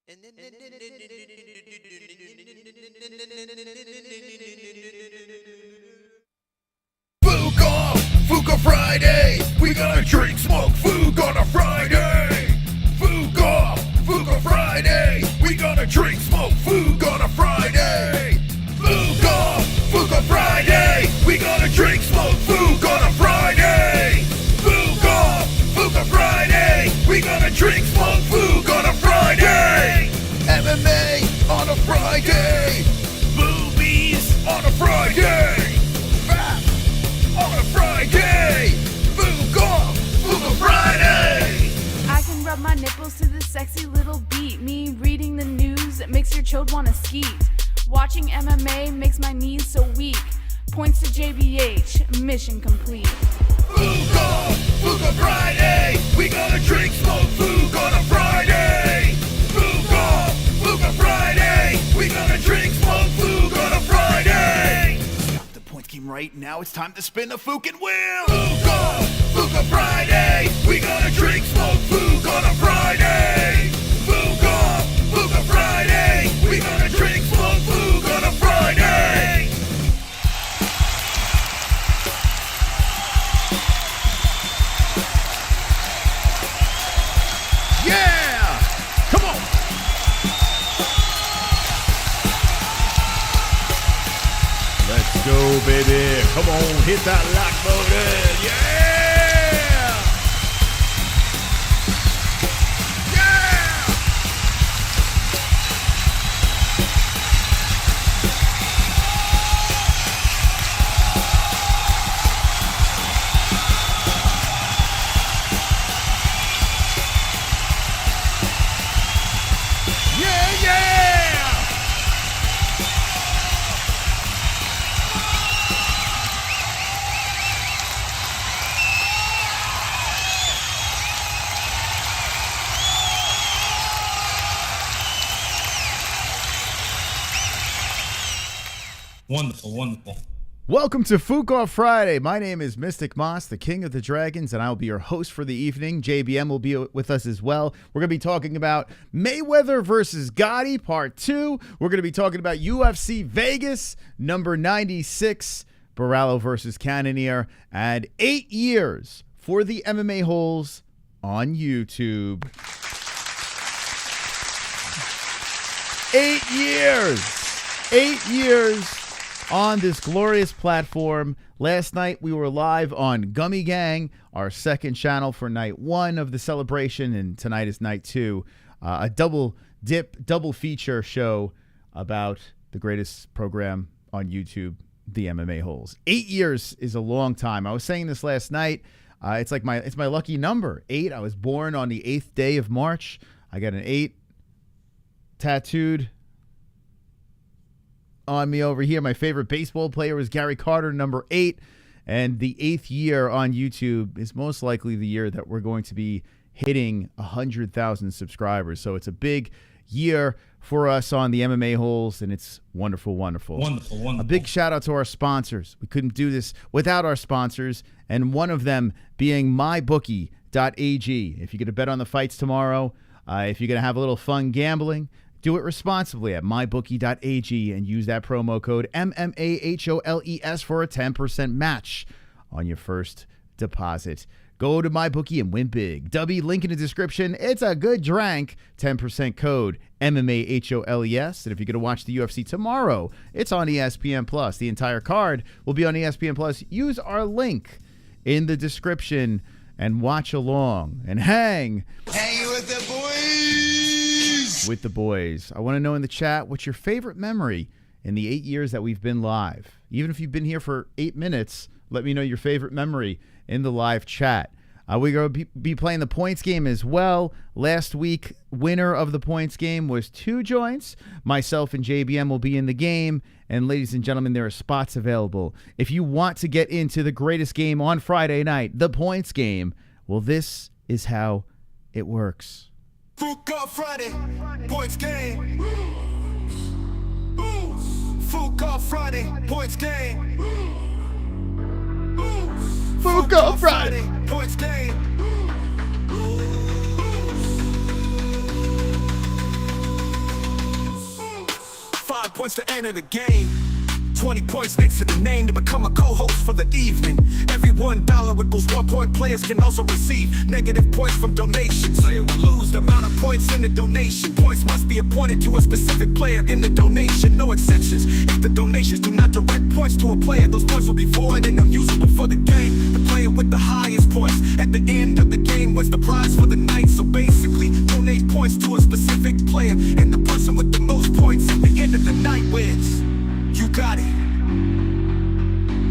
Fuka Friday, we gonna drink, smoke, food on a Friday. Fuka Friday, we gonna drink, smoke, food on a Friday. Fuka Friday, we gonna drink, smoke, food on a Friday. Fuka Friday, we gonna drink, smoke, food on a Friday. MMA on a Friday, movies on a Friday. On a Friday, Fuka Friday. I can rub my nipples to this sexy little beat. Me reading the news makes your chode wanna skeet. Watching MMA makes my knees so weak. Points to JBH, mission complete. Fuka Friday, we gonna drink, smoke, food on a Friday. Fuka Friday, we gonna drink, smoke, food on a Friday. Came right now, it's time to spin the fucking wheel. Fuka Friday, we gonna drink, smoke, food on a Friday. Fuka Friday, we gonna drink, smoke, food on a Friday. Yeah, come on. Let's go, baby. Come on, hit that like button. Yeah! Wonderful, wonderful. Welcome to Fuka Friday. My name is Mystic Moss, the King of the Dragons, and I will be your host for the evening. JBM will be with us as well. We're going to be talking about Mayweather versus Gotti, Part 2. We're going to be talking about UFC Vegas, number 96, Borralhoand versus Cannonier, and 8 years for the MMA-Holes on YouTube. 8 years. 8 years. On this glorious platform. Last night we were live on Gummy Gang, our second channel for night 1 of the celebration, and tonight is night 2. A double feature show about the greatest program on YouTube, the MMA-Holes. 8 years is a long time. I was saying this last night. It's my lucky number, 8. I was born on the 8th day of March. I got an 8 tattooed on me over here. My favorite baseball player was Gary Carter, number 8. And the 8th year on YouTube is most likely the year that we're going to be hitting 100,000 subscribers. So it's a big year for us on the MMA-Holes, and it's wonderful, wonderful. Wonderful, wonderful. A big shout out to our sponsors. We couldn't do this without our sponsors, and one of them being mybookie.ag. If you're going to bet on the fights tomorrow, if you're going to have a little fun gambling, do it responsibly at mybookie.ag and use that promo code MMAHOLES for a 10% match on your first deposit. Go to MyBookie and win big. W, link in the description. It's a good drank. 10% code MMAHOLES. And if you're going to watch the UFC tomorrow, it's on ESPN+. The entire card will be on ESPN+. Use our link in the description and watch along and hang with the boys. With the boys. I want to know in the chat, what's your favorite memory in the 8 years that we've been live? Even if you've been here for 8 minutes, let me know your favorite memory in the live chat. We're going to be playing the points game as well. Last week, winner of the points game was 2 joints. Myself and JBM will be in the game. And ladies and gentlemen, there are spots available. If you want to get into the greatest game on Friday night, the points game, well, this is how it works. Fuka Friday, points game. Fuka Friday, points game. Fuka Friday, points game. 5 points to enter the game. 20 points next to the name to become a co-host for the evening. Every $1 equals 1 point. Players can also receive negative points from donations. Player will lose the amount of points in the donation. Points must be appointed to a specific player in the donation, no exceptions. If the donations do not direct points to a player, those points will be void and unusable for the game. The player with the highest points at the end of the game wins the prize for the night. So basically, donate points to a specific player, and the person with the most points at the end of the night wins. You got it.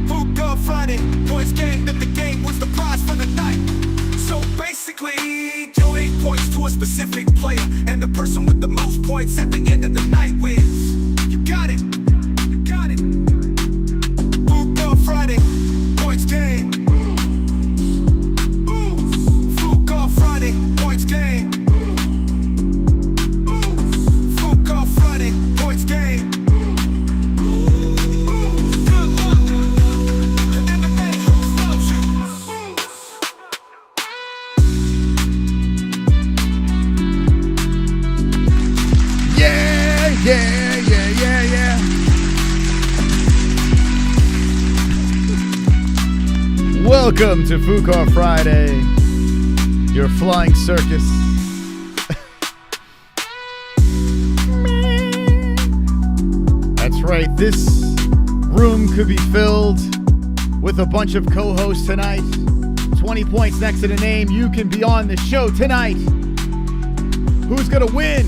Hookah Friday, points game, that the game was the prize for the night. So basically, donate points to a specific player, and the person with the most points at the end of the night wins. You got it. You got it. Hookah Friday, points game. Hookah Friday, points game. Hookah Friday, points game. Yeah. Welcome to Fuka Friday, your flying circus. That's right, this room could be filled with a bunch of co-hosts tonight. 20 points next to the name. You can be on the show tonight. Who's gonna win?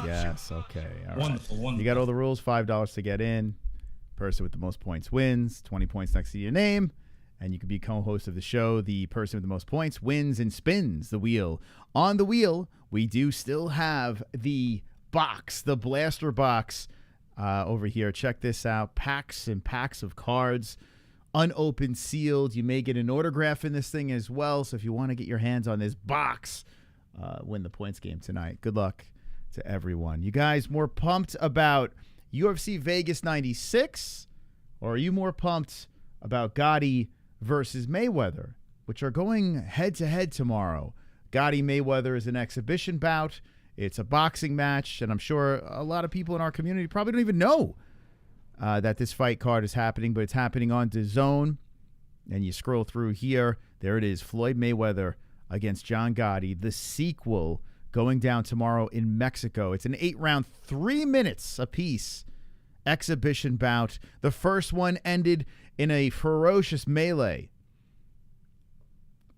Yes, okay. All right. Wonderful. You got all the rules. $5 to get in. Person with the most points wins. 20 points next to your name. And you can be co-host of the show. The person with the most points wins and spins the wheel. On the wheel, we do still have the box, the blaster box over here. Check this out. Packs and packs of cards. Unopened, sealed. You may get an autograph in this thing as well. So if you want to get your hands on this box, win the points game tonight. Good luck to everyone. You guys more pumped about UFC Vegas 96, or are you more pumped about Gotti versus Mayweather, which are going head-to-head tomorrow? Gotti Mayweather is an exhibition bout. It's a boxing match, and I'm sure a lot of people in our community probably don't even know that this fight card is happening, but it's happening on DAZN. And you scroll through here. There it is, Floyd Mayweather against John Gotti, the sequel, going down tomorrow in Mexico. It's an 8-round, 3 minutes apiece exhibition bout. The first one ended in a ferocious melee.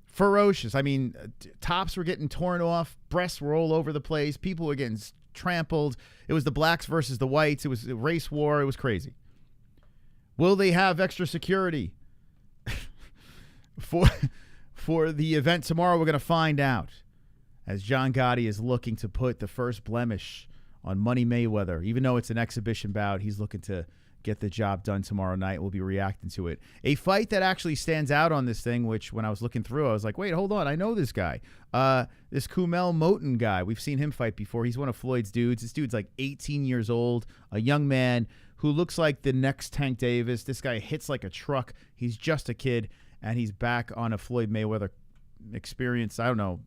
Ferocious. I mean, tops were getting torn off. Breasts were all over the place. People were getting trampled. It was the blacks versus the whites. It was a race war. It was crazy. Will they have extra security for the event tomorrow? We're going to find out, as John Gotti is looking to put the first blemish on Money Mayweather. Even though it's an exhibition bout, he's looking to get the job done tomorrow night. We'll be reacting to it. A fight that actually stands out on this thing, which when I was looking through, I was like, wait, hold on. I know this guy. This Kumel Moten guy. We've seen him fight before. He's one of Floyd's dudes. This dude's like 18 years old, a young man who looks like the next Tank Davis. This guy hits like a truck. He's just a kid, and he's back on a Floyd Mayweather experience. I don't know.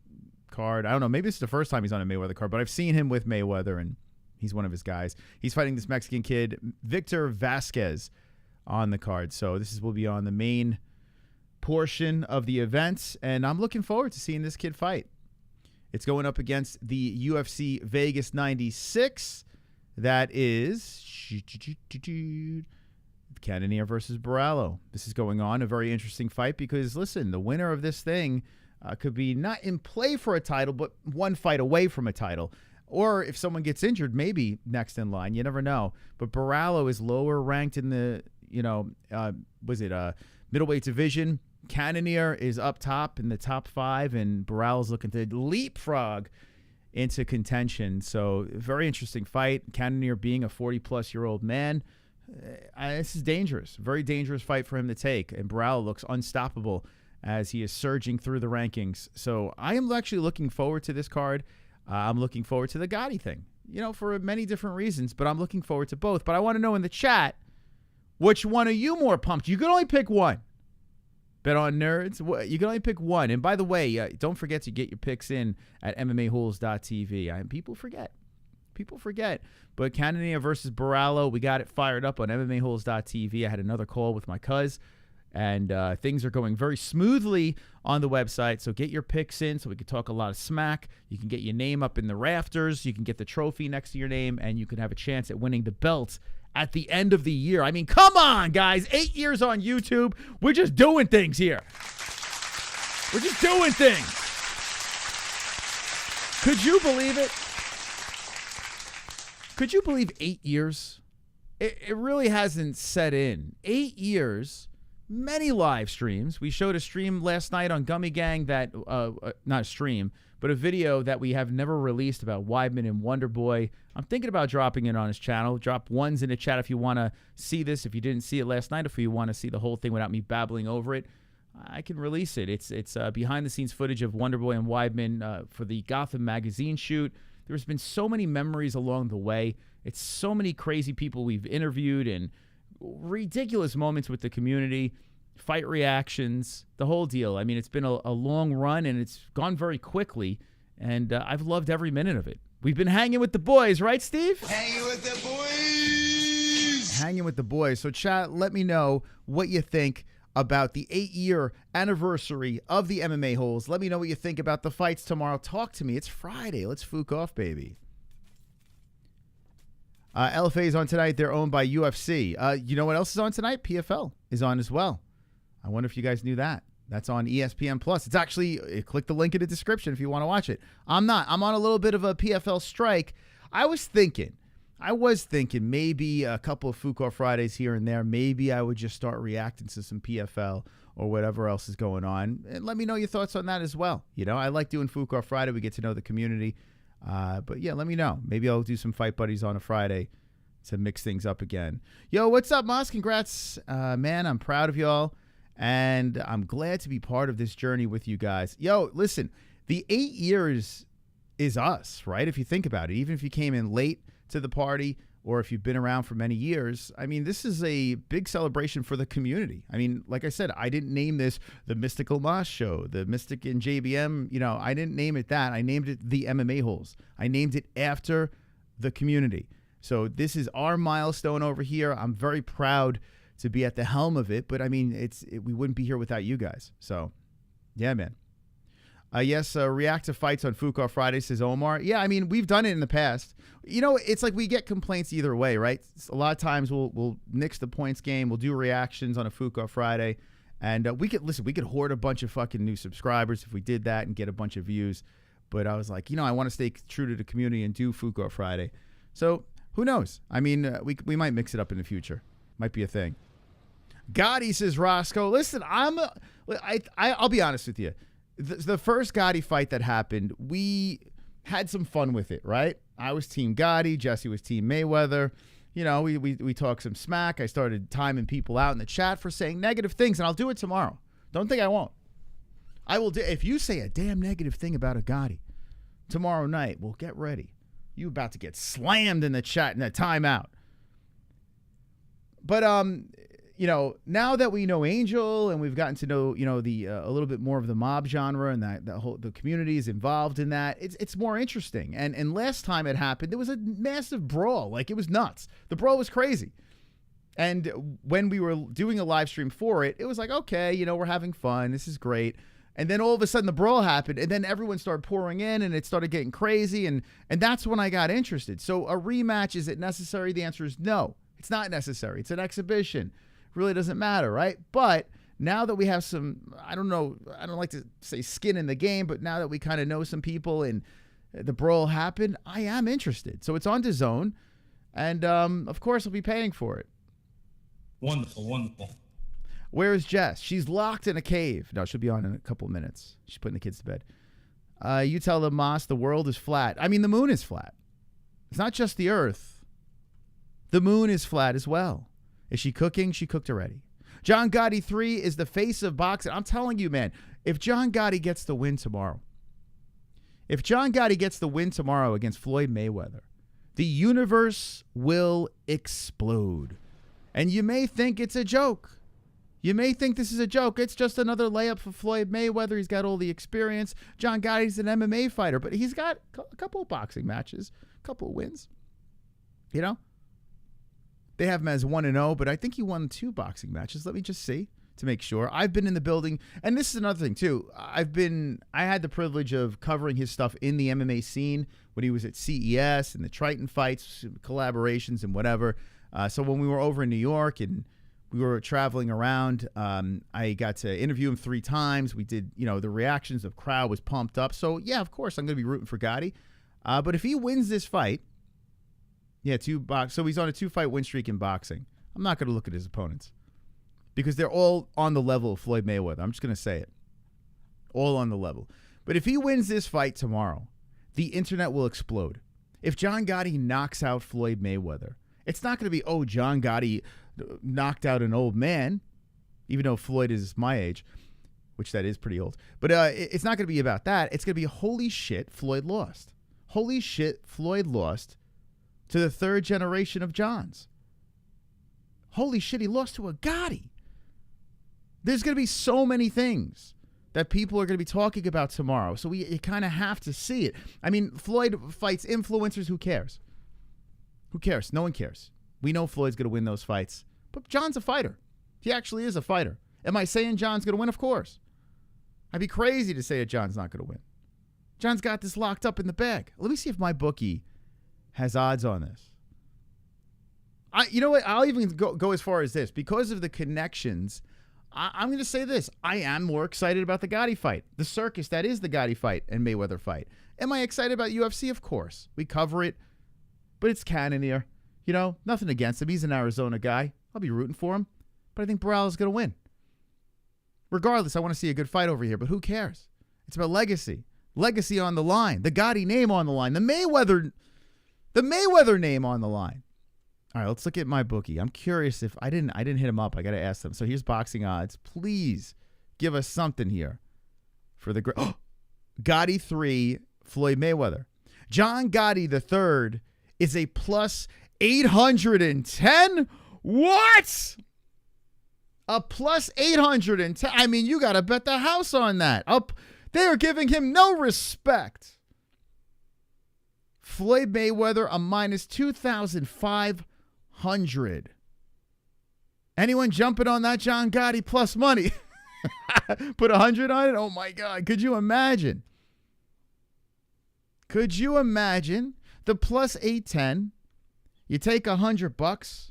Card. I don't know. Maybe it's the first time he's on a Mayweather card, but I've seen him with Mayweather, and he's one of his guys. He's fighting this Mexican kid, Victor Vasquez, on the card. So this will be on the main portion of the event, and I'm looking forward to seeing this kid fight. It's going up against the UFC Vegas 96. That is Cannonier versus Borralhoand. This is going on, a very interesting fight, because, listen, the winner of this thing could be not in play for a title, but one fight away from a title. Or if someone gets injured, maybe next in line. You never know. But Borralhoand is lower ranked in the, middleweight division. Cannonier is up top in the top 5, and Borralhoand's looking to leapfrog into contention. So very interesting fight. Cannonier being a 40-plus-year-old man. This is dangerous. Very dangerous fight for him to take. And Borralhoand looks unstoppable as he is surging through the rankings. So I am actually looking forward to this card. I'm looking forward to the Gotti thing, for many different reasons, but I'm looking forward to both. But I want to know in the chat, which one are you more pumped? You can only pick one. Bet on Nerds. You can only pick one. And by the way, don't forget to get your picks in at MMA-Holes.tv. People forget. But Cannonier versus Borralhoand, we got it fired up on MMA-Holes.tv. I had another call with my cuz, and things are going very smoothly on the website. So get your picks in so we can talk a lot of smack. You can get your name up in the rafters. You can get the trophy next to your name, and you can have a chance at winning the belt at the end of the year. I mean, come on, guys. 8 years on YouTube. We're just doing things here. We're just doing things. Could you believe it? Could you believe 8 years? It really hasn't set in. 8 years, many live streams. We showed a stream last night on Gummy Gang that, not a stream, but a video that we have never released about Weidman and Wonderboy. I'm thinking about dropping it on his channel. Drop ones in the chat if you want to see this. If you didn't see it last night, if you want to see the whole thing without me babbling over it, I can release it. It's behind-the-scenes footage of Wonderboy and Weidman for the Gotham magazine shoot. There's been so many memories along the way. It's so many crazy people we've interviewed and ridiculous moments with the community, fight reactions, the whole deal. I mean, it's been a long run, and it's gone very quickly, and I've loved every minute of it. We've been hanging with the boys, right, Steve? Hanging with the boys. Hanging with the boys. So, chat, let me know what you think about the 8-year anniversary of the MMA Holes. Let me know what you think about the fights tomorrow. Talk to me. It's Friday. Let's fook off, baby. LFA is on tonight. They're owned by UFC. You know what else is on tonight? PFL is on as well. I wonder if you guys knew that. That's on ESPN Plus. It's actually, click the link in the description if you want to watch it. I'm not. I'm on a little bit of a PFL strike. I was thinking maybe a couple of Fook Off Fridays here and there. Maybe I would just start reacting to some PFL or whatever else is going on. And let me know your thoughts on that as well. You know, I like doing Fook Off Friday. We get to know the community. But yeah, let me know. Maybe I'll do some Fight Buddies on a Friday to mix things up again. Yo, what's up, Moss? Congrats, man. I'm proud of y'all. And I'm glad to be part of this journey with you guys. Yo, listen, the 8 years is us, right? If you think about it, even if you came in late to the party or if you've been around for many years, I mean, this is a big celebration for the community. I mean, like I said, I didn't name this the Mystical Moss Show, the Mystic and JBM. You know, I didn't name it that. I named it the MMA Holes. I named it after the community. So this is our milestone over here. I'm very proud to be at the helm of it, but I mean, we wouldn't be here without you guys. So, yeah, man. Yes, react to fights on Fook Off Friday, says Omar. Yeah, I mean, we've done it in the past. You know, it's like we get complaints either way, right? A lot of times we'll nix the points game. We'll do reactions on a Fook Off Friday. And we could hoard a bunch of fucking new subscribers if we did that and get a bunch of views. But I was like, you know, I want to stay true to the community and do Fook Off Friday. So who knows? I mean, we might mix it up in the future. Might be a thing. Gotti, says Roscoe. Listen, I'll be honest with you. The first Gotti fight that happened, we had some fun with it, right? I was Team Gotti. Jesse was Team Mayweather. You know, we talked some smack. I started timing people out in the chat for saying negative things, and I'll do it tomorrow. Don't think I won't. I will do. If you say a damn negative thing about a Gotti tomorrow night, well, get ready. You about to get slammed in the chat in a timeout. But you know, now that we know Angel and we've gotten to know, you know, the a little bit more of the mob genre and that the community is involved in that, it's more interesting. And last time it happened, there was a massive brawl. Like, it was nuts. The brawl was crazy. And when we were doing a live stream for it, it was like, okay, you know, we're having fun. This is great. And then all of a sudden the brawl happened, and then everyone started pouring in, and it started getting crazy, and that's when I got interested. So a rematch, is it necessary? The answer is no. It's not necessary. It's an exhibition. Really doesn't matter, right? But now that we have some, I don't like to say skin in the game, but now that we kind of know some people and the brawl happened, I am interested. So it's on DAZN, and of course I'll be paying for it. Wonderful, wonderful. Where is Jess? She's locked in a cave. No, she'll be on in a couple of minutes. She's putting the kids to bed. You tell them, Moss, the world is flat. I mean, the moon is flat. It's not just the earth. The moon is flat as well. Is she cooking? She cooked already. John Gotti 3 is the face of boxing. I'm telling you, man, if John Gotti gets the win tomorrow, against Floyd Mayweather, the universe will explode. And you may think it's a joke. You may think this is a joke. It's just another layup for Floyd Mayweather. He's got all the experience. John Gotti's an MMA fighter, but he's got a couple of boxing matches, a couple of wins. You know? They have him as 1-0, but I think he won 2 boxing matches. Let me just see to make sure. I've been in the building, and this is another thing, too. I had the privilege of covering his stuff in the MMA scene when he was at CES and the Triton fights, collaborations and whatever. So when we were over in New York and we were traveling around, I got to interview him 3 times. We did, the reactions of crowd was pumped up. So, yeah, of course, I'm going to be rooting for Gotti. But if he wins this fight, so he's on a 2-fight win streak in boxing. I'm not going to look at his opponents because they're all on the level of Floyd Mayweather. I'm just going to say it. All on the level. But if he wins this fight tomorrow, the internet will explode. If John Gotti knocks out Floyd Mayweather, it's not going to be, John Gotti knocked out an old man, even though Floyd is my age, which that is pretty old. But it's not going to be about that. It's going to be, holy shit, Floyd lost. Holy shit, Floyd lost to the 3rd generation of Johns. Holy shit, he lost to a Gotti. There's going to be so many things that people are going to be talking about tomorrow. So you kind of have to see it. I mean, Floyd fights influencers. Who cares? Who cares? No one cares. We know Floyd's going to win those fights. But John's a fighter. He actually is a fighter. Am I saying John's going to win? Of course. I'd be crazy to say that John's not going to win. John's got this locked up in the bag. Let me see if my bookie has odds on this. You know what? I'll even go as far as this. Because of the connections, I'm going to say this. I am more excited about the Gotti fight. The circus that is the Gotti fight and Mayweather fight. Am I excited about UFC? Of course. We cover it. But it's Cannonier. Nothing against him. He's an Arizona guy. I'll be rooting for him. But I think Borralhoand's going to win. Regardless, I want to see a good fight over here. But who cares? It's about legacy. Legacy on the line. The Gotti name on the line. The Mayweather name on the line. All right, let's look at my bookie. I'm curious if I didn't hit him up. I got to ask them. So here's boxing odds. Please give us something here for the Gotti 3, Floyd Mayweather. John Gotti III is a plus 810. What? A plus 810. I mean, you got to bet the house on that. They are giving him no respect. Floyd Mayweather, a minus 2,500. Anyone jumping on that John Gotti plus money? Put 100 on it? Oh, my God. Could you imagine? Could you imagine the plus 810? You take $100,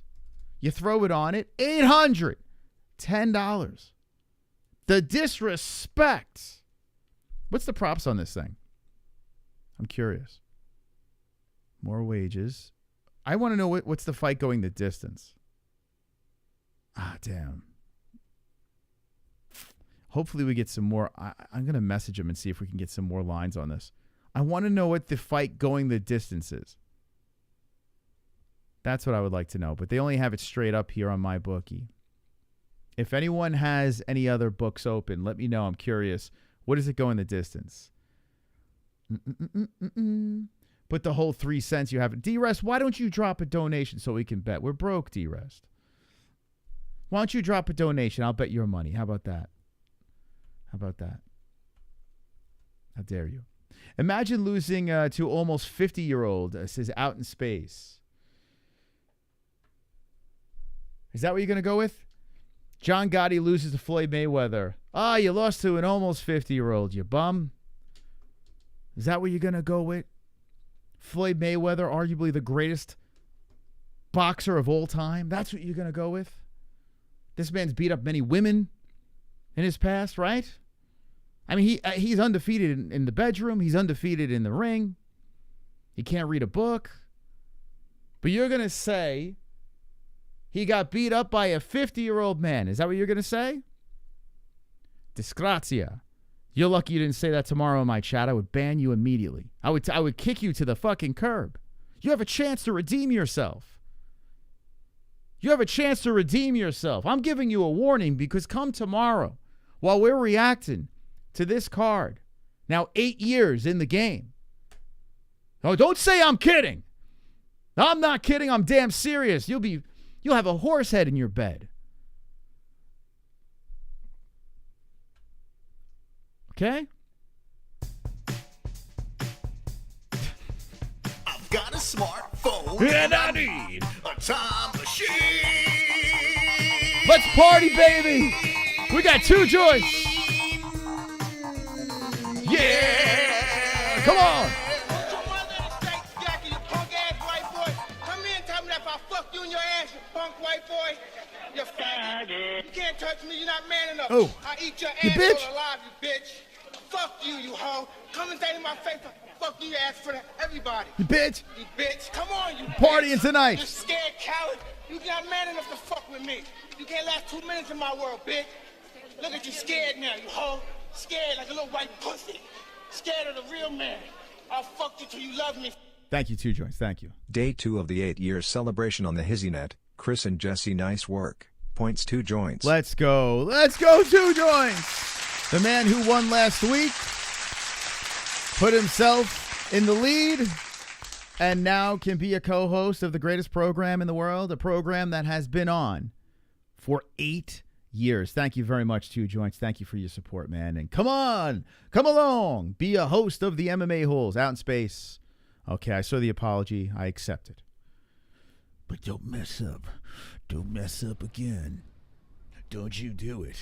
you throw it on it, $810. The disrespect. What's the props on this thing? I'm curious. More wages. I want to know what's the fight going the distance. Damn. Hopefully we get some more. I'm going to message him and see if we can get some more lines on this. I want to know what the fight going the distance is. That's what I would like to know. But they only have it straight up here on my bookie. If anyone has any other books open, let me know. I'm curious. What does it go in the distance? Put the whole 3 cents you have. D-Rest, why don't you drop a donation so we can bet? We're broke, D-Rest. Why don't you drop a donation? I'll bet your money. How about that? How about that? How dare you? Imagine losing to almost 50-year-old, says Out in Space. Is that what you're going to go with? John Gotti loses to Floyd Mayweather. You lost to an almost 50-year-old, you bum. Is that what you're going to go with? Floyd Mayweather, arguably the greatest boxer of all time. That's what you're going to go with? This man's beat up many women in his past, right? I mean, he's undefeated in the bedroom. He's undefeated in the ring. He can't read a book. But you're going to say he got beat up by a 50-year-old man. Is that what you're going to say? Disgrazia. You're lucky you didn't say that tomorrow in my chat. I would ban you immediately. I would kick you to the fucking curb. You have a chance to redeem yourself. You have a chance to redeem yourself. I'm giving you a warning because come tomorrow, while we're reacting to this card, now 8 years in the game. Oh, don't say I'm kidding. I'm not kidding. I'm damn serious. You'll have a horse head in your bed. Okay? I've got a smartphone And I need a time machine. Let's party, baby. We got 2 joints. Yeah. Come on. Put your mother in a straight jacket, you punk ass white boy. Come here and tell me that if I fuck you in your ass, you punk white boy. You faggot. You can't touch me, you're not man enough. Oh. I eat your You ass bitch. alive, you bitch. Fuck you, you hoe. Come and say in my face, fuck you, ass for everybody. You bitch. You bitch. Come on, you Partying bitch. tonight. You scared coward. You not man enough to fuck with me. You can't last 2 minutes in my world, bitch. Look at you scared now, you hoe. Scared like a little white pussy. Scared of the real man. I'll fuck you till you love me. Thank you, 2 joints. Thank you. Day 2 of the 8-year celebration on the HizzyNet. Chris and Jesse, nice work. Points 2 joints. Let's go. Let's go, 2 joints. The man who won last week put himself in the lead and now can be a co-host of the greatest program in the world, a program that has been on for 8 years. Thank you very much, 2 joints. Thank you for your support, man. And come on, come along, be a host of the MMA-Holes out in space. Okay, I saw the apology. I accept it. But don't mess up. Don't mess up again. Don't you do it.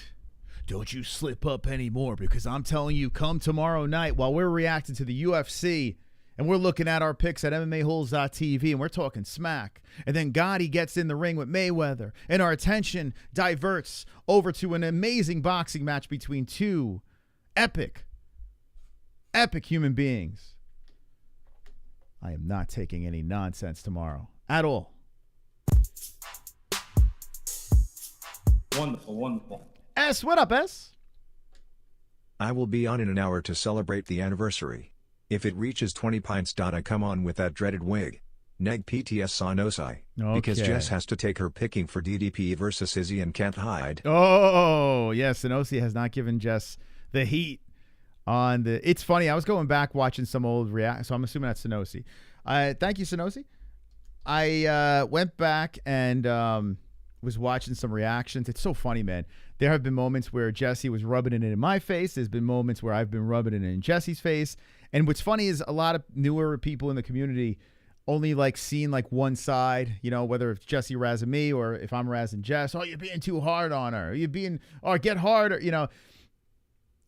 Don't you slip up anymore, because I'm telling you, come tomorrow night while we're reacting to the UFC and we're looking at our picks at MMA-Holes.tv and we're talking smack. And then Gotti gets in the ring with Mayweather and our attention diverts over to an amazing boxing match between 2 epic human beings. I am not taking any nonsense tomorrow at all. Wonderful, wonderful. S, what up, S? I will be on in an hour to celebrate the anniversary. If it reaches 20 pints. I come on with that dreaded wig. Neg PTS Sonosai. Because Okay. Jess has to take her picking for DDP versus Izzy and can't hide. Oh, yes. Sanosi has not given Jess the heat on the. It's funny. I was going back watching some old react. So I'm assuming that's Sanosi. Thank you, Sanosi. I went back and was watching some reactions. It's so funny, man. There have been moments where Jesse was rubbing it in my face. There's been moments where I've been rubbing it in Jesse's face. And what's funny is a lot of newer people in the community only like seeing like one side, you know, whether it's Jesse razzing me or if I'm razzing Jess. Oh, you're being too hard on her. You're being, or get harder, you know.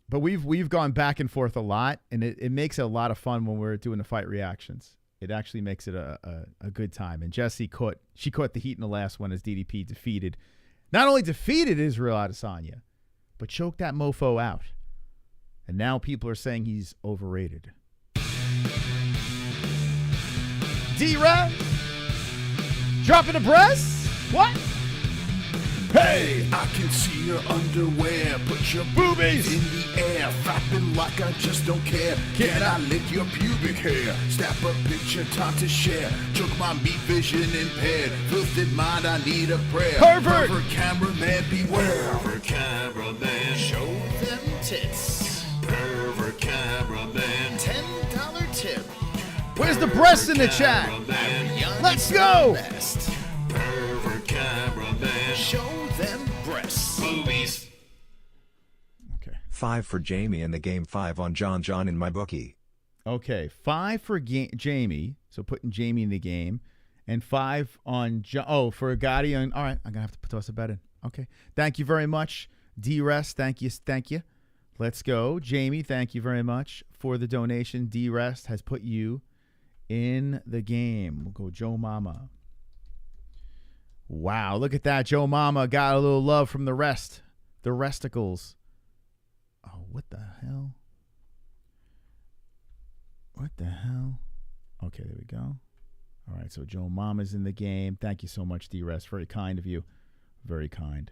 But we've gone back and forth a lot, and it makes it a lot of fun when we're doing the fight reactions. It actually makes it a good time. And Jesse caught the heat in the last one as DDP not only defeated Israel Adesanya, but choked that mofo out. And now people are saying he's overrated. D-Rap dropping the breasts? What? Hey, I can see your underwear. Put your boobies in the air, flapping like I just don't care. Can I lick your pubic hair? Snap a picture, time to share. Choke my meat vision impaired. Filthy mind, I need a prayer. Pervert! Pervert cameraman, beware. Pervert cameraman, show them tits. Pervert cameraman, $10 tip. Where's the breasts in the chat? Let's go! Pervert cameraman, show them breasts. Boobies. Okay. 5 for Jamie in the game, 5 on John in my bookie. Okay, 5 for Jamie, so putting Jamie in the game, and 5 on for Gotti. All right, I'm gonna have to toss a bet in. Okay, thank you very much, D-Rest. Thank you. Let's go, Jamie. Thank you very much for the donation. D-Rest has put you in the game. We'll go Joe Mama. Wow, look at that. Joe Mama got a little love from the resticles. Oh, what the hell? What the hell? Okay, there we go. All right, so Joe Mama's in the game. Thank you so much, D-Rest. Very kind of you. Very kind.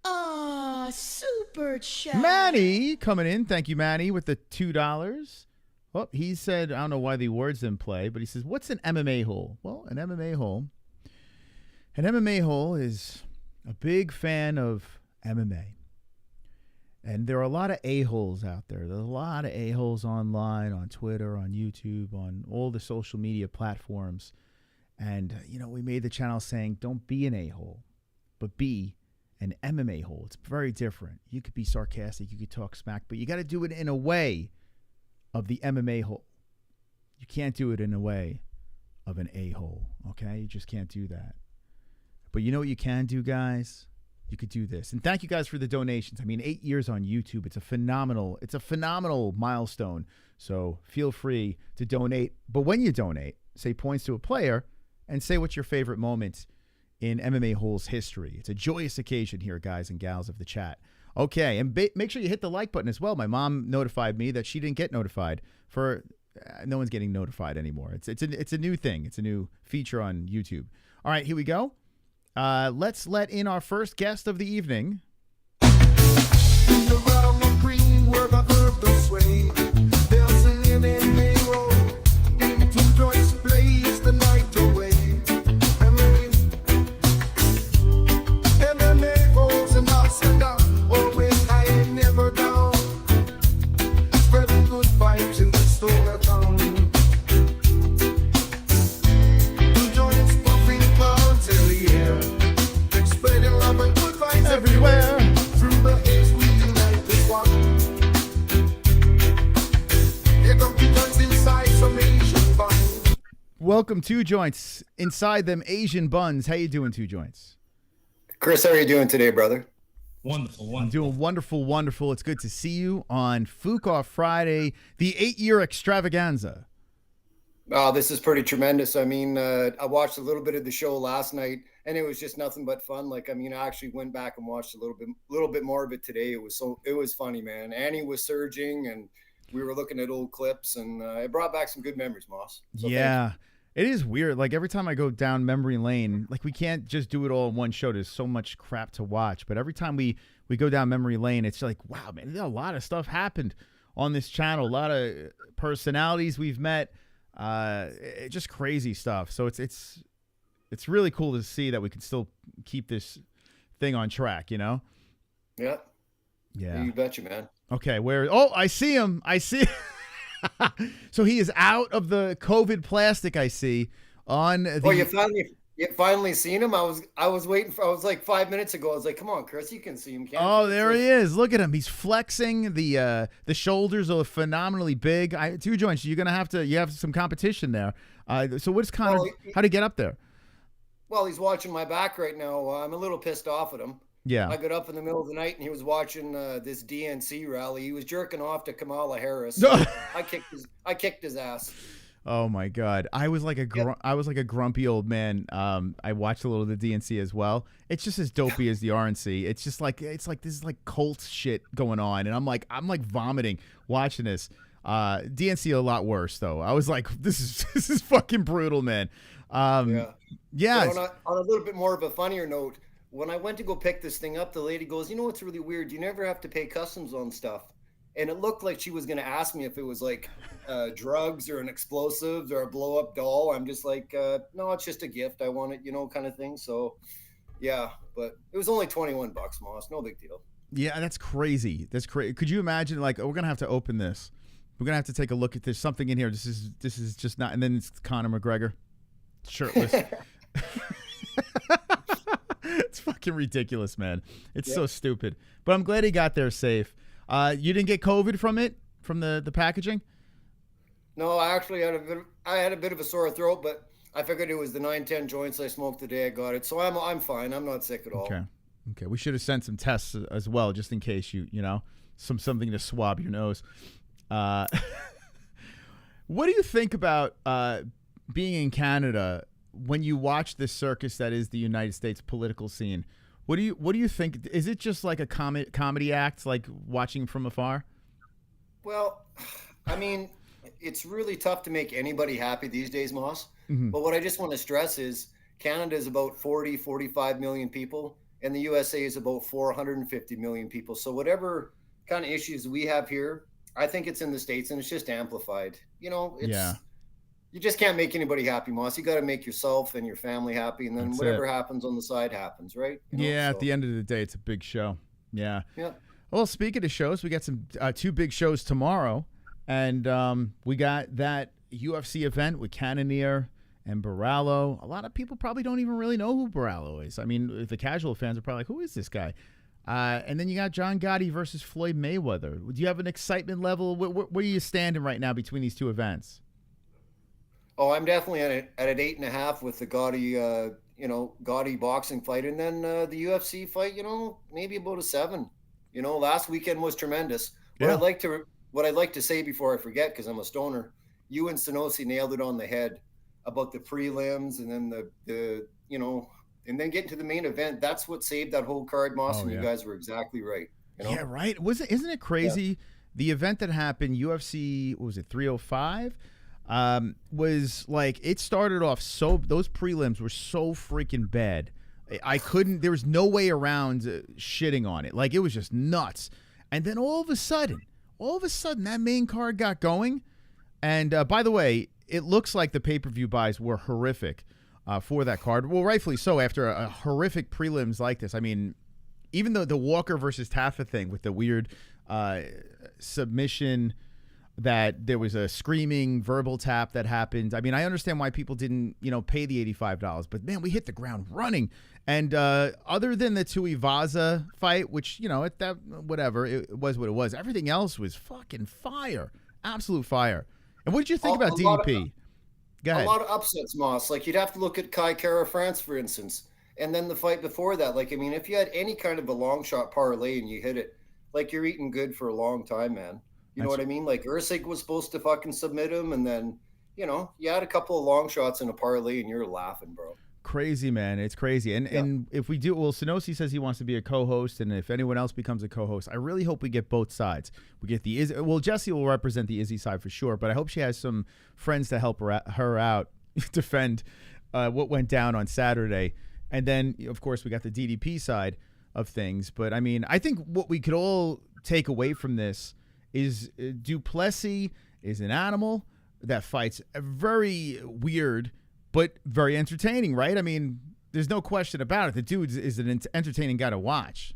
Ah, super chat. Manny coming in. Thank you, Manny, with the $2. Well, he said, I don't know why the words didn't play, but he says, what's an MMA hole? Well, an MMA hole is a big fan of MMA. And there are a lot of a-holes out there. There's a lot of a-holes online, on Twitter, on YouTube, on all the social media platforms. And, we made the channel saying, don't be an a-hole, but be an MMA hole. It's very different. You could be sarcastic, you could talk smack, but you got to do it in a way of the MMA hole. You can't do it in a way of an a-hole, okay? You just can't do that. But you know what you can do, guys? You could do this. And thank you guys for the donations. I mean, 8 years on YouTube. It's a phenomenal milestone. So feel free to donate. But when you donate, say points to a player and say what's your favorite moment in MMA Holes history. It's a joyous occasion here, guys and gals of the chat. Okay, and make sure you hit the like button as well. My mom notified me that she didn't get notified for no one's getting notified anymore. It's a new thing. It's a new feature on YouTube. All right, here we go. Let's let in our first guest of the evening. Welcome, Two Joints, inside them Asian buns. How you doing, Two Joints? Chris, how are you doing today, brother? Wonderful, wonderful. I'm doing wonderful, wonderful. It's good to see you on Fukoff Friday, the 8-year extravaganza. Oh, this is pretty tremendous. I mean, I watched a little bit of the show last night, and it was just nothing but fun. Like, I mean, I actually went back and watched a little bit more of it today. It was funny, man. Annie was surging, and we were looking at old clips, and it brought back some good memories, Moss. So yeah. It is weird. Like, every time I go down memory lane, like, we can't just do it all in one show. There's so much crap to watch. But every time we go down memory lane, it's like, wow, man, a lot of stuff happened on this channel. A lot of personalities we've met. Just crazy stuff. So it's really cool to see that we can still keep this thing on track, you know? Yeah. Yeah. You betcha, man. Okay, I see him. So he is out of the COVID plastic, I see. On the you finally seen him? I was waiting for. I was like 5 minutes ago. I was like, come on, Chris, you can see him. Oh, there he is. Look at him. He's flexing. The shoulders are phenomenally big. Two Joints. You have some competition there. So what's Conor? How to get up there? Well, he's watching my back right now. I'm a little pissed off at him. Yeah. I got up in the middle of the night and he was watching this DNC rally. He was jerking off to Kamala Harris. So I kicked his ass. Oh my God. I was like a grumpy old man. I watched a little of the DNC as well. It's just as dopey as the RNC. It's just like this is like cult shit going on, and I'm like vomiting watching this. DNC a lot worse though. I was like, this is fucking brutal, man. Yeah. So on a little bit more of a funnier note, when I went to go pick this thing up, the lady goes, you know what's really weird? You never have to pay customs on stuff. And it looked like she was going to ask me if it was like drugs or an explosives or a blow up doll. I'm just like, no, it's just a gift. I want it, kind of thing. So yeah, but it was only $21, Moss. No big deal. Yeah, that's crazy. That's crazy. Could you imagine, like, we're going to have to open this. We're going to have to take a look at this. Something in here. This is just not. And then it's Conor McGregor shirtless. It's fucking ridiculous, man. It's so stupid. But I'm glad he got there safe. You didn't get COVID from it, from the packaging? No, I actually had a bit of a sore throat, but I figured it was the 9-10 joints I smoked the day I got it. So I'm fine. I'm not sick at all. Okay. We should have sent some tests as well, just in case something to swab your nose. What do you think about being in Canada when you watch this circus that is the United States political scene? What do you think? Is it just like a comedy act, like watching from afar? Well, I mean, it's really tough to make anybody happy these days, Moss. Mm-hmm. But what I just want to stress is Canada is about 45 million people, and the USA is about 450 million people. So whatever kind of issues we have here, I think it's in the States, and it's just amplified. You just can't make anybody happy, Moss. You got to make yourself and your family happy, and then whatever happens on the side happens, right? At the end of the day, it's a big show. Yeah. Yeah. Well, speaking of shows, we got some 2 big shows tomorrow, and we got that UFC event with Cannonier and Borralho. A lot of people probably don't even really know who Borralho is. I mean, the casual fans are probably like, who is this guy? And then you got John Gotti versus Floyd Mayweather. Do you have an excitement level? Where are you standing right now between these two events? Oh, I'm definitely at an 8.5 with the Gotti, Gotti boxing fight, and then the UFC fight. Maybe about a 7. Last weekend was tremendous. Yeah. What I'd like to say before I forget, because I'm a stoner, you and Sonosi nailed it on the head about the prelims, and then and then getting to the main event. That's what saved that whole card, Moss. And you guys were exactly right. Yeah, right. Isn't it crazy? Yeah. The event that happened, UFC, what was it, 305? Was like, it started off those prelims were so freaking bad. There was no way around shitting on it. Like, it was just nuts. And then all of a sudden, that main card got going. And by the way, it looks like the pay-per-view buys were horrific for that card. Well, rightfully so, after a horrific prelims like this. I mean, even the Walker versus Taffa thing with the weird submission, that there was a screaming verbal tap that happened. I mean, I understand why people didn't, pay the $85, but man, we hit the ground running. And other than the Tuivasa fight, which, whatever, it was what it was. Everything else was fucking fire. Absolute fire. And what did you think about DDP? Go ahead. A lot of upsets, Moss. Like, you'd have to look at Kai Kara France, for instance. And then the fight before that, like, I mean, if you had any kind of a long shot parlay and you hit it, like, you're eating good for a long time, man. You know what I mean? Like, Usyk was supposed to fucking submit him, and then, you had a couple of long shots in a parlay, and you're laughing, bro. Crazy, man. It's crazy. And if we do, well, Sonosi says he wants to be a co-host, and if anyone else becomes a co-host, I really hope we get both sides. We get the Izzy. Well, Jessie will represent the Izzy side for sure, but I hope she has some friends to help her out, defend what went down on Saturday. And then, of course, we got the DDP side of things. But, I mean, I think what we could all take away from this is Duplessis is an animal that fights very weird but very entertaining, right? I mean, there's no question about it. The dude is an entertaining guy to watch.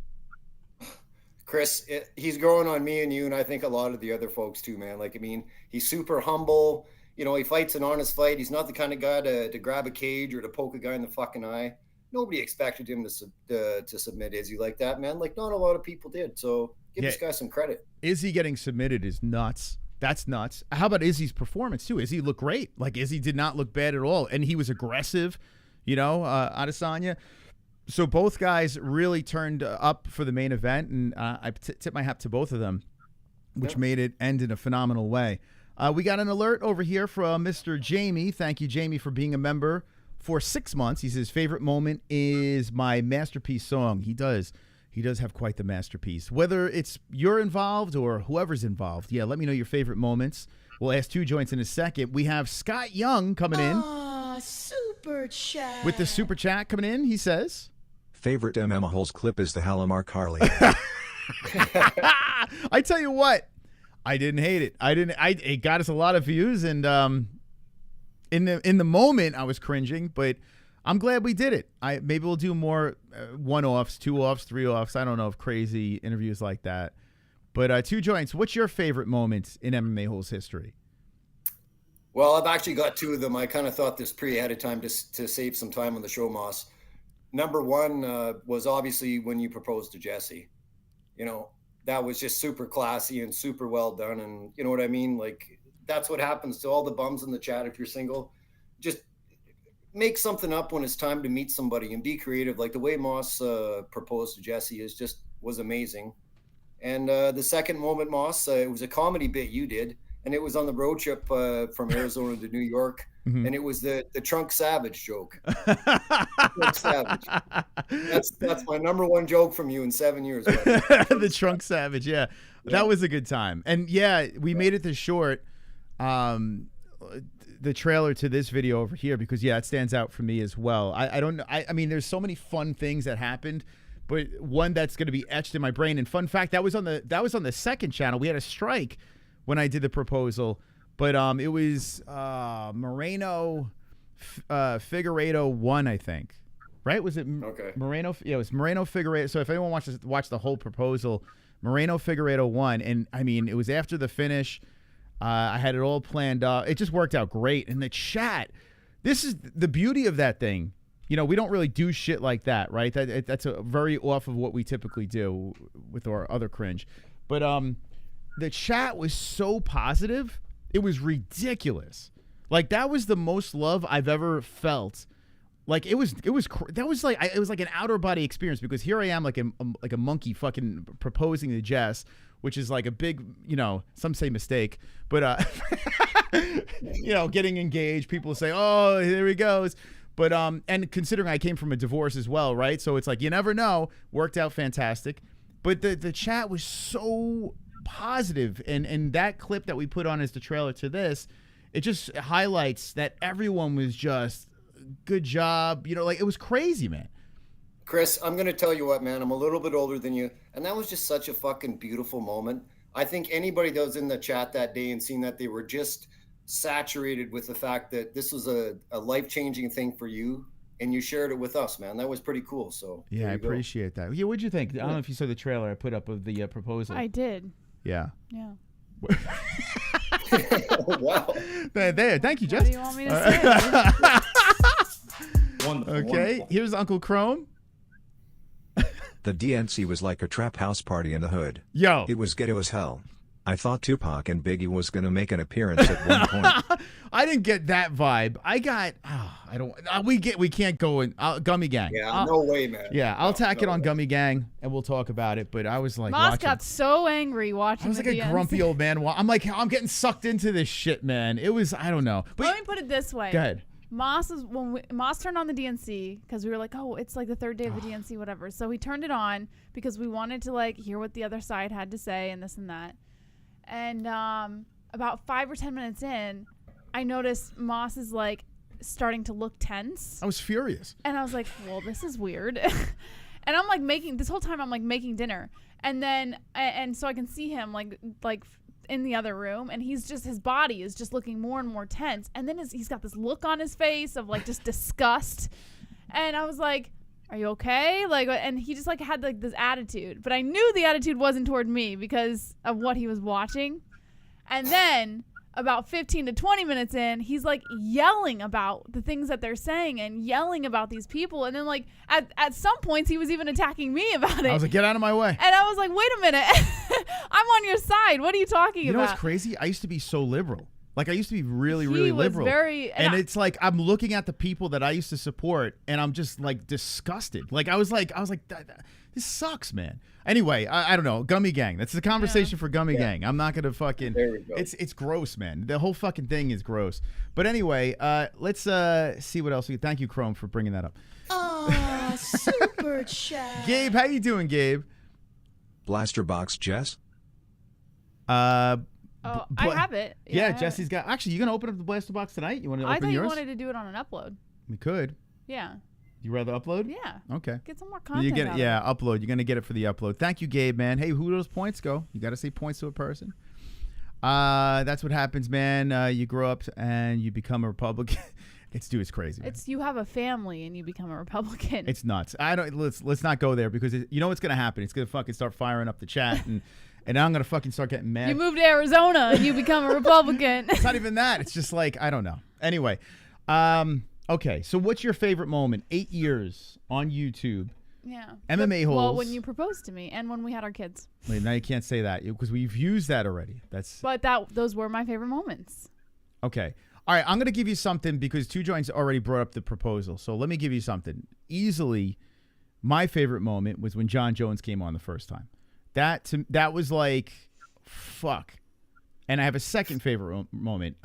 Chris, he's growing on me and you, and I think a lot of the other folks too, man. Like, I mean, he's super humble. He fights an honest fight. He's not the kind of guy to grab a cage or to poke a guy in the fucking eye. Nobody expected him to submit Izzy like that, man. Like, not a lot of people did. So give this guy some credit. Izzy getting submitted is nuts. That's nuts. How about Izzy's performance, too? Izzy looked great. Like, Izzy did not look bad at all. And he was aggressive, Adesanya. So both guys really turned up for the main event. And I tip my hat to both of them, which made it end in a phenomenal way. We got an alert over here from Mr. Jamie. Thank you, Jamie, for being a member for 6 months. He says, favorite moment is my masterpiece song. He does have quite the masterpiece. Whether it's you're involved or whoever's involved, let me know your favorite moments. We'll ask two joints in a second. We have Scott Young coming in. Super chat. With the super chat coming in, he says, favorite MMA-Holes clip is the Halimar Carly. I tell you what, I didn't hate it. It got us a lot of views, and in the moment I was cringing, but I'm glad we did it. Maybe we'll do more one-offs, two-offs, three-offs. I don't know, of crazy interviews like that. But two joints, what's your favorite moment in MMA-Holes history? Well, I've actually got two of them. I kind of thought this ahead of time to save some time on the show, Moss. Number one was obviously when you proposed to Jessie. That was just super classy and super well done. And you know what I mean? Like, that's what happens to all the bums in the chat if you're single. Just make something up when it's time to meet somebody and be creative. Like the way Moss proposed to Jessie was amazing. And the second moment, Moss, it was a comedy bit you did, and it was on the road trip from Arizona to New York, and it was the Trunk Savage joke. Trunk Savage. That's my number one joke from you in 7 years. The Trunk Savage, yeah. That was a good time. And we made it this short. The trailer to this video over here, because it stands out for me as well. I don't know. I mean, there's so many fun things that happened, but one that's going to be etched in my brain. And fun fact, that was on the second channel. We had a strike when I did the proposal, but it was Moreno Figueiredo 1, I think. Right? Was it Moreno? Yeah, it was Moreno Figueiredo. So if anyone wants to watch the whole proposal, Moreno Figueiredo 1, and I mean, it was after the finish. I had it all planned. It just worked out great. And the chat this is the beauty of that thing. You know, we don't really do shit like that, right? That's a very off of what we typically do with our other cringe. But the chat was so positive. It was ridiculous. Like, that was the most love I've ever felt. Like, it was like an outer body experience, because here I am like a monkey fucking proposing to Jess, which is like a big, you know, some say mistake, but you know, getting engaged, people say, oh, here he goes. But and considering I came from a divorce as well, right? So it's like, you never know. Worked out fantastic. But the chat was so positive, and that clip that we put on as the trailer to this, it just highlights that everyone was just good job. You know, like, it was crazy, man. Chris, I'm going to tell you what, man, I'm a little bit older than you, and that was just such a fucking beautiful moment. I think anybody that was in the chat that day and seen that, they were just saturated with the fact that this was a life-changing thing for you, and you shared it with us, man. That was pretty cool. So yeah, I appreciate that. Yeah, what'd you think? I don't know if you saw the trailer I put up of the proposal. I did. Yeah. Yeah. Wow. There, thank you, Jess. What do you want me to say? Wonderful. Okay, wonderful. here's Uncle Chrome. The DNC was like a trap house party in the hood. Yo. It was ghetto as hell. I thought Tupac and Biggie was going to make an appearance at one point. I didn't get that vibe. I got, I don't, we can't go in, Gummy Gang. Yeah, no way, man. Yeah, I'll tack it on way. Gummy Gang, and we'll talk about it. But I was like, Moss watching. got so angry watching. I was like the a DNC. grumpy old man. I'm like, I'm getting sucked into this shit, man. It was, I don't know. But Let me put it this way. go ahead. Moss turned on the DNC because we were like, oh, it's like the third day of the DNC, whatever. So we turned it on because we wanted to like hear what the other side had to say and this and that. And about 5 or 10 minutes in, I noticed Moss is like starting to look tense. I was furious. And I was like, well, this is weird. And I'm like this whole time I'm like making dinner. And then, and so I can see him like in the other room, and his body is just looking more and more tense. And then he's got this look on his face of like just disgust. And I was like, are you okay? Like, and he just like had like this attitude, but I knew the attitude wasn't toward me because of what he was watching. And then about 15 to 20 minutes in, he's like yelling about the things that they're saying and yelling about these people. And then like at some points he was even attacking me about it. I was like, get out of my way. And I was like, wait a minute. I'm on your side. What are you talking about? You know what's crazy? I used to be so liberal. Like, I used to be really, He really was liberal. and it's like I'm looking at the people that I used to support, and I'm just like disgusted. Like I was like, this sucks, man. Anyway, I don't know. Gummy Gang. That's the conversation for Gummy Gang. I'm not gonna fucking. There we go. It's gross, man. The whole fucking thing is gross. But anyway, let's see what else. Thank you, Chrome, for bringing that up. Oh, super chat. Gabe, how you doing, Gabe? Blaster box, Jess? Oh, I have it. Yeah, I have Jesse's got. Actually, you gonna open up the blaster box tonight? You want to I open thought yours? you wanted to do it on an upload. We could. Yeah. You rather upload? Yeah. Okay. Get some more content. You get out it, yeah, of upload. You're gonna get it for the upload. Thank you, Gabe, man. Hey, who do those points go? You got to say points to a person. That's what happens, man. You grow up and you become a Republican. It's crazy. Man. It's you have a family and you become a Republican. It's nuts. I don't. Let's not go there because you know what's gonna happen. It's gonna fucking start firing up the chat and I'm gonna fucking start getting mad. You move to Arizona and you become a Republican. It's not even that. It's just like I don't know. Anyway, okay. So what's your favorite moment? 8 years on YouTube. Yeah. MMA-Holes. Well, when you proposed to me and when we had our kids. Wait, now you can't say that because we've used that already. But those were my favorite moments. Okay. All right, I'm going to give you something because Two Joints already brought up the proposal. So let me give you something. Easily, my favorite moment was when John Jones came on the first time. That was like, fuck. And I have a second favorite moment.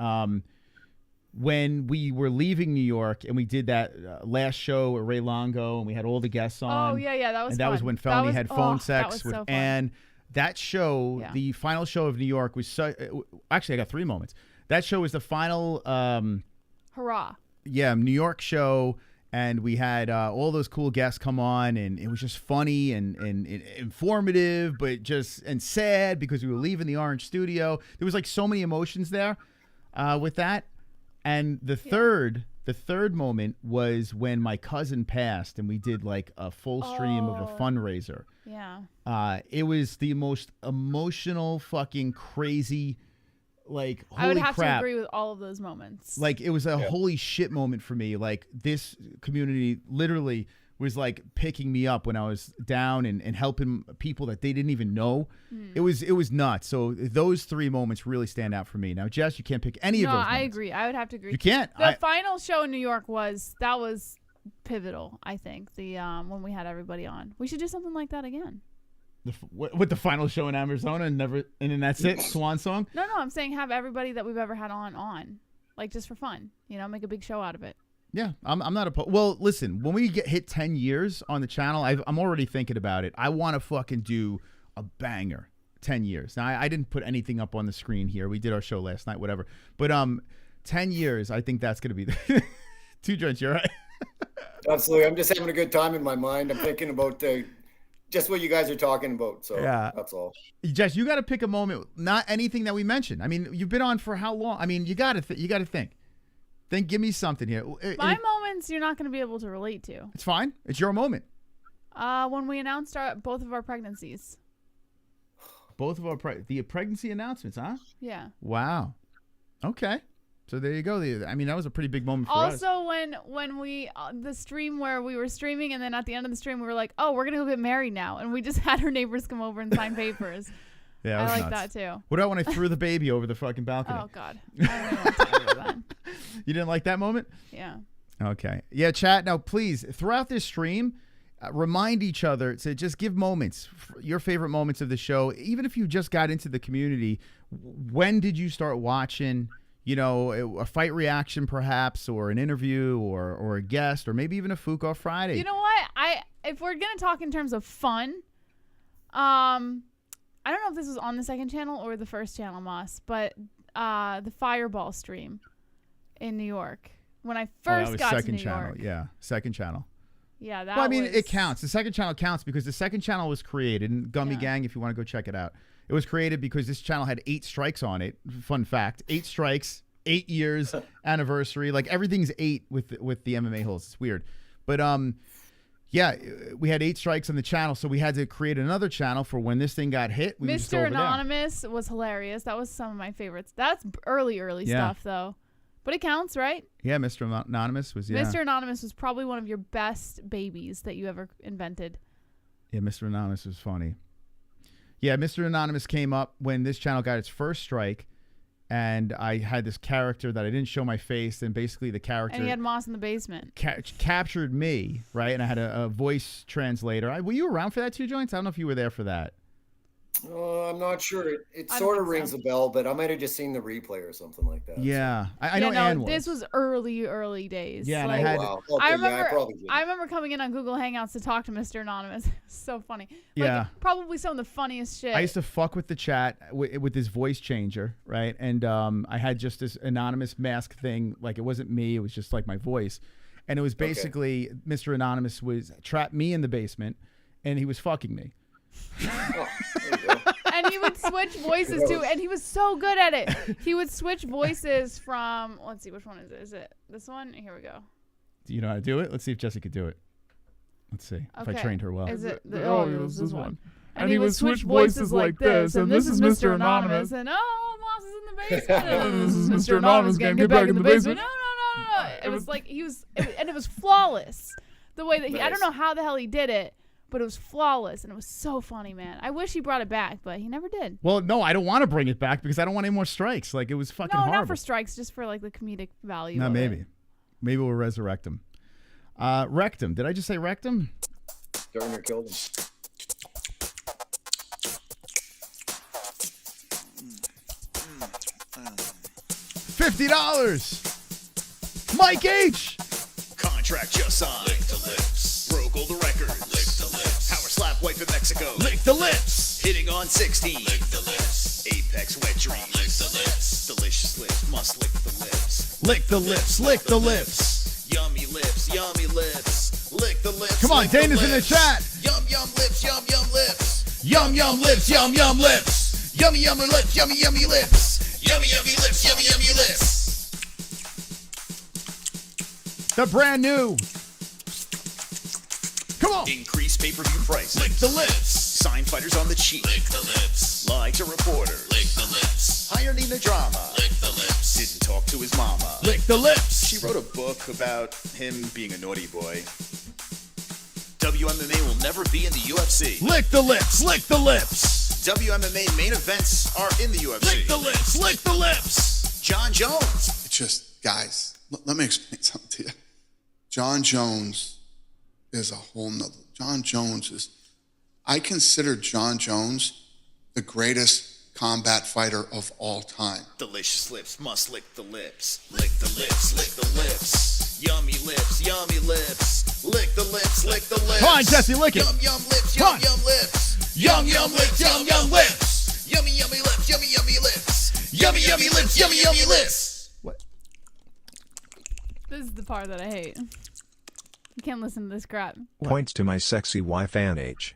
When we were leaving New York and we did that last show with Ray Longo and we had all the guests on. Oh, yeah, that was And that fun. was when Felony had phone sex. That was so fun. And that show, the final show of New York was actually, I got 3 moments. That show was the final hurrah. Yeah, New York show, and we had all those cool guests come on, and it was just funny and informative, but and sad because we were leaving the Orange Studio. There was like so many emotions there with that. And the third moment was when my cousin passed, and we did like a full stream of a fundraiser. Yeah. It was the most emotional, fucking crazy like, I would holy have crap. to agree with all of those moments. Like, it was a holy shit moment for me. Like, this community literally was like picking me up when I was down and helping people that they didn't even know. It was nuts. So those 3 moments really stand out for me. Now, Jess, you can't pick any of those moments. I agree. I would have to agree. You can't. The final show in New York was pivotal, I think. The when we had everybody on. We should do something like that again. With the final show in Arizona and then that's it? Swan song? No, I'm saying have everybody that we've ever had on. Like, just for fun. You know, make a big show out of it. Yeah, I'm not opposed. Well, listen, when we hit 10 years on the channel, I'm already thinking about it. I want to fucking do a banger. 10 years. Now, I didn't put anything up on the screen here. We did our show last night, whatever. But 10 years, I think that's going to be the 2 joints. You're right. Absolutely. I'm just having a good time in my mind. I'm thinking about just what you guys are talking about. So yeah, that's all. Jess, you got to pick a moment. Not anything that we mentioned. I mean, you've been on for how long? I mean, you got to think. Then give me something here. My moments you're not going to be able to relate to. It's fine. It's your moment. When we announced both of our pregnancies. Both of our the pregnancy announcements, huh? Yeah. Wow. Okay. So there you go. I mean, that was a pretty big moment for us. Also, when we the stream where we were streaming, and then at the end of the stream we were like, "Oh, we're gonna go get married now," and we just had our neighbors come over and sign papers. Yeah, I like nuts. that too. What about when I threw the baby over the fucking balcony? Oh God, I don't know what to talk about that. You didn't like that moment? Yeah. Okay. Yeah, chat. Now, please, throughout this stream, remind each other to just give moments, your favorite moments of the show. Even if you just got into the community, when did you start watching? You know, a fight reaction perhaps, or an interview, or a guest, or maybe even a Fook Off Friday. You know what? If we're gonna talk in terms of fun, I don't know if this was on the second channel or the first channel, Moss, but the Fireball stream in New York when I first got to New York. Yeah, second channel. Yeah, that. Well, I mean, it counts. The second channel counts because the second channel was created. And Gummy Gang, if you want to go check it out, it was created because this channel had 8 strikes on it. Fun fact: 8 strikes, 8 years anniversary. Like everything's 8 with the MMA-Holes. It's weird, but yeah, we had 8 strikes on the channel, so we had to create another channel for when this thing got hit. Mr. Anonymous was hilarious. That was some of my favorites. That's early stuff though. But it counts, right? Yeah, Mr. Anonymous was, Mr. Anonymous was probably one of your best babies that you ever invented. Yeah, Mr. Anonymous was funny. Yeah, Mr. Anonymous came up when this channel got its first strike, and I had this character that I didn't show my face, and basically the character... And he had Moss in the basement. Captured me, right? And I had a voice translator. Were you around for that, 2 joints? I don't know if you were there for that. I'm not sure. It sort of rings a bell, but I might have just seen the replay or something like that. Yeah, I know Ann was. This was early days. Yeah, and like, I had. Wow. Okay, I remember coming in on Google Hangouts to talk to Mr. Anonymous. So funny. Like, yeah, probably some of the funniest shit. I used to fuck with the chat with this voice changer, right? And I had just this anonymous mask thing. Like, it wasn't me; it was just like my voice. And it was basically Mr. Anonymous was trapped me in the basement, and he was fucking me. Oh, there you go. And he would switch voices too, and he was so good at it. He would switch voices from, let's see, which one is it? Is it this one? Here we go. Do you know how to do it? Let's see if Jesse could do it. Let's see if I trained her well. Is it? It was this one. And he would switch voices like this, and this is Mr. Anonymous. And Moss is in the basement. This is Mr. Anonymous gang. Get back in the basement. No. It was like and it was flawless. The way that I don't know how the hell he did it. But it was flawless, and it was so funny, man. I wish he brought it back, but he never did. Well, no, I don't want to bring it back because I don't want any more strikes. Like, it was fucking horrible. No, not for strikes, just for, like, the comedic value No, of maybe. it. Maybe we'll resurrect him. Rectum. Did I just say rectum? Turner killed him. $50. Mike H. Contract just signed. Lick the lips. Broke all the records. Lick the lips. Power slap wife in Mexico. Lick the lips. Hitting on 16. Lick the lips. Apex wet dreams. Lick the lips. Delicious lips. Must lick the lips. Lick the lips. Lick the lips. Yummy lips. Yummy lips. Lick the lips. Come on, lick Dana's the in the lips. chat. Yum yum lips. Yum yum lips. Yum, yum lips. Yum, yum lips. Yummy yummy lips. Yummy yummy lips. Yummy yummy lips. Yummy yummy lips. The brand new. Come on. Increase pay-per-view price. Lick the lips. Sign fighters on the cheek. Lick the lips. Like a reporter. Lick the lips. Hired Nina Drama. Lick the lips. Didn't talk to his mama. Lick the lips. She wrote a book about him being a naughty boy. WMMA will never be in the UFC. Lick the lips. Lick the lips. WMMA main events are in the UFC. Lick the lips. Lick the lips. John Jones. It's just, guys, let me explain something to you. John Jones is a whole nother. John Jones is, I consider John Jones the greatest combat fighter of all time. Delicious lips must lick the lips. Lick the lips, lick the lips. Yummy lips, yummy lips. Lick the lips, lick the lips. Come on, Jesse, lick it. Yum, yum lips, yum, yum lips. Yum, yum lips, yum, yum lips. Yummy, yummy lips, yummy, yummy lips. Yummy, yummy lips, yummy, yummy lips. What? This is the part that I hate. You can't listen to this crap. Points to my sexy wife H.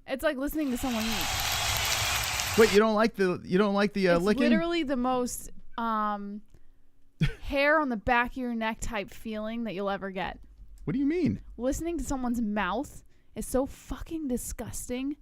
It's like listening to someone eat. Wait, you don't like the It's licking? literally the most hair on the back of your neck type feeling that you'll ever get. What do you mean? Listening to someone's mouth is so fucking disgusting.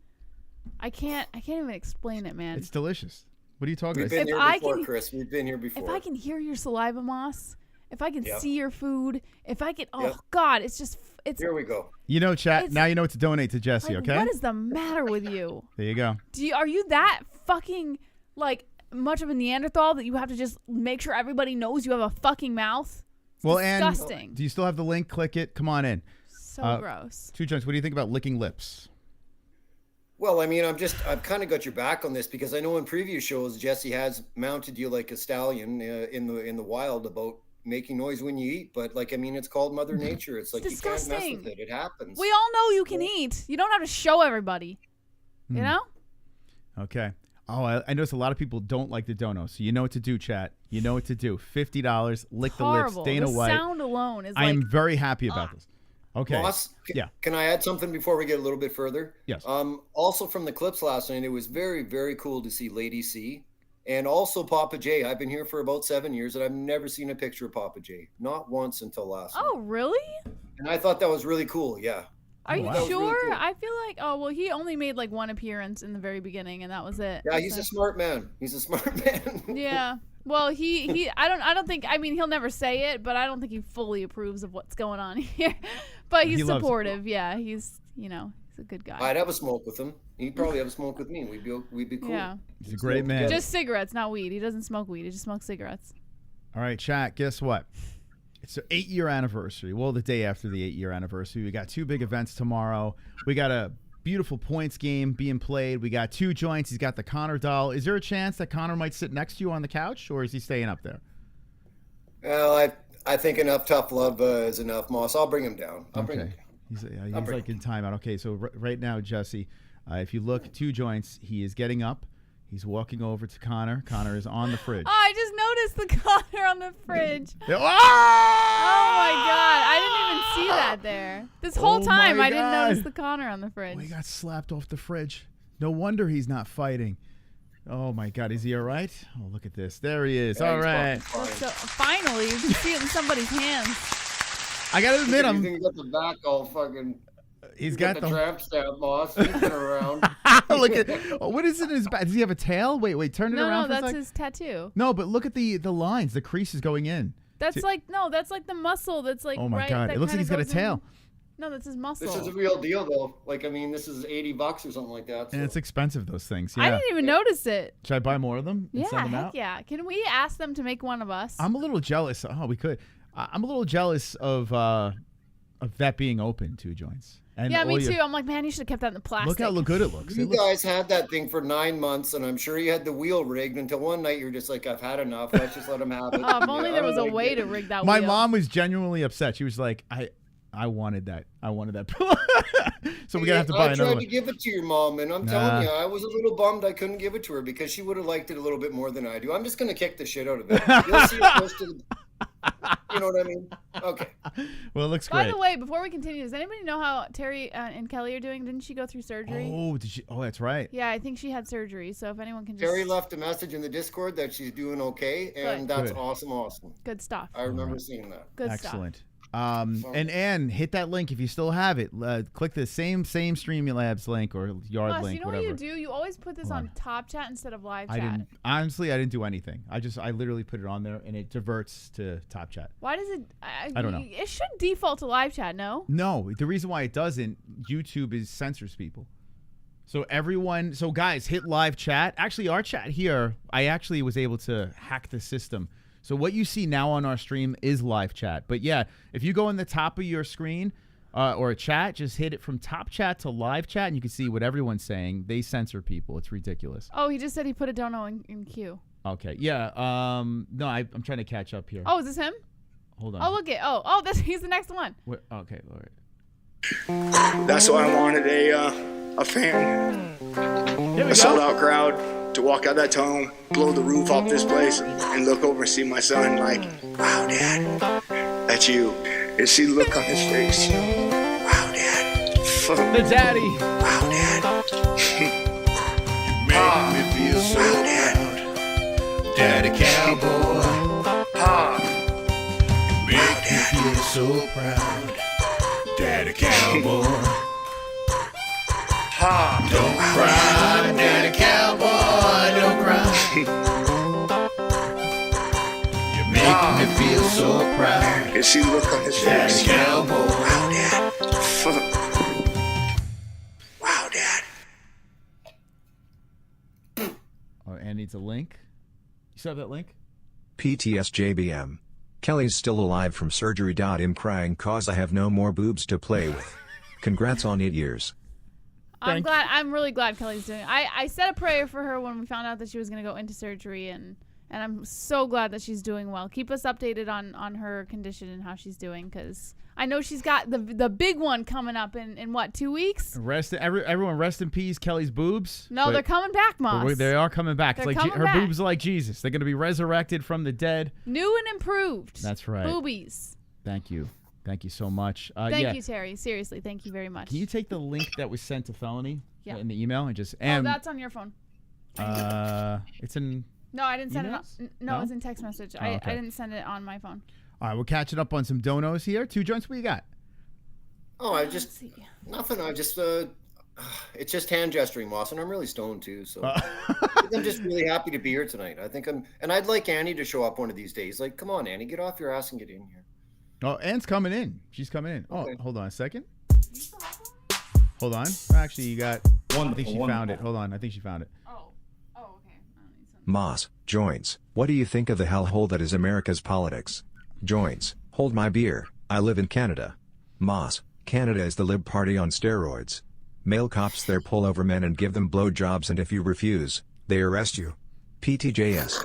I can't even explain it, man. It's delicious. What are you talking We've about? been here before, Chris. We've been here before. If I can hear your saliva, Moss, if I can Yep. see your food, if I can, oh Yep. God, it's just, it's. Here we go. You know, chat. It's- Now you know what to donate to Jesse. Like, Okay. what is the matter with you? There you go. Are you that fucking like much of a Neanderthal that you have to just make sure everybody knows you have a fucking mouth? It's Well, disgusting. and do you still have the link? Click it. Come on in. So gross. Two Jones, what do you think about licking lips? Well, I mean, I've kind of got your back on this because I know in previous shows Jesse has mounted you like a stallion in the wild about making noise when you eat. But like, I mean, it's called Mother Nature. It's like disgusting. You can't mess with it. It happens. We all know you can eat. You don't have to show everybody. You know? Okay. Oh, I noticed a lot of people don't like the dono, so you know what to do, chat. You know what to do. $50. Lick Horrible. the lips. Dana the White. sound alone is I like. am very happy about this. Okay. Boss, yeah. Can I add something before we get a little bit further? Yes. Also from the clips last night, it was very, very cool to see Lady C and also Papa J. I've been here for about 7 years and I've never seen a picture of Papa J. Not once until last night. Oh, really? And I thought that was really cool. Yeah. Are you That was sure? really cool. I feel like, oh, well, he only made like one appearance in the very beginning and that was it. Yeah, he's a smart man. He's a smart man. Yeah. Well, I don't think, I mean, he'll never say it, but I don't think he fully approves of what's going on here. But he's He loves it. supportive. Yeah, he's a good guy. I'd have a smoke with him. He'd probably have a smoke with me. We'd be cool. Yeah. He's a great man. Just cigarettes, not weed. He doesn't smoke weed. He just smokes cigarettes. All right, chat. Guess what? It's the 8-year anniversary. Well, the day after the 8-year anniversary. We got 2 big events tomorrow. We got a beautiful points game being played. We got 2 joints. He's got the Conor doll. Is there a chance that Conor might sit next to you on the couch, or is he staying up there? Well, I think enough tough love is enough, Moss. I'll bring him down. I'll bring him down. He's like in timeout. Okay, so right now, Jesse, if you look 2 joints, he is getting up. He's walking over to Conor. Conor is on the fridge. Oh, I just noticed the Conor on the fridge. Oh my God. I didn't even see that there. This whole Oh time, my I didn't God. notice the Conor on the fridge. Oh, he got slapped off the fridge. No wonder he's not fighting. Oh, my God. Is he all right? Oh, look at this. There he is. Yeah, All he's right. fine. So finally, you can see it in somebody's hands. I got to admit, You think he got the back all fucking. he's You got the tramp stamp, Moss. He's been around. Look at what is it in his back? Does he have a tail? Wait, turn it No, around for a that's sec. his tattoo. No, but look at the lines, the creases going in. That's See- like the muscle that's like. Oh my right, God! that It looks like kinda he's got a goes in. tail, No, that's his muscle. This is a real deal, though. Like, I mean, this is $80 or something like that. and it's expensive. Those things. Yeah. I didn't even notice it. Should I buy more of them and Yeah, send them heck out? yeah. Can we ask them to make one of us? I'm a little jealous. Oh, we could. I'm a little jealous of that being open, 2 joints. And yeah, all me your- too. I'm like, man, you should have kept that in the plastic. Look how good it looks. You It looks- guys had that thing for 9 months, and I'm sure you had the wheel rigged until one night you're just like, I've had enough. Let's just let him have it. Oh, if only Yeah, there was a like way it. to rig that My wheel. mom was genuinely upset. She was like, I wanted that. I wanted that pillow. So we're gonna have to buy I another tried one. to give it to your mom, and I'm Nah. telling you, I was a little bummed I couldn't give it to her because she would have liked it a little bit more than I do. I'm just going to kick the shit out of it. You'll see it close to the... You know what I mean? Okay. Well, it looks By great. the way, before we continue, does anybody know how Terry and Kelly are doing? Didn't she go through surgery? Oh, did she? Oh, that's right. Yeah, I think she had surgery. So if anyone can just Terry left a message in the Discord that she's doing okay, and Good. that's Good. awesome. good stuff. I remember seeing that. Good Excellent. stuff. And Ann, hit that link if you still have it. Click the same Streamlabs link or Yard link, you know whatever. what you do? You always put this on Top Chat instead of Live Chat. I didn't do anything. I literally put it on there and it diverts to Top Chat. Why does it? I don't know. It should default to Live Chat, no? No, the reason why it doesn't, YouTube censors people. So guys, hit Live Chat. Actually, our chat here, I actually was able to hack the system. So what you see now on our stream is Live Chat. But yeah, if you go in the top of your screen or a chat, just hit it from Top Chat to Live Chat, and you can see what everyone's saying. They censor people. It's ridiculous. Oh, he just said he put a dono in queue. Okay. Yeah. No, I'm trying to catch up here. Oh, is this him? Hold on. Oh, look it. He's the next one. Okay, all right. That's why I wanted a fan, a sold-out crowd to walk out that tunnel, blow the roof off this place, and look over and see my son like, wow, Dad, that's you. And see the look on his face. Wow, Dad. The daddy. Wow, Dad. You make me feel so proud. Daddy Cowboy. You make me feel so proud. Daddy Cowboy. Don't cry, Daddy Cowboy, don't cry. You make me feel so proud. And see the look on his Daddy face. Cowboy. Wow, Dad. Wow, Dad. Oh, Ann needs a link. You still have that link? PTSJBM. Kelly's still alive from surgery. I'm crying cause I have no more boobs to play with. Congrats on 8 years. I'm really glad Kelly's doing it. I said a prayer for her when we found out that she was going to go into surgery, and I'm so glad that she's doing well. Keep us updated on her condition and how she's doing, because I know she's got the big one coming up in what, 2 weeks? Everyone rest in peace, Kelly's boobs. No, they're coming back, Moss. They are coming back. They're It's like coming her back. boobs are like Jesus. They're going to be resurrected from the dead. New and improved. That's right. Boobies. Thank you. Thank you so much. Thank you, Terry. Seriously, thank you very much. Can you take the link that was sent to Felony in the email and just... oh, that's on your phone. It's in... No, I didn't send it. No? It's in text message. Oh, okay. I didn't send it on my phone. All right, we're catching up on some donos here. Two joints, what you got? Oh, nothing. It's just hand gesturing, Moss, and I'm really stoned too. So I'm just really happy to be here tonight. And I'd like Annie to show up one of these days. Like, come on, Annie, get off your ass and get in here. Oh, Anne's coming in. She's coming in. Okay. Oh, hold on a second. Hold on. Actually, you got... I think she found it. Hold on. I think she found it. Moss, joins. What do you think of the hellhole that is America's politics? Joins. Hold my beer. I live in Canada. Moss, Canada is the Lib Party on steroids. Male cops there pull over men and give them blowjobs, and if you refuse, they arrest you. PTJS.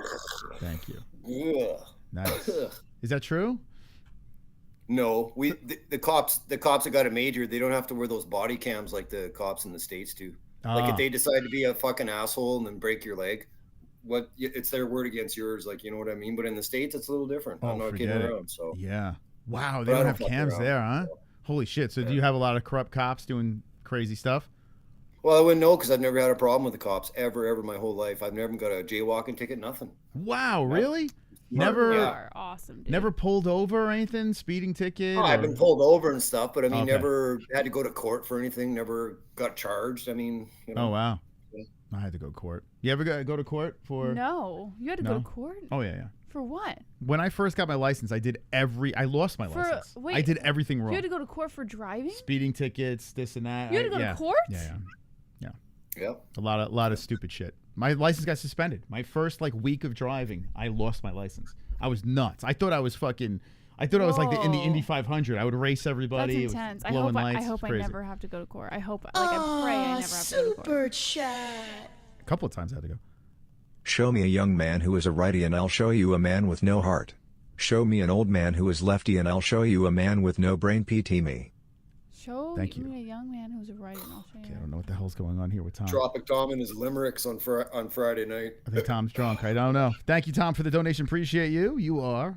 Thank you. Ugh. Nice. Is that true? No, the cops that got a major, they don't have to wear those body cams like the cops in the States do. Like if they decide to be a fucking asshole and then break your leg, it's their word against yours, like, you know what I mean? But in the States, it's a little different. I'm not kidding around. So yeah. Wow, they don't have cams there, huh? So. Holy shit. So do you have a lot of corrupt cops doing crazy stuff? Well, I wouldn't know because I've never had a problem with the cops ever my whole life. I've never got a jaywalking ticket, nothing. Wow, really? Never, you are awesome, dude. Never pulled over or anything, speeding ticket? I've been pulled over and stuff, but I mean, never had to go to court for anything, never got charged. I mean, you know. Oh, wow. I had to go to court. You ever go to court for? No. You had to go to court? Oh, yeah. For what? When I first got my license, I lost my license. Wait, I did everything wrong. You had to go to court for driving? Speeding tickets, this and that. You had to go to court? Yeah. A lot of stupid shit. My license got suspended. My first week of driving, I lost my license. I was nuts. I thought I was like in the Indy 500. I would race everybody. That's intense. I hope I never have to go to court. I pray I never have to go to court. Super chat. A couple of times I had to go. Show me a young man who is a righty and I'll show you a man with no heart. Show me an old man who is lefty and I'll show you a man with no brain. PT me. Thank you. A young man who's a righty and I'll show you. I don't know what the hell's going on here with Tom. Tropic Tom and his limericks on Friday night. I think Tom's drunk. I don't know. Thank you, Tom, for the donation. Appreciate you. You are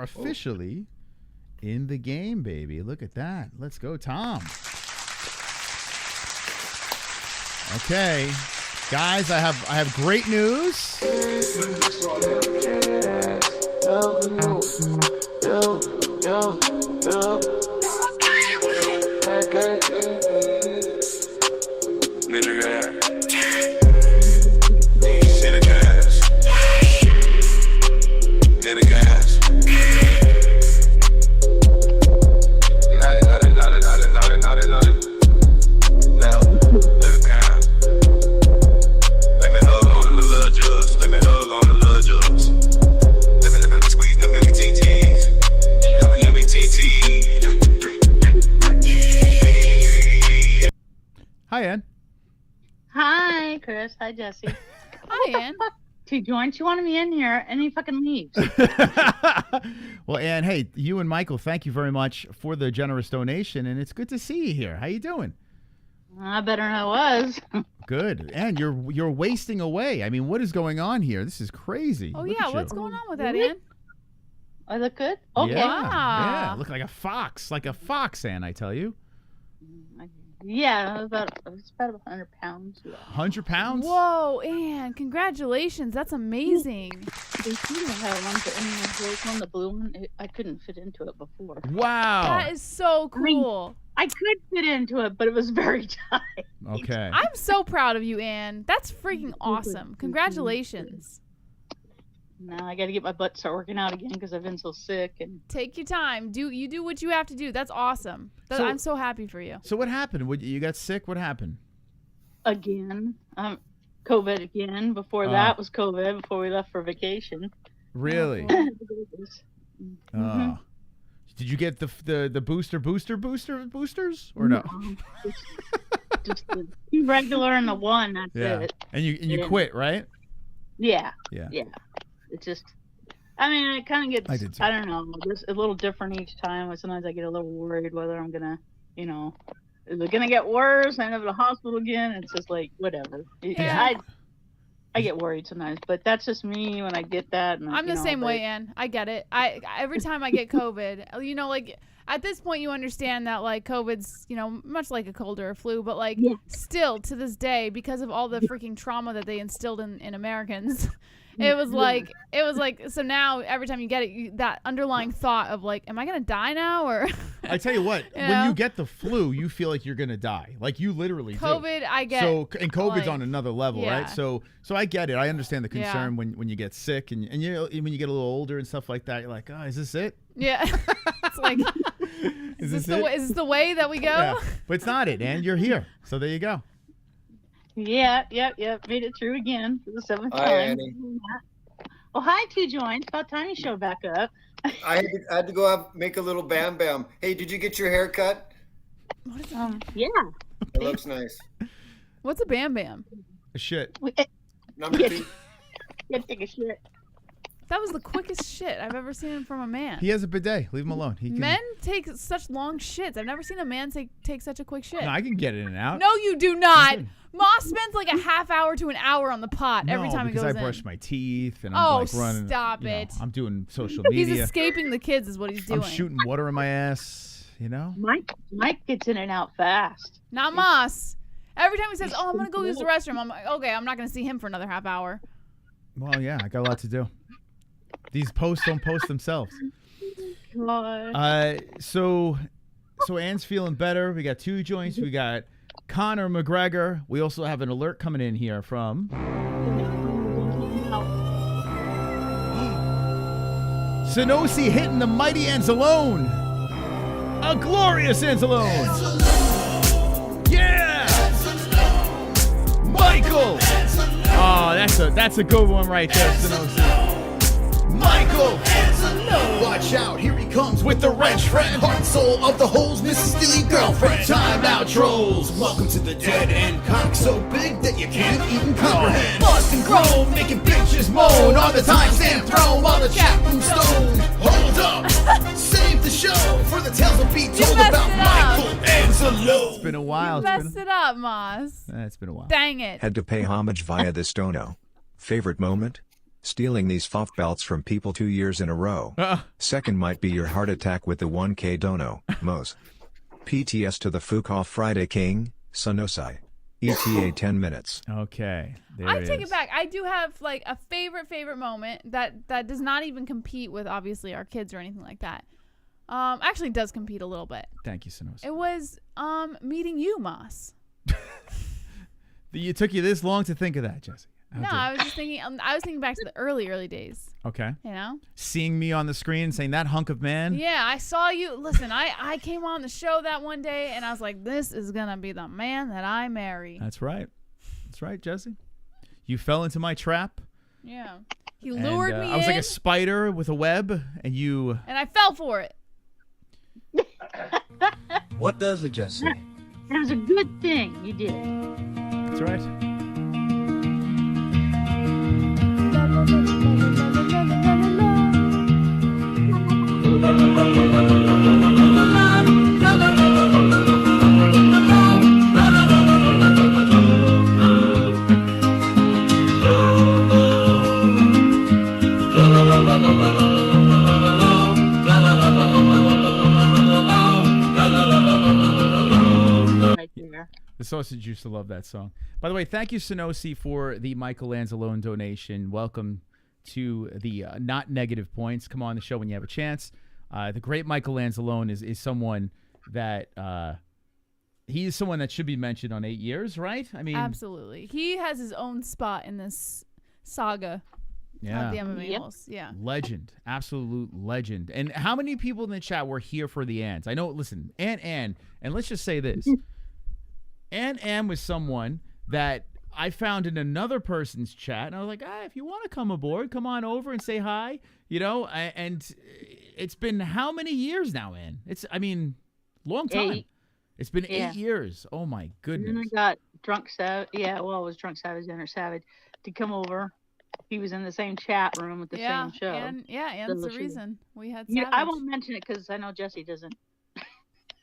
officially in the game, baby. Look at that. Let's go, Tom. Okay. Guys, I have great news. Hi, Ann. Hi, Chris. Hi, Jesse. Hi, Ann. Two joints. You wanted me in here, and he fucking leaves. Well, Ann, hey, you and Michael, thank you very much for the generous donation, and it's good to see you here. How you doing? Better than I was. Good. Ann, you're wasting away. I mean, what is going on here? This is crazy. Oh, Look yeah. at What's you. going on with that, Ann? I look good? Okay. Yeah, look like a fox. Like a fox, Ann, I tell you. Yeah, it's about 100 pounds. Yeah. 100 pounds? Whoa, Ann, congratulations. That's amazing. They seem to have one, the blue one. I couldn't fit into it before. Wow. That is so cool. I could fit into it, but it was very tight. Okay. I'm so proud of you, Ann. That's freaking awesome. Congratulations. Now I got to get my butt start working out again because I've been so sick. And take your time. You do what you have to do. That's awesome. I'm so happy for you. So what happened? You got sick? What happened? Again, COVID again. Before that was COVID. Before we left for vacation. Really? Mm-hmm. Did you get the boosters or no? Just the two regular and the one. That's it. And you quit, right? Yeah. Yeah. It's just, I mean, it kind of gets, I don't know, just a little different each time. Sometimes I get a little worried whether I'm going to, is it going to get worse? I end up in the hospital again. It's just like, whatever. Yeah. I get worried sometimes, but that's just me when I get that. And I'm the same way, Ann. I get it. Every time I get COVID, like at this point you understand that like COVID's, much like a cold or a flu, but like still to this day, because of all the freaking trauma that they instilled in Americans, it was like, so now every time you get it, that underlying thought of like, am I going to die now? Or I tell you what, when you get the flu, you feel like you're going to die. Like you literally COVID, do. I get. So, and COVID's like, on another level, right? So I get it. I understand the concern when you get sick and when you get a little older and stuff like that, you're like, oh, is this it? Yeah. It's like, is this the way that we go? Yeah. But it's not it, and you're here. So there you go. Yeah. Made it through again for the 7th time. Annie. Oh, hi, Two Joints. About time you show back up. I had to go up, make a little bam bam. Hey, did you get your hair cut? What is that? Yeah. It looks nice. What's a bam bam? A shit. Number 2. Yeah, take a shit. That was the quickest shit I've ever seen from a man. He has a bidet. Leave him alone. Men take such long shits. I've never seen a man take such a quick shit. No, I can get in and out. No, you do not. Moss spends like a half hour to an hour on the pot every time he goes in. because I brush my teeth and I'm like running. Stop it. I'm doing social media. He's escaping the kids is what he's doing. I'm shooting water in my ass, Mike gets in and out fast. Not Moss. Every time he says, I'm going to go use the restroom, I'm like, okay, I'm not going to see him for another half hour. Well, yeah, I got a lot to do. These posts don't post themselves. So Ann's feeling better. We got 2 joints. We got Conor McGregor. We also have an alert coming in here from Sanosi hitting the mighty Anzalone. A glorious Anzalone. Yeah. Michael. Oh, that's a good one right there, Sanosi. Michael! Watch out, here he comes with the wrench friend. Heart and soul of the holes, Mrs. Steely girlfriend. Time out, trolls. Welcome to the dead end. Cock so big that you can't even comprehend. Bust and groan, making bitches moan. On the timestamp throne while the chat room's stoned. Hold up, save the show for the tales will be told about Michael Anzalone. It's been a while. You messed it up, Moss. It's been a while. Dang it. Had to pay homage via this dono. Favorite moment? Stealing these FOF belts from people 2 years in a row. Second might be your heart attack with the 1K dono, Mose. PTS to the Fukoff Friday King, Sonosai. ETA 10 minutes. Okay. I take it back. I do have like a favorite moment that does not even compete with obviously our kids or anything like that. Actually does compete a little bit. Thank you, Sonosi. It was meeting you, Moss. It took you this long to think of that, Jesse. No, I was just thinking. I was thinking back to the early days. Okay. You know, seeing me on the screen, saying that hunk of man. Yeah, I saw you. Listen, I came on the show that one day, and I was like, this is gonna be the man that I marry. That's right. That's right, Jesse. You fell into my trap. Yeah. He lured me in. I was like a spider with a web, and you. And I fell for it. What does it just say? It was a good thing you did. That's right. The Sausage used to love that song. By the way, thank you, Sonosi, for the Michael Anzalone donation. Welcome to the Not Negative Points. Come on the show when you have a chance. The great Michael Anzalone is someone that he is someone that should be mentioned on 8 Years, right? I mean, absolutely. He has his own spot in this saga. Yeah. Of the MMA-Holes. Yeah. Legend. Absolute legend. And how many people in the chat were here for the Ans? I know, listen, and let's just say this. Ann was someone that I found in another person's chat, and I was like, if you want to come aboard, come on over and say hi, you know, and it's been how many years now, Ann? Long time. 8. It's been 8 years. Oh, my goodness. And then I got Drunk Savage. Yeah, well, it was Drunk Savage, Dinner Savage, to come over. He was in the same chat room with the same show. And Ann's the reason we had Savage. Yeah, I won't mention it because I know Jesse doesn't.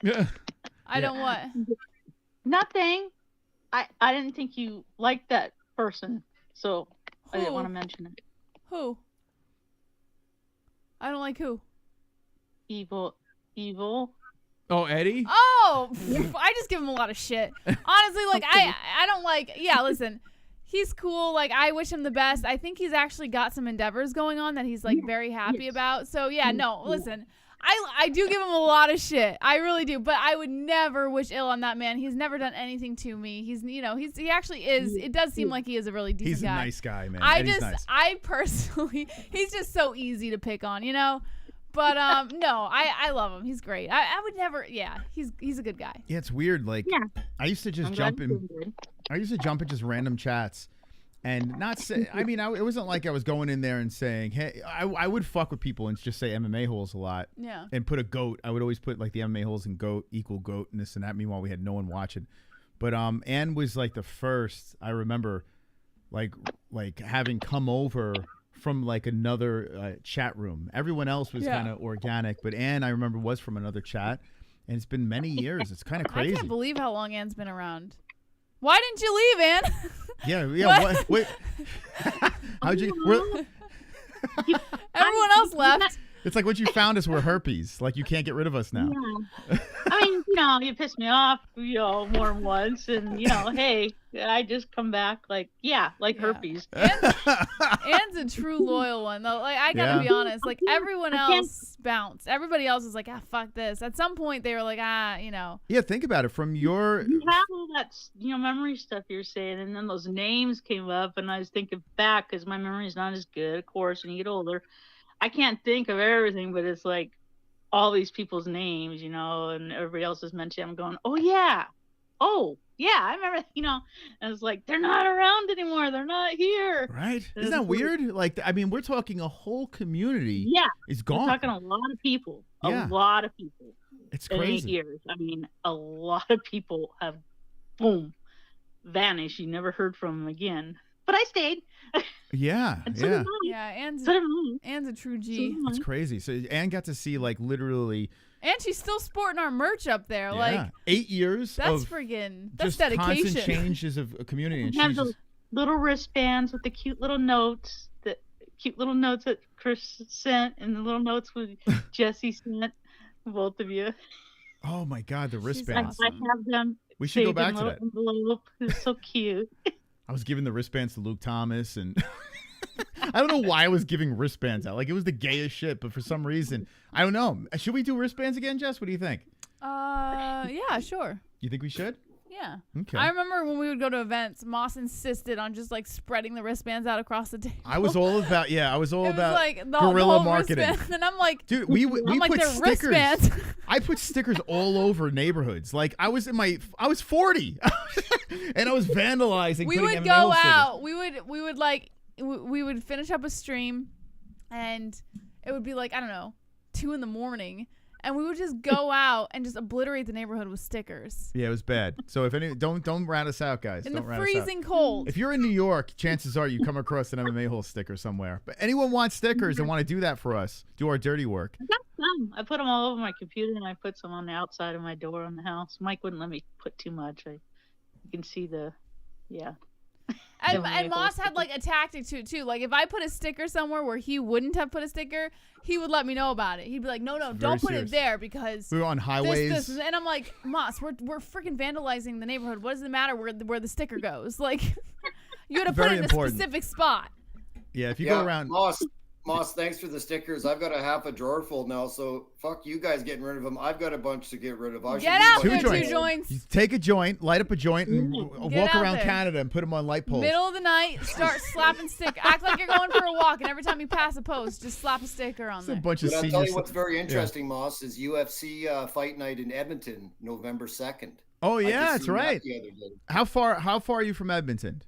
Yeah. I don't what? Nothing. I didn't think you liked that person, so I didn't want to mention it. Who? I don't like who? Evil. Oh, Eddie? Oh, I just give him a lot of shit. Honestly, like, I don't like, listen, he's cool. Like, I wish him the best. I think he's actually got some endeavors going on that he's, like, very happy about. So, listen, I do give him a lot of shit. I really do. But I would never wish ill on that man. He's never done anything to me. He actually is. It does seem like he is a really decent guy. He's a nice guy, man. I personally, he's just so easy to pick on, you know? But no, I love him. He's great. I would never. Yeah, he's a good guy. Yeah, it's weird. Like, I used to just jump in. I used to jump in just random chats, and not say. I mean, it wasn't like I was going in there and saying, "Hey," I would fuck with people and just say MMA-Holes a lot. Yeah. And put a goat. I would always put like the MMA-Holes and goat equal goat and this and that. Meanwhile, we had no one watching. But Ann was like the first. I remember, like having come over from like another chat room. Everyone else was kind of organic, but Ann, I remember, was from another chat, and it's been many years. It's kind of crazy. I can't believe how long Ann's been around. Why didn't you leave, Ann? Yeah. Wait. How'd you? Everyone else left. It's like what you found us were herpes. Like you can't get rid of us now. Yeah. I mean, you pissed me off, more than once, and hey, I just come back like herpes. Ann's a true loyal one though. Like I gotta be honest. Like everyone else bounced. Everybody else was like, fuck this. At some point they were like, Yeah, think about it from your. You have all that, memory stuff you're saying, and then those names came up, and I was thinking back because my memory's not as good, of course, when you get older. I can't think of everything, but it's like all these people's names, and everybody else is mentioning. I'm going, oh yeah, I remember, and it's like, they're not around anymore. They're not here. Right. Isn't that weird? Like, I mean, we're talking a whole community. Yeah. Is gone. We're talking a lot of people. A lot of people. It's in crazy. 8 years. I mean, a lot of people have, vanished. You never heard from them again. But I stayed. Yeah. Ann's a true G. It's crazy. So Ann got to see like literally. And she's still sporting our merch up there. Yeah. Like 8 years. That's of that's dedication. Constant changes of a community. And we have those little wristbands with the cute little notes. The cute little notes that Chris sent, and the little notes with Jesse sent. Both of you. Oh my God, the wristbands. I have them. We should go back to that. Envelope. It's so cute. I was giving the wristbands to Luke Thomas and I don't know why I was giving wristbands out. Like, it was the gayest shit, but for some reason, I don't know. Should we do wristbands again, Jess? What do you think? Yeah, sure. You think we should? Yeah. Okay. I remember when we would go to events, Moss insisted on just like spreading the wristbands out across the table. I was all about, I was all about like the guerrilla whole marketing. Wristband. And I'm like, dude, we like, put they're stickers. wristbands. I put stickers all over neighborhoods. Like, I was 40, and I was vandalizing. We putting would MMA go stickers. out. We would finish up a stream, and it would be like, I don't know, 2 a.m. And we would just go out and just obliterate the neighborhood with stickers. Yeah, it was bad. So if any, don't rat us out, guys. In Don't the rat us out. freezing cold. If you're in New York, chances are you come across an MMA-Hole sticker somewhere. But anyone wants stickers and want to do that for us, do our dirty work. I got some. I put them all over my computer, and I put some on the outside of my door on the house. Mike wouldn't let me put too much. You can see And Moss had like a tactic too. Like, if I put a sticker somewhere where he wouldn't have put a sticker, he would let me know about it. He'd be like, no, don't put it there because we were on highways. This. And I'm like, Moss, we're freaking vandalizing the neighborhood. What does it matter where the sticker goes? Like, you got to put it in a specific spot. Yeah, if you go around. Moss, thanks for the stickers. I've got a half a drawer full now, so fuck you guys getting rid of them. I've got a bunch to get rid of. Get out there, 2 joints. You take a joint, light up a joint, and walk around Canada and put them on light poles. Middle of the night, start slapping stick. Act like you're going for a walk, and every time you pass a post, just slap a sticker on there. A bunch of I'll tell you what's very interesting, Moss, is UFC Fight Night in Edmonton, November 2nd. Oh yeah, that's right. How far are you from Edmonton?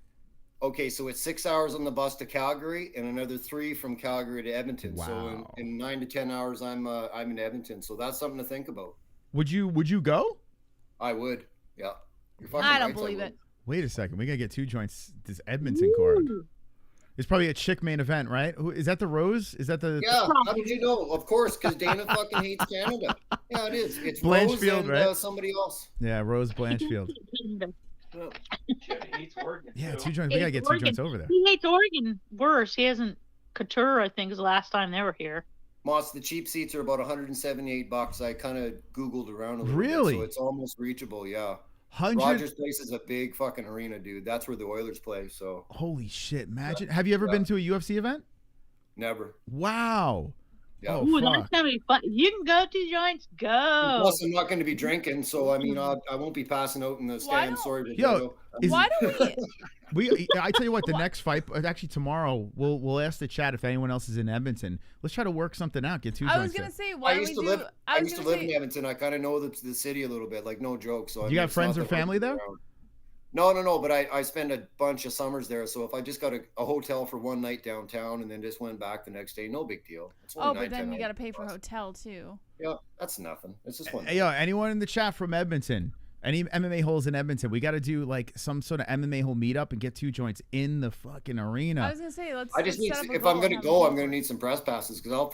Okay, so it's 6 hours on the bus to Calgary and another 3 from Calgary to Edmonton. Wow. So in 9 to 10 hours, I'm in Edmonton. So that's something to think about. Would you go? I would. Yeah. I don't believe it. Wait a second. We got to get 2 joints. This Edmonton card. It's probably a chick main event, right? Is that the Rose? Is that the... Yeah, how did you know? Of course, because Dana fucking hates Canada. Yeah, it is. It's Blanchfield, Rose and right? Somebody else. Yeah, Rose Blanchfield. Yeah, 2 joints. We got to get 2 joints over there. He hates Oregon worse. He hasn't... Couture, I think, is the last time they were here. Moss, the cheap seats are about $178. I kind of Googled around a little Really? bit, so it's almost reachable, yeah. 100... Rogers Place is a big fucking arena, dude. That's where the Oilers play, so. Holy shit, imagine. Have you ever been to a UFC event? Never. Wow. Yeah. Oh, Ooh, fuck. that's gonna be fun. You can go to joints. Go. Plus, I'm not going to be drinking, so I mean, I won't be passing out in the stand. Sorry, but why don't we? I tell you what, the next fight, actually tomorrow, we'll ask the chat if anyone else is in Edmonton. Let's try to work something out. Get 2 joints. I was gonna say, why I don't used we to do? live. I used to live in Edmonton. I kind of know the city a little bit, like no joke. So You got friends or family there? No. But I spent a bunch of summers there. So if I just got a hotel for one night downtown and then just went back the next day, no big deal. It's only But then you got to 10 pay for hotel too. Yeah, that's nothing. It's just one. Hey, yo, anyone in the chat from Edmonton? Any MMA holes in Edmonton? We got to do like some sort of MMA hole meetup and get 2 joints in the fucking arena. I was gonna say, let's. I just need. If I'm going to go, I'm going to need some press passes because I'll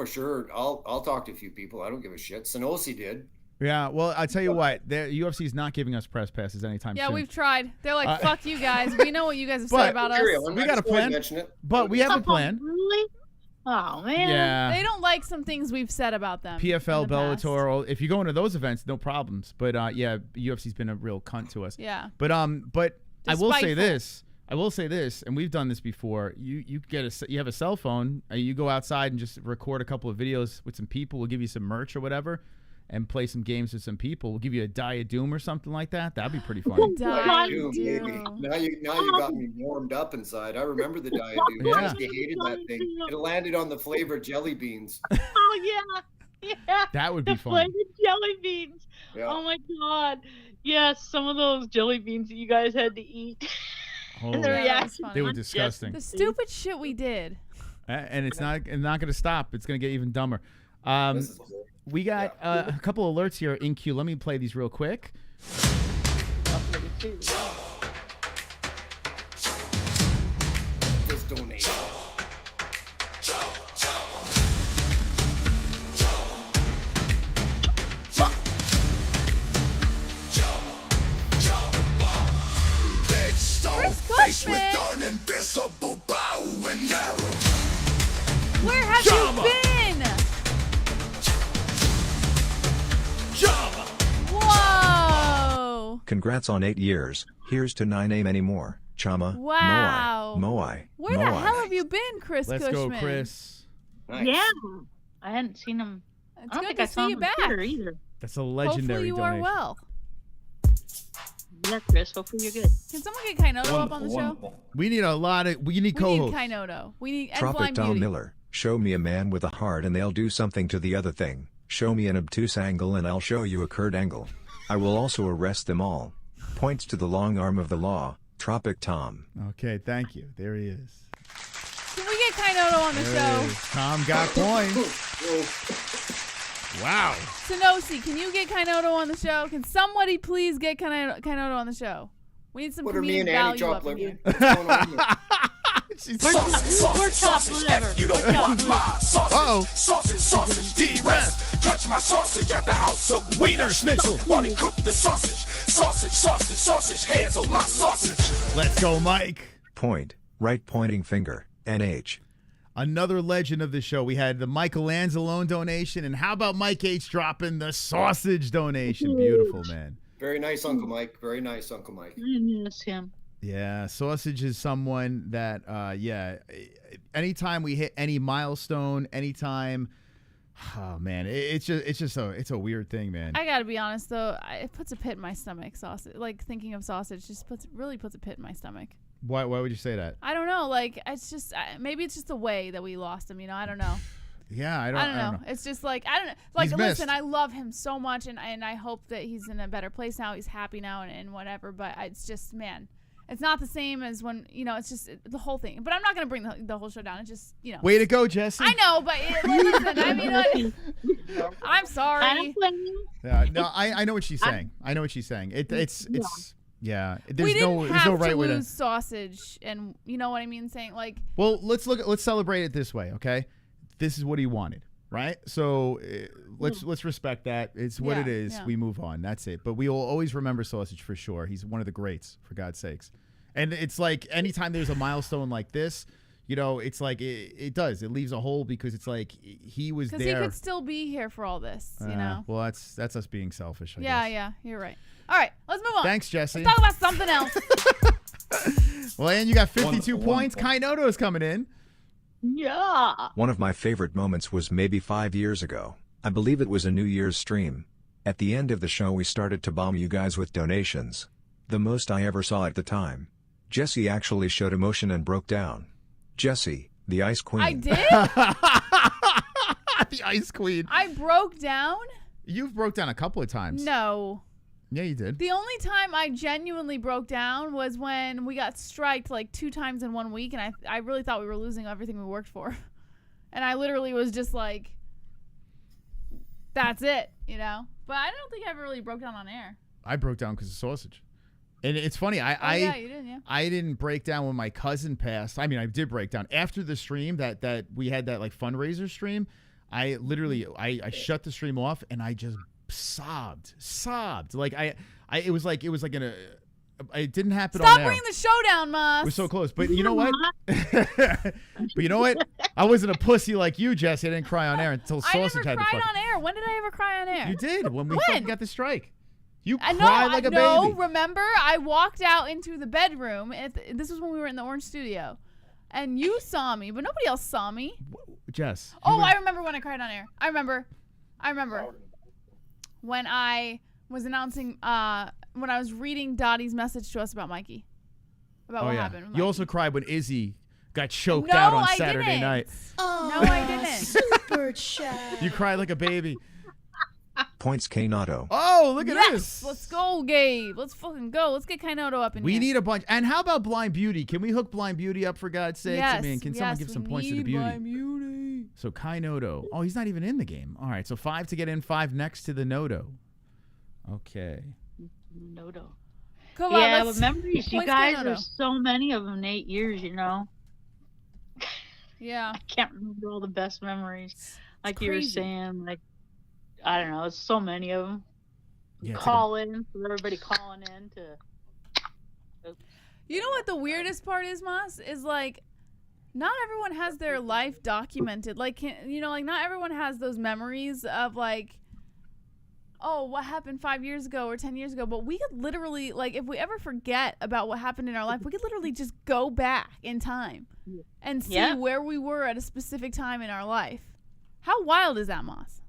talk to a few people. I don't give a shit. Sanosi did. Yeah, well, I tell you what, UFC is not giving us press passes anytime soon. Yeah, we've tried. They're like, fuck you guys. We know what you guys have said about us. We got a plan. But we have a plan. Really? Oh man. Yeah. They don't like some things we've said about them. PFL, Bellator. If you go into those events, no problems. But yeah, UFC's been a real cunt to us. Yeah. But I will say Despiteful. this. And we've done this before. You have a cell phone. You go outside and just record a couple of videos with some people. We'll give you some merch or whatever, and play some games with some people. We'll give you a Die of Doom or something like that. That'd be pretty fun. Die of Doom. Now you got me warmed up inside. I remember the Die of Doom. Yeah. I just hated that thing. It landed on the flavored jelly beans. Oh yeah. That would be the fun. flavored jelly beans. Yeah. Oh my god. Yes, some of those jelly beans that you guys had to eat. Holy, the reaction. they were disgusting. The stupid shit we did. And it's not going to stop. It's going to get even dumber. We got a couple alerts here in queue. Let me play these real quick. This donation. Where have you been? Whoa! Congrats on 8 years. Here's to 9 many more. Chama. Wow. Moai. Where the hell have you been, Chris Let's Cushman? go, Chris. Nice. Yeah, I hadn't seen him. It's I don't good think to I saw see you him back. on Twitter either. That's a legendary Hopefully you donation. are well. Yeah, Chris. Hopefully you're good. Can someone get Kainoto up on the show? We need a lot of. We need We co-hosts. need Kainoto. We need and Tropic Blind Tom Beauty. Miller. Show me a man with a heart and they'll do something to the other thing. Show me an obtuse angle and I'll show you a curved angle. I will also arrest them all. Points to the long arm of the law. Tropic Tom. Okay, thank you. There he is. Can we get Kainoto on the There he show? is. Tom got points. Wow. Sonosi, can you get Kainoto on the show? Can somebody please get Kainoto on the show? We need some What are me comedic and Annie value drop up in here. What's going on here? We're top whatever. You don't want my sausage. Sausage, D-Rest. Touch my sausage at the house of Wiener Schnitzel. Want to cook the sausage. Sausage, hands on my sausage. Let's go, Mike. Point. Right pointing finger. NH. Another legend of the show. We had the Michael Anzalone donation, and how about Mike H dropping the sausage donation? Beautiful, man. Very nice, Uncle Mike. Very nice, Uncle Mike. I miss him. Yeah, sausage is someone that, anytime we hit any milestone, anytime, oh man, it's a weird thing, man. I gotta be honest though, it puts a pit in my stomach. Sausage, like thinking of sausage, just really puts a pit in my stomach. Why would you say that? I don't know. Like it's just maybe it's just the way that we lost him. You know, I don't know. Yeah, I don't know. It's just like I don't know. Like He's listen, missed. I love him so much, and I hope that he's in a better place now. He's happy now and whatever. But it's just man, it's not the same as when it's just the whole thing. But I'm not gonna bring the whole show down. It's just Way to go, Jesse. I know, but listen, I mean, I'm sorry. Yeah, no, I know what she's saying. I know what she's saying. It's yeah. There's no right way to lose sausage, and you know what I mean. Saying like, well, let's celebrate it this way, okay? This is what he wanted, right? So let's respect that. It's what it is. Yeah. We move on. That's it. But we will always remember sausage for sure. He's one of the greats, for God's sakes. And it's like anytime there's a milestone like this, it's like it leaves a hole because it's like he was there. because he could still be here for all this, Well, that's us being selfish. I guess. Yeah, you're right. All right, let's move on. Thanks, Jesse. Let's talk about something else. Well, and you got 52 points. Kainoto's coming in. Yeah. One of my favorite moments was maybe 5 years ago. I believe it was a New Year's stream. At the end of the show we started to bomb you guys with donations. The most I ever saw at the time. Jesse actually showed emotion and broke down. Jesse, the Ice Queen. I did? The Ice Queen. I broke down? You've broke down a couple of times. No. Yeah, you did. The only time I genuinely broke down was when we got striked like 2 times in 1 week, and I really thought we were losing everything we worked for. And I literally was just like, that's it, But I don't think I ever really broke down on air. I broke down because of sausage. And it's funny, yeah, you did, yeah. I didn't break down when my cousin passed. I mean, I did break down. After the stream, that we had that like fundraiser stream, I literally I shut the stream off and I just sobbed. Like it was like it didn't happen on air. Stop bringing the show down, Moss. We're so close. But you know what? But you know what? I wasn't a pussy like you, Jesse. I didn't cry on air until sausage had to I never cried on air. When did I ever cry on air? You did when we fucking got the strike. You cried like a baby. No, remember? I walked out into the bedroom. This was when we were in the Orange Studio. And you saw me, but nobody else saw me. Jess. I remember when I cried on air. I remember when I was announcing, when I was reading Dottie's message to us about Mikey. About what happened. You also cried when IZZY got choked out on Saturday night. Oh, no, I didn't. Super chat. You cried like a baby. Points Kainoto. Oh, look at this. Let's go, Gabe. Let's fucking go. Let's get Kainoto up in here. We need a bunch. And how about Blind Beauty? Can we hook Blind Beauty up for God's sakes? Yes, I mean, can someone give some points to the beauty? Blind Beauty. So Kainoto. Oh, he's not even in the game. All right, so 5 to get in, 5 next to the Noto. Okay. Noto. Come on, yeah, but memories, you points guys, Kainoto. there's so many of them in 8 years, Yeah. I can't remember all the best memories. Like you were crazy. saying, like, I don't know, it's so many of them. Yeah, Call in, for everybody calling in to... You know what the weirdest part is, Moss? Is like, not everyone has their life documented. Like, not everyone has those memories of like, oh, what happened 5 years ago or 10 years ago, but we could literally, like, if we ever forget about what happened in our life, we could literally just go back in time and see where we were at a specific time in our life. How wild is that, Moss?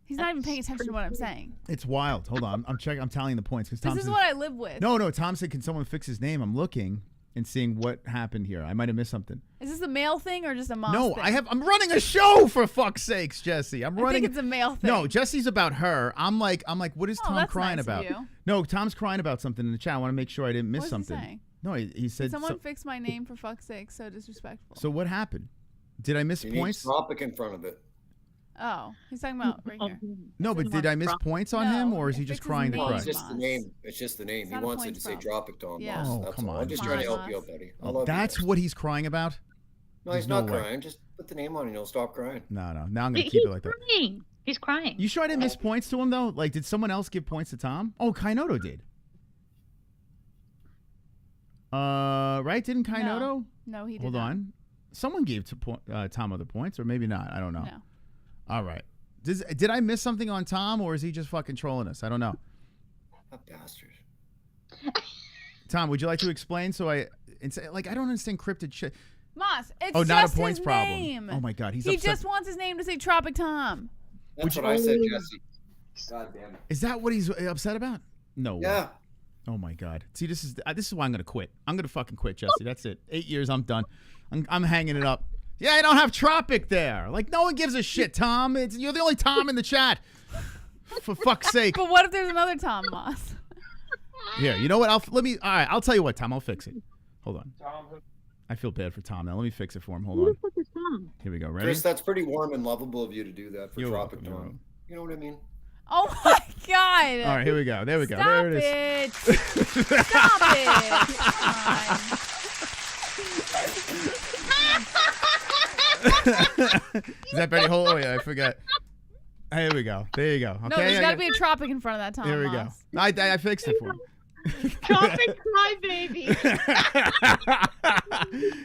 He's not even paying attention to what I'm saying. It's wild. Hold on. I'm checking. I'm tallying the points. This is what I live with. No. Tom said, can someone fix his name? I'm looking and seeing what happened here. I might have missed something. Is this a male thing or just a Moss No, thing? I'm running a show, for fuck's sakes, Jesse. I think it's a male thing. No, Jesse's about her. I'm like, what is Tom that's crying nice of about? you. No, Tom's crying about something in the chat. I want to make sure I didn't miss What is something. he saying? No, he said. Someone fix my name, for fuck's sake. So disrespectful. So what happened? Did I miss points? Tropic in front of it. Oh, he's talking about right here. No, but did I miss points on him, or is he just crying to cry? It's just the name. It's just the name. He wants it to say Tropic Tom. Yeah. Oh, That's come all. on. I'm just trying to help you out, buddy. I love That's you. what he's crying about? No, he's There's not no way. crying. Just put the name on and he'll stop crying. No. Now I'm going to keep it like that. Crying. He's crying. You sure I didn't miss points to him, though? Like, did someone else give points to Tom? Oh, Kainoto did. Right? Didn't Kainoto? No, he did Hold not. on. Someone gave to Tom other points, or maybe not. I don't know. No. All right. Did I miss something on Tom, or is he just fucking trolling us? I don't know. That bastard. Tom, would you like to explain? I don't understand cryptid shit. Moss, it's Oh, just not a points his problem. name. Oh my God, he's He upset. just wants his name to say Tropic Tom. That's what I said, Jesse. God damn it. Is that what he's upset about? No. Yeah. Oh my God. See, this is why I'm gonna quit. I'm gonna fucking quit, Jesse. That's it. 8 years, I'm done. I'm hanging it up. Yeah, I don't have Tropic there. Like, no one gives a shit, Tom. You're the only Tom in the chat. For fuck's sake. But what if there's another Tom, Moss? Here, you know what? All right, I'll tell you what, Tom. I'll fix it. Hold on. I feel bad for Tom now. Let me fix it for him. Hold on. Here we go. Ready? Chris, that's pretty warm and lovable of you to do that for You're Tropic welcome, you're Tom. You know what I mean? Oh my God. All right, here we go. There we go. Stop There it is. Stop it. Come Is that Betty Hole? Oh, yeah, I forgot. Here we go. There you go. Okay. No, there's got to be a Tropic in front of that Tom. Here we go. Moss. I fixed it for him. Tropic cry baby.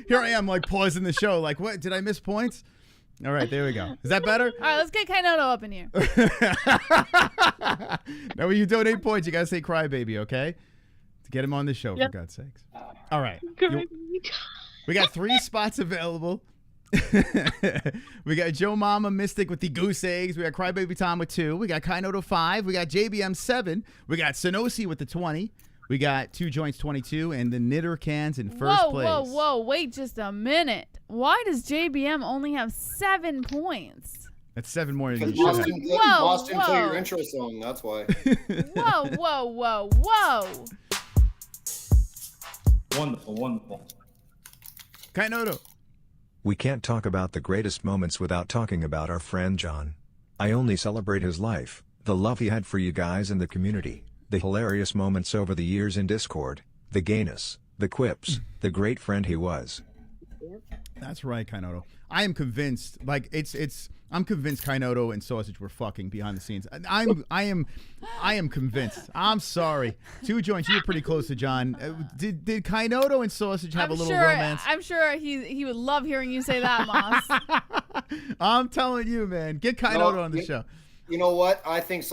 Here I am, like, pausing the show. Like, what? Did I miss points? All right, there we go. Is that better? All right, let's get Kainoto up in here. Now, when you donate points, you got to say crybaby, okay? To get him on the show, Yep. for God's sakes. All right. Cry We got 3 spots available. We got Joe Mama Mystic with the goose eggs. We got Crybaby Tom with 2. We got Kainoto 5. We got JBM 7. We got Sonosi with the 20. We got 2 Joints 22 and the Knitter Cans in first place. Whoa. Wait just a minute. Why does JBM only have 7 points? That's 7 more than you Because should have. Boston play your intro song, that's why. Whoa. Wonderful. Kainoto. We can't talk about the greatest moments without talking about our friend John. I only celebrate his life, the love he had for you guys and the community, the hilarious moments over the years in Discord, the gayness, the quips, the great friend he was. That's right, Kainoto. I am convinced. Like, I'm convinced Kainoto and Sausage were fucking behind the scenes. I am convinced. I'm sorry. 2 Joints, you were pretty close to John. Did Kainoto and Sausage have a little romance? I'm sure he would love hearing you say that, Moss. I'm telling you, man. Get Kainoto on the show. You know what? I think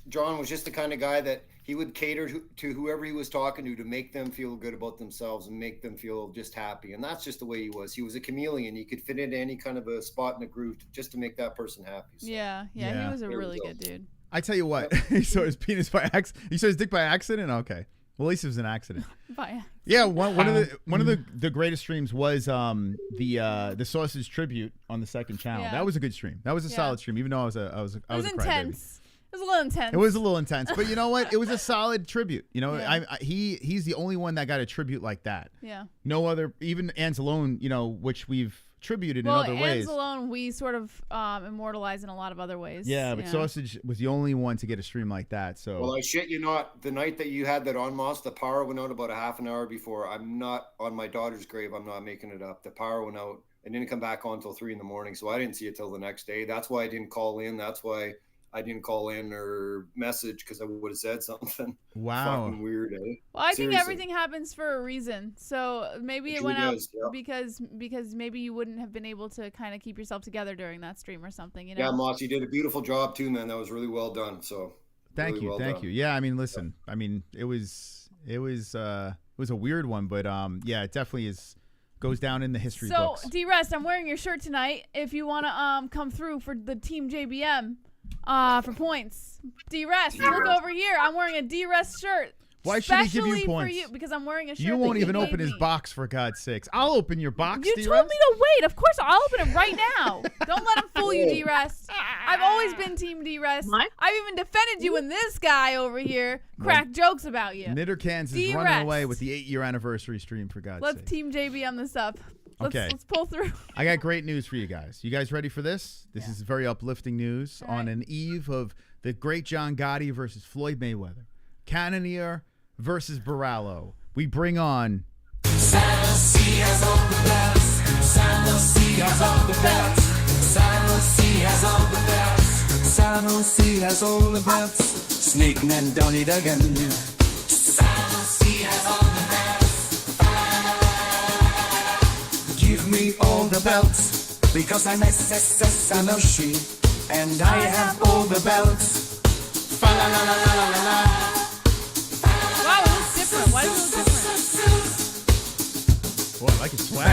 John was just the kind of guy that he would cater to whoever he was talking to make them feel good about themselves and make them feel just happy. And that's just the way he was. He was a chameleon. He could fit into any kind of a spot in a group just to make that person happy. So, yeah, he was a really good dude. I tell you what, he saw his penis by accident. He saw his dick by accident? Okay. Well, at least it was an accident. Yeah, one of the greatest streams was the Sausage tribute on the second channel. Yeah. That was a good stream. That was a solid stream, even though I was a It was intense. It was a little intense. It was a little intense, but you know what? It was a solid tribute. You know, Yeah. he's the only one that got a tribute like that. Yeah. No other, even Anzalone, you know, which we've tributed in other ways. Anzalone, we sort of immortalized in a lot of other ways. Yeah, but Sausage was the only one to get a stream like that. So. Well, I shit you not. The night that you had that on, Moss, the power went out about a half an hour before. I'm not on my daughter's grave. I'm not making it up. The power went out and didn't come back on until 3 in the morning. So I didn't see it till the next day. That's why I didn't call in. That's why I didn't call in or message because I would have said something. Wow. Fucking weird, eh? Well, I think Seriously. everything happens for a reason. So maybe it It went really out does, yeah. because maybe you wouldn't have been able to kind of keep yourself together during that stream or something. You know? Yeah, Moss, you did a beautiful job too, man. That was really well done. So Thank really you, well thank done. you. Yeah, I mean, listen, I mean, it was a weird one, but yeah, it definitely goes down in the history So books. D-Rest, I'm wearing your shirt tonight. If you want to come through for the Team JBM for points. D-Rest, look over here. I'm wearing a D-Rest shirt. Why should he give you Especially points? For you, because I'm wearing a shirt. You won't that even gave open his me. box, for God's sakes. I'll open your box, You D-Rest. told me to wait. Of course, I'll open it right now. Don't let him fool you, D-Rest. I've always been Team D-Rest. I've even defended you when this guy over here cracked jokes about you. Knittercans is D-Rest. running away with the 8-year anniversary stream, for God's Let's sake. Team JBM this up. Let's pull through. I got great news for you guys. You guys ready for this? This is very uplifting news on an eve of the great John Gotti versus Floyd Mayweather. Cannonier versus Borralhoand. We bring on... Sanusi has all the belts. Sanusi has all the belts. Sanusi has all the belts. Sanusi has all the belts. Sneaking and done it again. Sanusi has all the belts. Give me all the belts, because I'm Sanusi, and I have all the belts. Fa la la la la la la. Wow, it looks different. Why does it look different? Boy, I like his swag.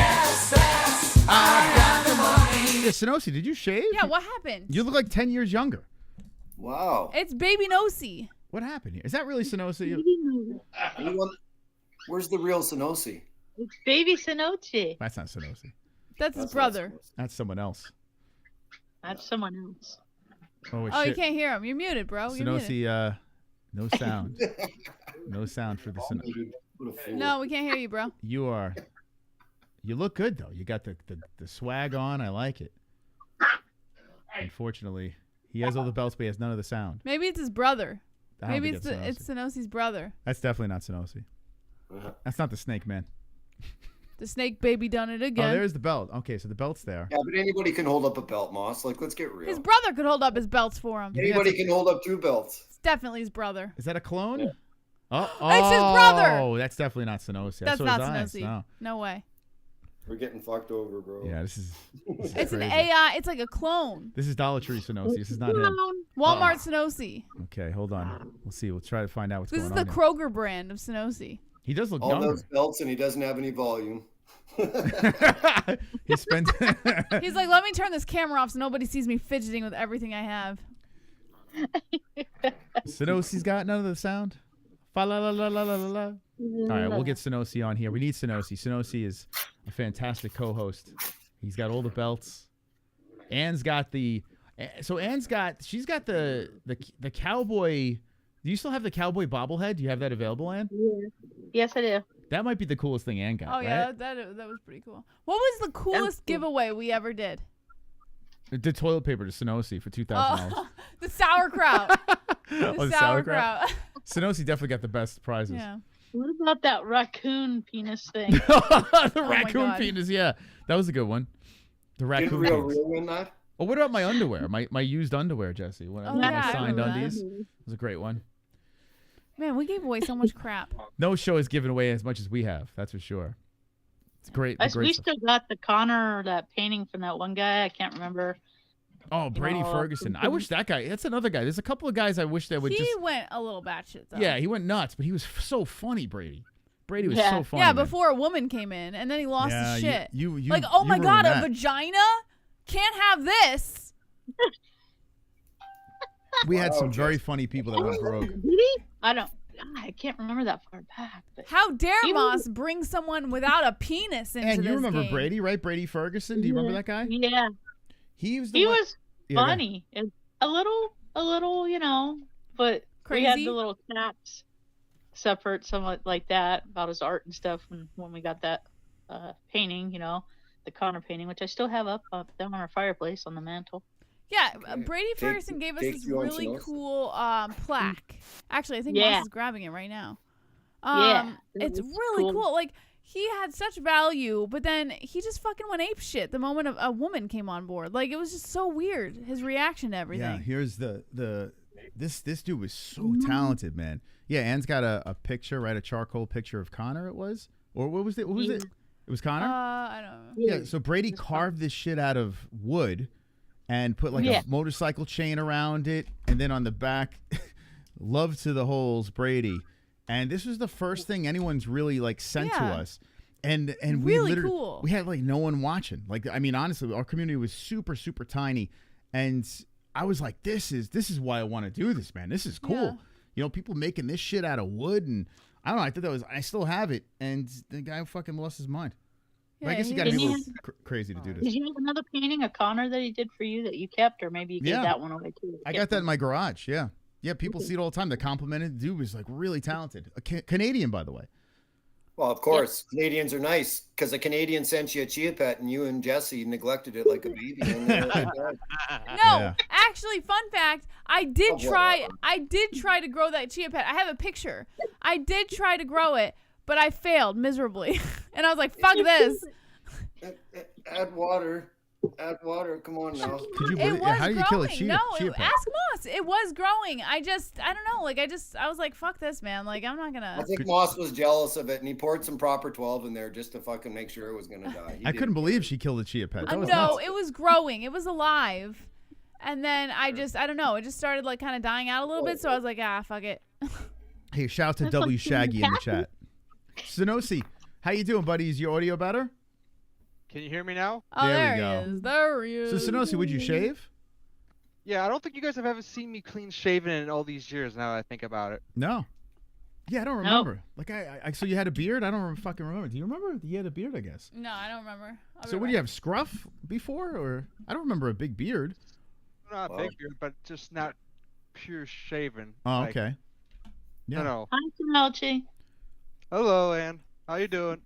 Yeah, Sonosi, did you shave? Yeah, what happened? You look like 10 years younger. Wow. It's Baby Nosy. What happened here? Is that really Sonosi? Where's the real Sonosi? It's Baby Sonochi. That's not Sonosi. That's his brother. That's someone else. That's someone else. Oh, Oh, you shit. can't hear him. You're muted, bro. You're muted. Sonosi, no sound. No sound for the Sonosi. No, we can't hear you, bro. You look good, though. You got the swag on. I like it. Unfortunately, he has all the belts, but he has none of the sound. Maybe it's his brother. I don't Maybe think it's Sonosi's brother. That's definitely not Sonosi. That's not the snake, man. The snake baby done it again. Oh, there's the belt. Okay, so the belt's there. Yeah, but anybody can hold up a belt, Moss. Like, let's get real. His brother could hold up his belts for him. Anybody can hold up 2 belts. It's definitely his brother. Is that a clone? Oh, It's his brother. Oh, that's definitely not Sonosi. That's saw not his eyes. Sonosi. No way. We're getting fucked over, bro. Yeah, this is It's an crazy. AI. It's like a clone. This is Dollar Tree Sonosi. This is not him. Walmart Sonosi. Okay, hold on. We'll see. We'll try to find out what's This is going the on. Kroger brand of Sonosi. He does look All younger. those belts, and he doesn't have any volume. He spent. He's like, let me turn this camera off so nobody sees me fidgeting with everything I have. Sonosi's got none of the sound. Fa la la la la la la la. All right, we'll get Sonosi on here. We need Sonosi. Sonosi is a fantastic co-host. He's got all the belts. Anne's got the. So Anne's got. She's got the cowboy. Do you still have the cowboy bobblehead? Do you have that available, Anne? Yeah. Yes, I do. That might be the coolest thing Anne got. Oh yeah, right? that was pretty cool. What was the coolest giveaway we ever did? The toilet paper to Sonosi for $2,000. Oh, the sauerkraut. Oh, the sauerkraut. Sonosi definitely got the best prizes. Yeah. What about that raccoon penis thing? The my raccoon God. penis, yeah. That was a good one. The Didn't raccoon Real penis. win that? Oh, what about my underwear? My used underwear, Jesse. Oh, My yeah, I signed remember that. undies. It was a great one. Man, we gave away so much crap. No show has given away as much as we have. That's for sure. It's great. We great stuff. still got the Connor, that painting from that one guy. I can't remember. Oh, Brady Ferguson. I wish that guy. That's another guy. There's a couple of guys I wish that would He just. went a little batshit though. Yeah, he went nuts, but he was so funny, Brady. Brady was so funny. Yeah, man. before a woman came in, and then he lost Yeah, his shit. you like, oh my you god, ruined a that. vagina can't have this. We had some very funny people that went broke. Did he? I can't remember that far back. But How dare He Moss bring someone without a penis into And this you remember game? Brady, right? Brady Ferguson. Do you remember that guy? Yeah. He was the He one- was Yeah, go ahead. funny. A little, you know, but we had Crazy? the little chats separate, somewhat like that, about his art and stuff. When we got that painting, you know, the Connor painting, which I still have up down on our fireplace on the mantle. Yeah, Brady Ferguson gave us this really cool plaque. Actually, I think Moss is grabbing it right now. Yeah, it It's was really cool. cool. Like he had such value, but then he just fucking went ape shit the moment a woman came on board. Like, it was just so weird, his reaction to everything. Yeah, here's this dude was so talented, man. Yeah, Anne's got a picture, right? A charcoal picture of Conor, it was? Or what was it? What was it? It was Conor? I don't know. Yeah, so Brady carved this shit out of wood and put like a motorcycle chain around it, and then on the back, love to the holes, Brady. And this was the first thing anyone's really like sent to us. And we really literally cool. We had like no one watching. Like, I mean, honestly, our community was super, super tiny. And I was like, this is why I want to do this, man. This is cool. Yeah. You know, people making this shit out of wood, and I don't know, I thought that was, I still have it, and the guy fucking lost his mind. But I guess you got to be a little crazy to do this. Did you have another painting of Conor that he did for you that you kept, or maybe you gave that one away too? I got that in my garage. Yeah. Yeah, people see it all the time. They complimented. The dude was like really talented. A Canadian, by the way. Well, of course, Canadians are nice, because a Canadian sent you a chia pet and you and Jesse neglected it like a baby. No, actually, fun fact, I did try to grow that chia pet. I have a picture. I did try to grow it, but I failed miserably. And I was like, fuck this. Add water. Add water. Come on now. Could you believe, how do you kill a chia pet? Ask Moss. It was growing. I don't know. Like, I was like, fuck this, man. Like, I'm not gonna. I think Moss was jealous of it, and he poured some proper 12 in there just to fucking make sure it was gonna die. I couldn't believe she killed a chia pet. That was no, nuts. it was growing. It was alive. And then I don't know. It just started like kind of dying out a little bit. So I was like, fuck it. Hey, shout out to W Shaggy in the chat. Sonosi, how you doing, buddy? Is your audio better? Can you hear me now? Oh, there he is. There he is. So, Sonosi, would you shave? Yeah, I don't think you guys have ever seen me clean shaven in all these years now that I think about it. No. Yeah, I don't remember. Like, so you had a beard? I don't fucking remember. Do you remember? You had a beard, I guess. No, I don't remember. So, what do you have, scruff before? Or I don't remember a big beard. Not a big beard, but just not pure shaven. Oh, like, okay. Yeah. No. Hi, Melchi. Hello, Ann. How you doing?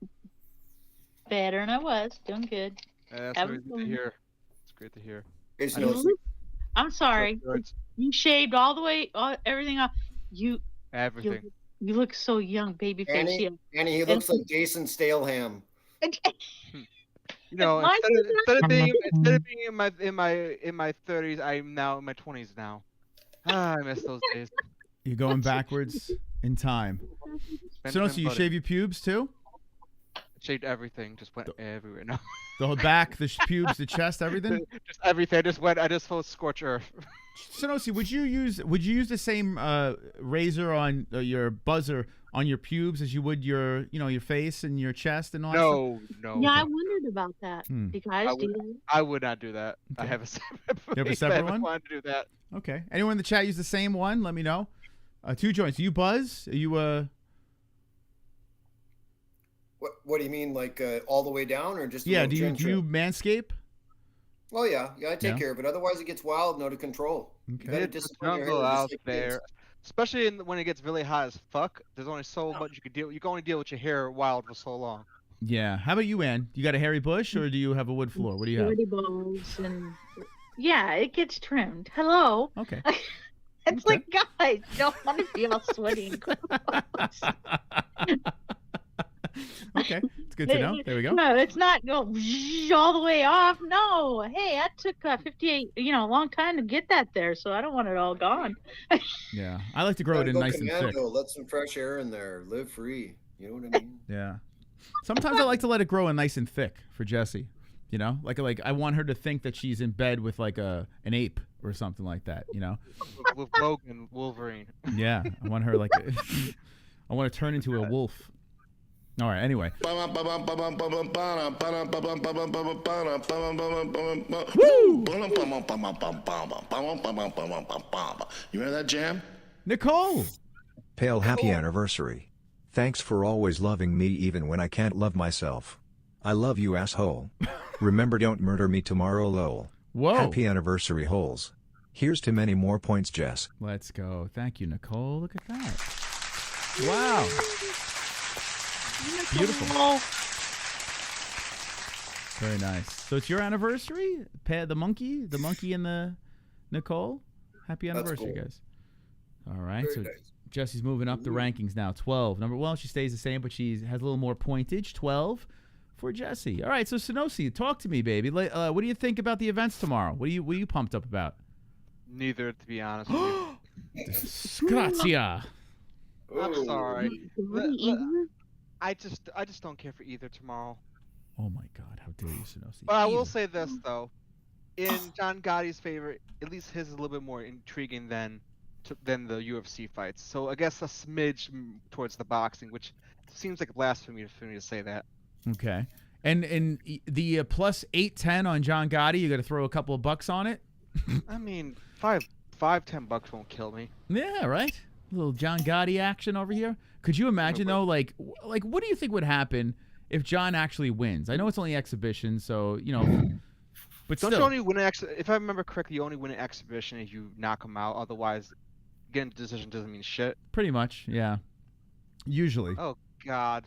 Better than I was. Doing good. That's great to hear. It's great to hear. I'm sorry. You shaved all the way, everything off. Everything. You look so young, baby face. Annie, he looks like Jason Staleham. You know, instead of being in my 30s, I'm now in my 20s now. I miss those days. You're going backwards in time. So you shave your pubes too? Shaved everything, just went everywhere. No. The whole back, the pubes, the chest, everything. Just everything. I just felt scorch earth. Sonosi, would you use the same razor on your buzzer on your pubes as you would your face and your chest and all that stuff? No. Yeah, I wondered about that. You guys do? I would not do that. Okay. I have a separate. You have a separate one? I wanted to do that. Okay. Anyone in the chat use the same one? Let me know. 2 joints. Do you buzz? Are you What do you mean, like all the way down, or just? Do you manscape? Well, yeah, I take care of it. Otherwise, it gets wild and out of control. Okay. You gotta discipline your hair, out just like there, kids. especially when it gets really hot as fuck. There's only so much you can deal. You can only deal with your hair wild for so long. Yeah. How about you, Ann? You got a hairy bush, or do you have a wood floor? What do you have? Dirty balls and yeah, it gets trimmed. Hello. Okay. It's like, guys, don't want to be all sweaty and gross. Okay, it's good to know. There we go. No, it's not go all the way off. No, hey, that took 58, a long time to get that there, so I don't want it all gone. Yeah, I like to grow it in nice and thick. Let some fresh air in there. Live free. You know what I mean? Yeah. Sometimes I like to let it grow in nice and thick for Jessie. You know, like I want her to think that she's in bed with like an ape or something like that. You know, with Logan Wolverine. Yeah, I want her like I want to turn into a wolf. All right, anyway. Woo! You hear that jam? Nicole! Pale, happy anniversary. Thanks for always loving me even when I can't love myself. I love you, asshole. Remember, don't murder me tomorrow, lol. Whoa. Happy anniversary, holes. Here's to many more points, Jess. Let's go. Thank you, Nicole. Look at that. Wow. Beautiful. Very nice. So it's your anniversary? The monkey and the Nicole? Happy anniversary, cool. guys. All right, Very so nice. Jesse's moving up the rankings now. 12. She stays the same, but she has a little more pointage. 12 for Jesse. All right, so Sonosi, talk to me, baby. What do you think about the events tomorrow? What are you pumped up about? Neither, to be honest with you. Grazia. I'm sorry. I just don't care for either tomorrow. Oh my God, how dare you, Sonosi? But I will say this though, in John Gotti's favor, at least his is a little bit more intriguing than the UFC fights. So I guess a smidge towards the boxing, which seems like blasphemy for me to say that. Okay. And the plus 810 on John Gotti, you got to throw a couple of bucks on it? I mean, $10 won't kill me. Yeah, right? A little John Gotti action over here. Could you imagine, though, like what do you think would happen if John actually wins? I know it's only exhibition, so, but Don't still. you only win if I remember correctly, you only win an exhibition if you knock him out. Otherwise, getting a decision doesn't mean shit. Pretty much, yeah. Usually. Oh, God.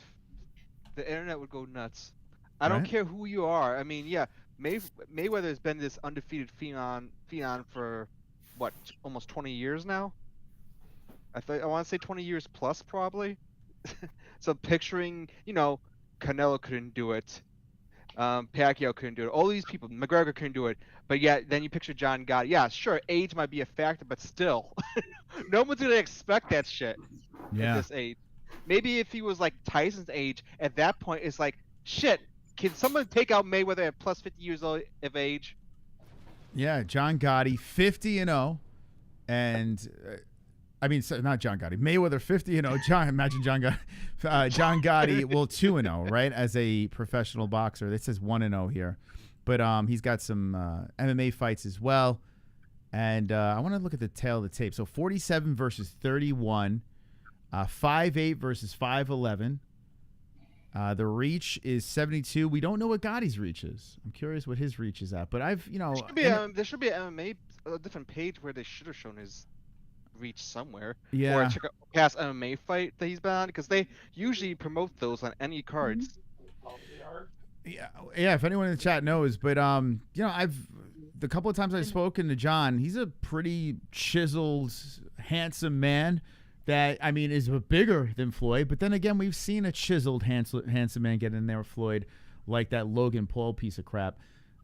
The internet would go nuts. I don't care who you are. I mean, yeah, Mayweather has been this undefeated phenom for, what, almost 20 years now? I want to say 20 years plus, probably. So picturing, Canelo couldn't do it. Pacquiao couldn't do it. All these people, McGregor couldn't do it. But yeah, then you picture John Gotti. Yeah, sure, age might be a factor, but still, no one's gonna expect that shit at this age. Maybe if he was like Tyson's age, at that point, it's like, shit, can someone take out Mayweather at plus 50 years old of age? Yeah, John Gotti, 50-0, and not John Gotti. Mayweather 50-0. Imagine John Gotti. John Gotti, well, 2-0, right? As a professional boxer, it says 1-0 here, but he's got some MMA fights as well. And I want to look at the tail of the tape. So 47 versus 31, 5'8" versus 5'11. The reach is 72. We don't know what Gotti's reach is. I'm curious what his reach is at. But there should be a different page where they should have shown his reach somewhere. Yeah. Or check out past MMA fight that he's been on, because they usually promote those on any cards. Yeah. If anyone in the chat knows, but the couple of times I've spoken to John, he's a pretty chiseled, handsome man. That, is bigger than Floyd. But then again, we've seen a chiseled, handsome man get in there with Floyd, like that Logan Paul piece of crap.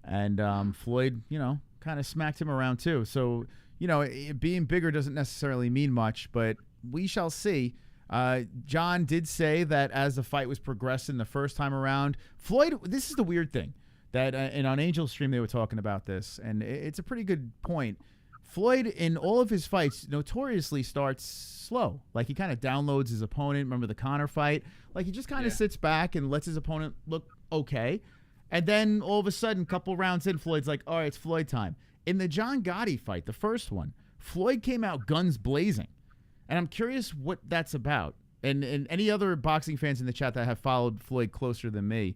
And Floyd, kind of smacked him around too. So, being bigger doesn't necessarily mean much, but we shall see. John did say that as the fight was progressing the first time around, Floyd, this is the weird thing, that and on Angel's stream they were talking about this, and it's a pretty good point. Floyd, in all of his fights, notoriously starts slow. Like, he kind of downloads his opponent. Remember the Conor fight? Like, he just kind of sits back and lets his opponent look okay. And then, all of a sudden, a couple rounds in, Floyd's like, all right, it's Floyd time. In the John Gotti fight, the first one, Floyd came out guns blazing. And I'm curious what that's about. And any other boxing fans in the chat that have followed Floyd closer than me,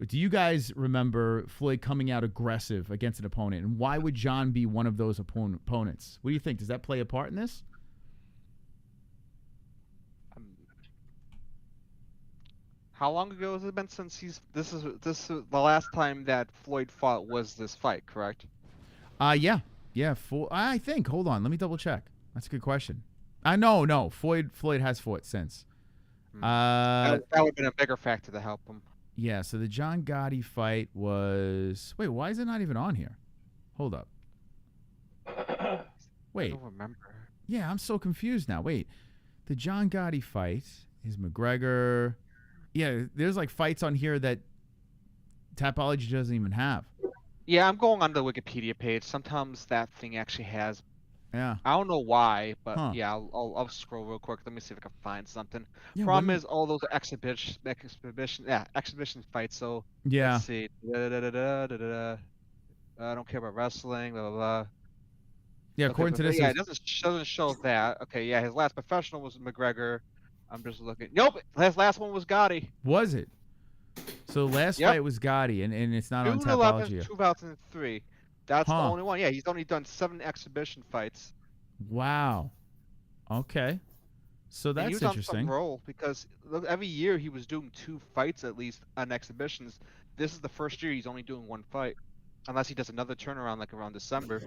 do you guys remember Floyd coming out aggressive against an opponent? And why would John be one of those opponents? What do you think? Does that play a part in this? How long ago has it been since this is the last time that Floyd fought was this fight, correct? Yeah. I think. Hold on, let me double check. That's a good question. No. Floyd has fought since. That would have been a bigger factor to help him. Yeah, so the John Gotti fight was... Wait, why is it not even on here? Hold up. Wait. I don't remember. Yeah, I'm so confused now. Wait. The John Gotti fight is McGregor... Yeah, there's like fights on here that Tapology doesn't even have. Yeah, I'm going on the Wikipedia page. Sometimes that thing actually has... Yeah. I don't know why, but yeah, I'll scroll real quick. Let me see if I can find something. Yeah, Problem is all those exhibition fights. So let's see. I don't care about wrestling. Blah blah blah. Yeah, according to this, it doesn't show that. Okay, yeah, his last professional was McGregor. I'm just looking. Nope, his last one was Gotti. Was it? So last fight was Gotti, and it's not on Tapology. 2003. That's the only one. Yeah, he's only done 7 exhibition fights. Wow. Okay. So that's interesting. He was on some roll because every year he was doing 2 fights at least on exhibitions. This is the first year he's only doing 1 fight, unless he does another turnaround like around December.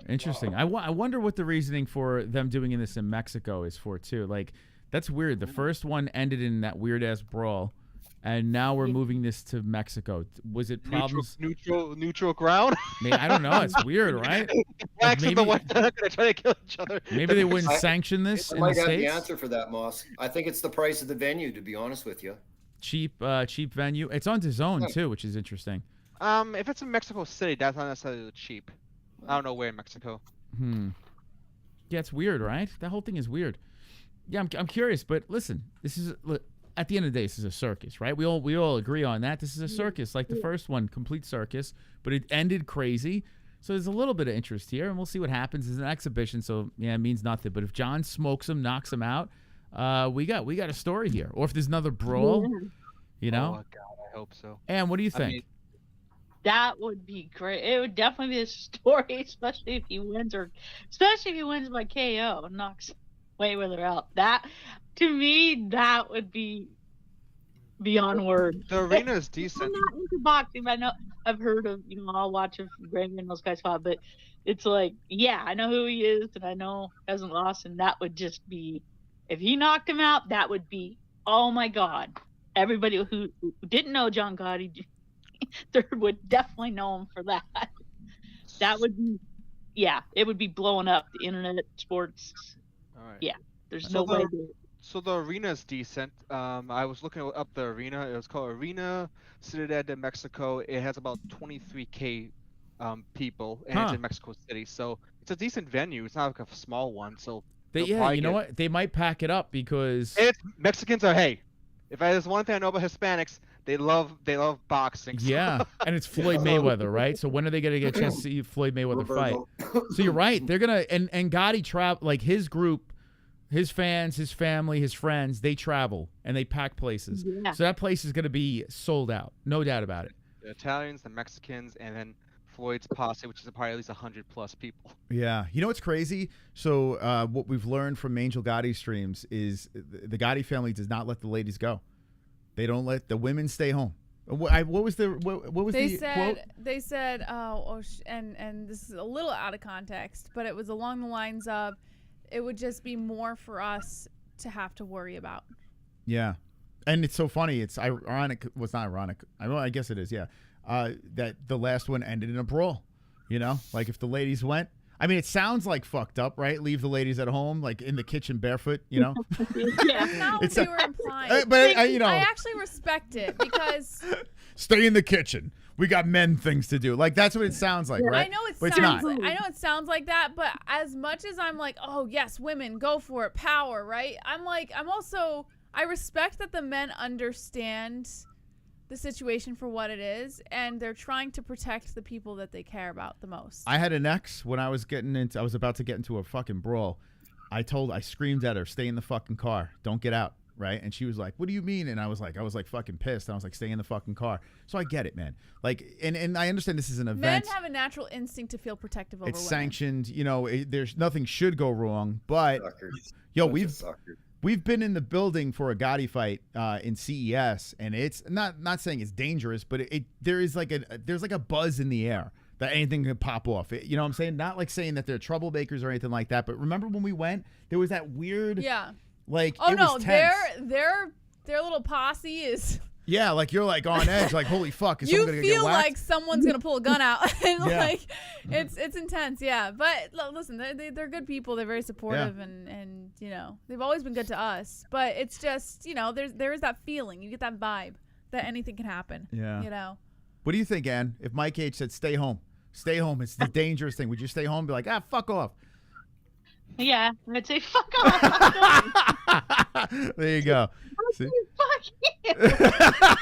Interesting. I wonder what the reasoning for them doing this in Mexico is for too. Like, that's weird. The first one ended in that weird ass brawl, and now we're moving this to Mexico. Was it problems? Neutral ground? I don't know. It's weird, right? Blacks and the whites are gonna try to kill each other. Maybe they wouldn't sanction this in the States. I might have the States. answer for that, Moss. I think it's the price of the venue, to be honest with you. Cheap venue. It's on DAZN too, which is interesting. If it's in Mexico City, that's not necessarily cheap. I don't know where in Mexico. Yeah, it's weird, right? That whole thing is weird. Yeah, I'm curious, but listen, this is at the end of the day, this is a circus, right? We all agree on that. This is a circus, like the first one, complete circus, but it ended crazy. So there's a little bit of interest here, and we'll see what happens. It's an exhibition, so yeah, it means nothing. But if John smokes him, knocks him out, we got a story here. Or if there's another brawl, you know. Oh God, I hope so. And what do you think? I mean, that would be great. It would definitely be a story, especially if he wins by KO and knocks Mayweather out. That, to me, that would be beyond words. The arena is decent. I'm not into boxing, but I know I've heard of, I'll watch if Gregor and those guys fought, but it's like, yeah, I know who he is, and I know he hasn't lost, and that would just be, if he knocked him out, that would be, oh my God. Everybody who didn't know John Gotti would definitely know him for that. That would be, yeah, it would be blowing up the internet, sports. All right. Yeah, there's no way to. So the arena is decent. I was looking up the arena. It was called Arena Ciudad de Mexico. It has about 23K people, and it's in Mexico City. So it's a decent venue. It's not like a small one. So you know what? They might pack it up because Mexicans are, hey, if there's one thing I know about Hispanics, they love boxing. So. Yeah, and it's Floyd Mayweather, right? So when are they gonna get a chance to see Floyd Mayweather fight? So you're right. They're gonna and Gotti travel, like his group, his fans, his family, his friends. They travel and they pack places. Yeah. So that place is gonna be sold out, no doubt about it. The Italians, the Mexicans, and then Floyd's posse, which is probably at least 100+ people. Yeah, you know what's crazy? So what we've learned from Angel Gotti streams is the Gotti family does not let the ladies go. They don't let the women stay home. What was the quote? They said, and this is a little out of context, but it was along the lines of, it would just be more for us to have to worry about. Yeah, and it's so funny. It's ironic. Well, it's not ironic. I guess it is. Yeah, that the last one ended in a brawl. You know, like if the ladies went. I mean, it sounds like fucked up, right? Leave the ladies at home, like in the kitchen barefoot, you know? Yeah, that's not what we were implying. But I actually respect it because... Stay in the kitchen. We got men things to do. Like, that's what it sounds like, right? I know but it's not. I know it sounds like that, but as much as I'm like, oh, yes, women, go for it, power, right? I respect that the men understand the situation for what it is, and they're trying to protect the people that they care about the most. I had an ex when I was about to get into a fucking brawl. I screamed at her, stay in the fucking car, don't get out, right? And she was like, what do you mean? And I was like fucking pissed. And I was like, stay in the fucking car. So I get it, man. Like, and I understand this is an event. Men have a natural instinct to feel protective over it's women. Sanctioned, there's nothing should go wrong, but we've been in the building for a Gotti fight in CES, and it's not saying it's dangerous, but there's like a buzz in the air that anything could pop off. You know what I'm saying? Not like saying that they're troublemakers or anything like that, but remember when we went, there was that weird like oh it no, was tense. their little posse is yeah, like you're like on edge, like holy fuck, is someone gonna get whacked? You feel like someone's gonna pull a gun out, and like it's intense, yeah. But listen, they're good people. They're very supportive, and they've always been good to us. But it's just there is that feeling, you get that vibe that anything can happen. Yeah. What do you think, Ann? If Mike H said stay home, it's the dangerous thing. Would you stay home and be like, fuck off? Yeah, I'd say fuck off. There you go. Fuck you.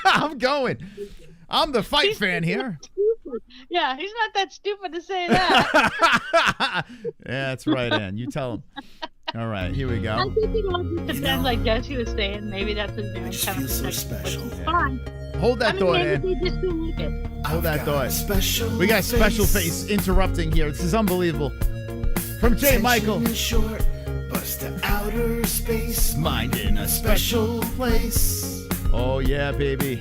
I'm going. I'm the fight fan here. Yeah, he's not that stupid to say that. Yeah, that's right, Ann. You tell him. All right, here we go. I think it all just depends, like Jesse was saying. Maybe that's what they're kind of so special. Fine. Hold that thought, Ann. Hold that thought. We got Special Face interrupting here. This is unbelievable. From J. Michael. Short, bust to outer space, mind in a special place. Oh yeah, baby.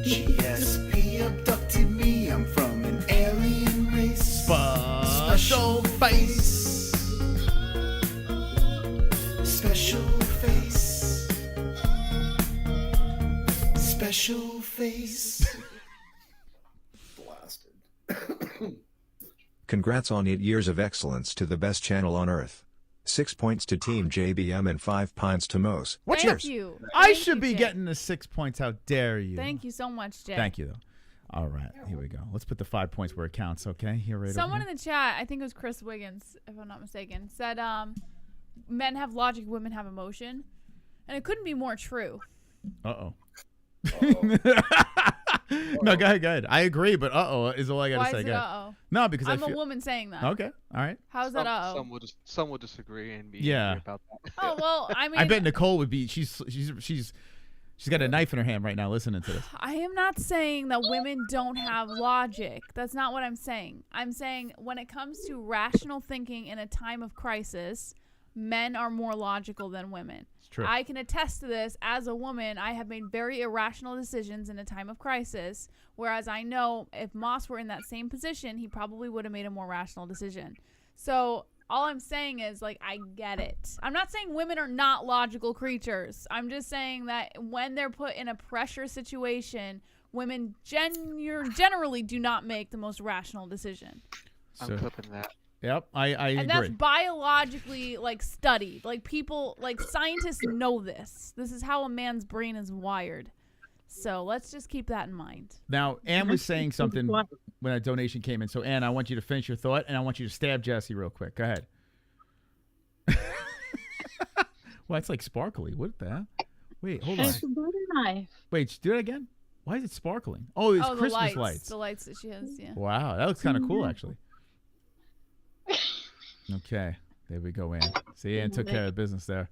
GSP abducted me. I'm from an alien race. Special special face. Special face. Special face. Blasted. Congrats on 8 years of excellence to the best channel on earth. 6 points to Team JBM and 5 pints to Mose. What's Thank yours? you. I Thank should you, be Jay. getting the 6 points. How dare you? Thank you so much, Jay. Thank you, though. All right, here we go. Let's put the 5 points where it counts, okay? Here, right Someone over in the chat, I think it was Chris Wiggins, if I'm not mistaken, said men have logic, women have emotion. And it couldn't be more true. Uh-oh. No, go ahead. I agree, but uh-oh is all I got to Why say. is it Go ahead. uh-oh? No, because I'm I a feel... woman saying that. Okay, all right. How's that uh-oh? Some will disagree and be Yeah. angry about that. Oh, well, I mean... I bet Nicole would be... She's got a knife in her hand right now listening to this. I am not saying that women don't have logic. That's not what I'm saying. I'm saying when it comes to rational thinking in a time of crisis, men are more logical than women. It's true. I can attest to this. As a woman, I have made very irrational decisions in a time of crisis, whereas I know if Moss were in that same position, he probably would have made a more rational decision. So all I'm saying is, like, I get it. I'm not saying women are not logical creatures. I'm just saying that when they're put in a pressure situation, women generally do not make the most rational decision. I'm clipping that. Yep, I agree. And that's biologically, like, studied. Like, people, like, scientists know this. This is how a man's brain is wired. So let's just keep that in mind. Now, Ann was saying something when that donation came in. So, Ann, I want you to finish your thought, and I want you to stab Jesse real quick. Go ahead. Well, it's like sparkly. What the hell? Wait, hold on. It's a butter knife. Wait, do it again? Why is it sparkling? Oh, it's the Christmas lights. The lights that she has, yeah. Wow, that looks kind of cool, actually. Okay, there we go, Ann. See, Ann took care of business there.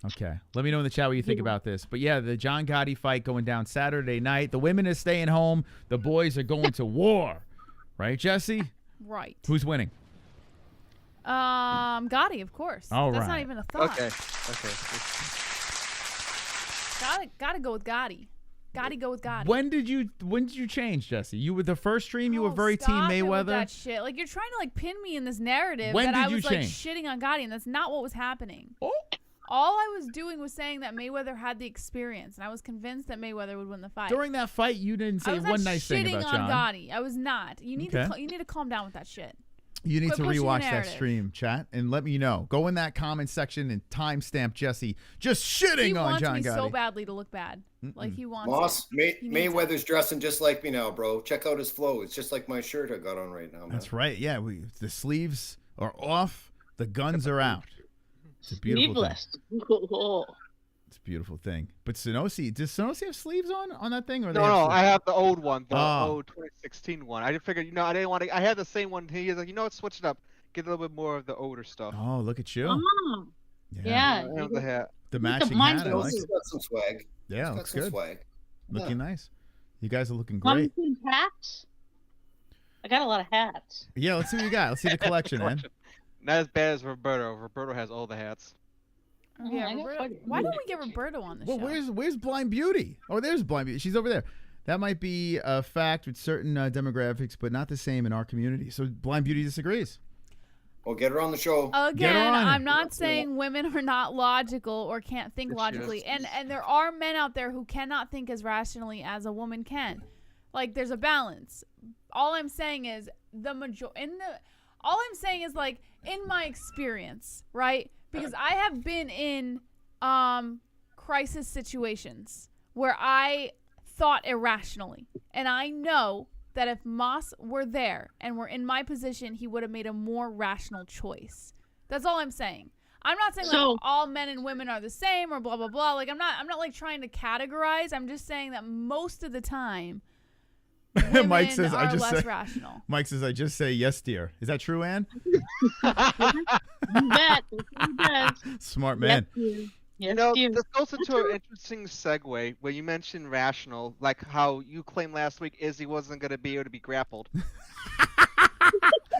Okay, let me know in the chat what you think about this. But yeah, the John Gotti fight going down Saturday night. The women are staying home. The boys are going to war. Right, Jesse? Right. Who's winning? Gotti, of course. All That's right. not even a thought. Okay. Gotta go with Gotti. Gotti go with Gotti. When did you change, Jesse? You were the first stream. You were very Team Stop it with Mayweather. that shit. Like, you're trying to, like, pin me in this narrative When that did I you was like change? shitting on Gotti, and that's not what was happening. Oh. All I was doing was saying that Mayweather had the experience, and I was convinced that Mayweather would win the fight. During that fight, you didn't say I was one not nice thing shitting about on John. Gotti. I was not. You need Okay. to you need to calm down with that shit. You need Quit to pushing the rewatch that narrative. stream, chat, and let me know. Go in that comment section and timestamp Jesse just shitting He on wants John me Gotti. so badly to look bad. Like, he wants Moss, it. He needs Mayweather's dressing just like me now, bro. Check out his flow. It's just like my shirt I got on right now, man. That's right. Yeah, the sleeves are off. The guns are out. It's a beautiful thing. It's a beautiful thing. But Sonosi, does Sonosi have sleeves on that thing? Or they No, have no, sleeves? I have the old one, the Oh. old 2016 one. I figured, I didn't want to. I had the same one. He was like, what, switch it up, get a little bit more of the older stuff. Oh, look at you. Oh, yeah. I have the hat. The Look at matching mine. hat. I like He's it. got some swag. Yeah, He's got looks some good. swag. Looking Yeah. nice. You guys are looking Want great. to see hats? I got a lot of hats. Yeah, let's see what you got. Let's see the collection, man. Not as bad as Roberto. Roberto has all the hats. Yeah, I got Roberto, quite a why few. don't we get Roberto on the Well, show? where's Blind Beauty? Oh, there's Blind Beauty. She's over there. That might be a fact with certain demographics, but not the same in our community. So Blind Beauty disagrees. Well, get her on the show. Again, on it. I'm not saying women are not logical or can't think Yes, logically. yes. And there are men out there who cannot think as rationally as a woman can. Like, there's a balance. All I'm saying is all I'm saying is, like, in my experience, right? Because I have been in crisis situations where I thought irrationally. And I know that if Moss were there and were in my position, he would have made a more rational choice. That's all I'm saying. I'm not saying like all men and women are the same or blah blah blah. Like, I'm not like trying to categorize. I'm just saying that most of the time women Mike says, are "I just less say." rational. Mike says, "I just say yes, dear." Is that true, Ann? You bet. He does. Smart man. Yes, You know, this goes into an interesting segue where you mentioned rational, like how you claimed last week Izzy wasn't going to be able to be grappled.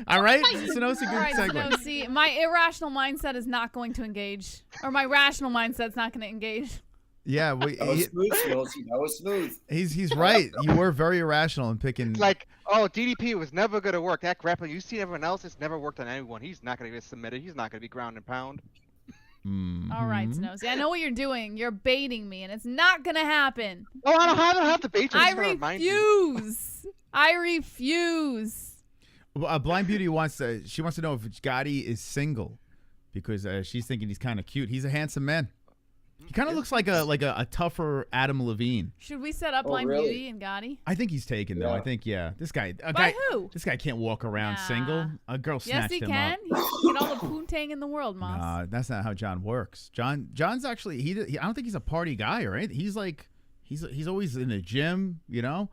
All right, Sonosi, good All right, segue. Sonosi, my irrational mindset is not going to engage, or my rational mindset's not going to engage. Yeah, That was smooth, Smilsy. That was smooth. he's right. You were very irrational in picking. Like, oh, DDP was never gonna work. That grappling, you see everyone else, it's never worked on anyone. He's not gonna get submitted. He's not gonna be ground and pound. All right, Snows. I know what you're doing. You're baiting me, and it's not gonna happen. Oh, I don't have to bait you. I refuse. I refuse. Blind Beauty wants to. She wants to know if Gotti is single, because she's thinking he's kind of cute. He's a handsome man. He kind of looks like a tougher Adam Levine. Should we set up Blind Beauty and Gotti? I think he's taken though. I think this guy. By who? This guy can't walk around single. A girl snatched him up. Yes, he can. He can all the poontang in the world, Moss. Nah, that's not how John works. John's actually he I don't think he's a party guy or anything. He's like he's always in the gym. You know,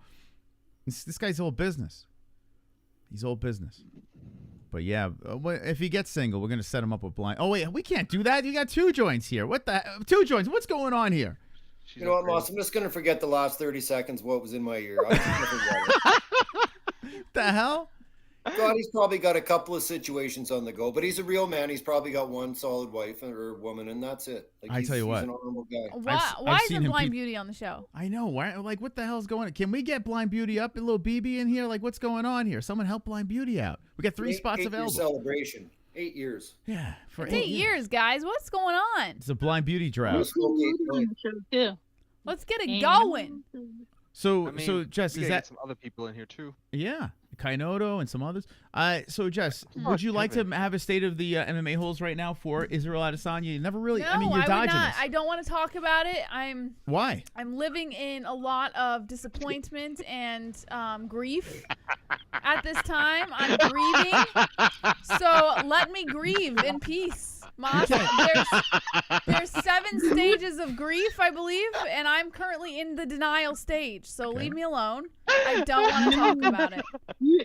this guy's all business. He's all business. But yeah, if he gets single, we're gonna set him up with Blind. Oh wait, we can't do that. You got 2 joints here. What the 2 joints? What's going on here? You know what, Moss? I'm just gonna forget the last 30 seconds. What was in my ear? I'm just gonna forget it. The hell? God, he's probably got a couple of situations on the go, but he's a real man. He's probably got one solid wife or woman, and that's it. Like, I tell you what, he's an honorable guy. Why isn't Blind Beauty on the show? I know. Why? Like, what the hell's going on? Can we get Blind Beauty up and little BB in here? Like, what's going on here? Someone help Blind Beauty out. We got 3 spots available. Celebration. 8 years. Yeah, for it's 8 years, guys. What's going on? It's a Blind Beauty drought. Let's get it going. So Jess, is that some other people in here too? Yeah, Kainoto and some others. So Jess, would you like to have a state of the MMA-Holes right now for Israel Adesanya? You never really. No, I mean, you're dodging not. this. I don't want to talk about it. Why? I'm living in a lot of disappointment and grief at this time. I'm grieving, so let me grieve in peace. Moss, there's 7 stages of grief, I believe, and I'm currently in the denial stage. So leave me alone. I don't want to talk about it.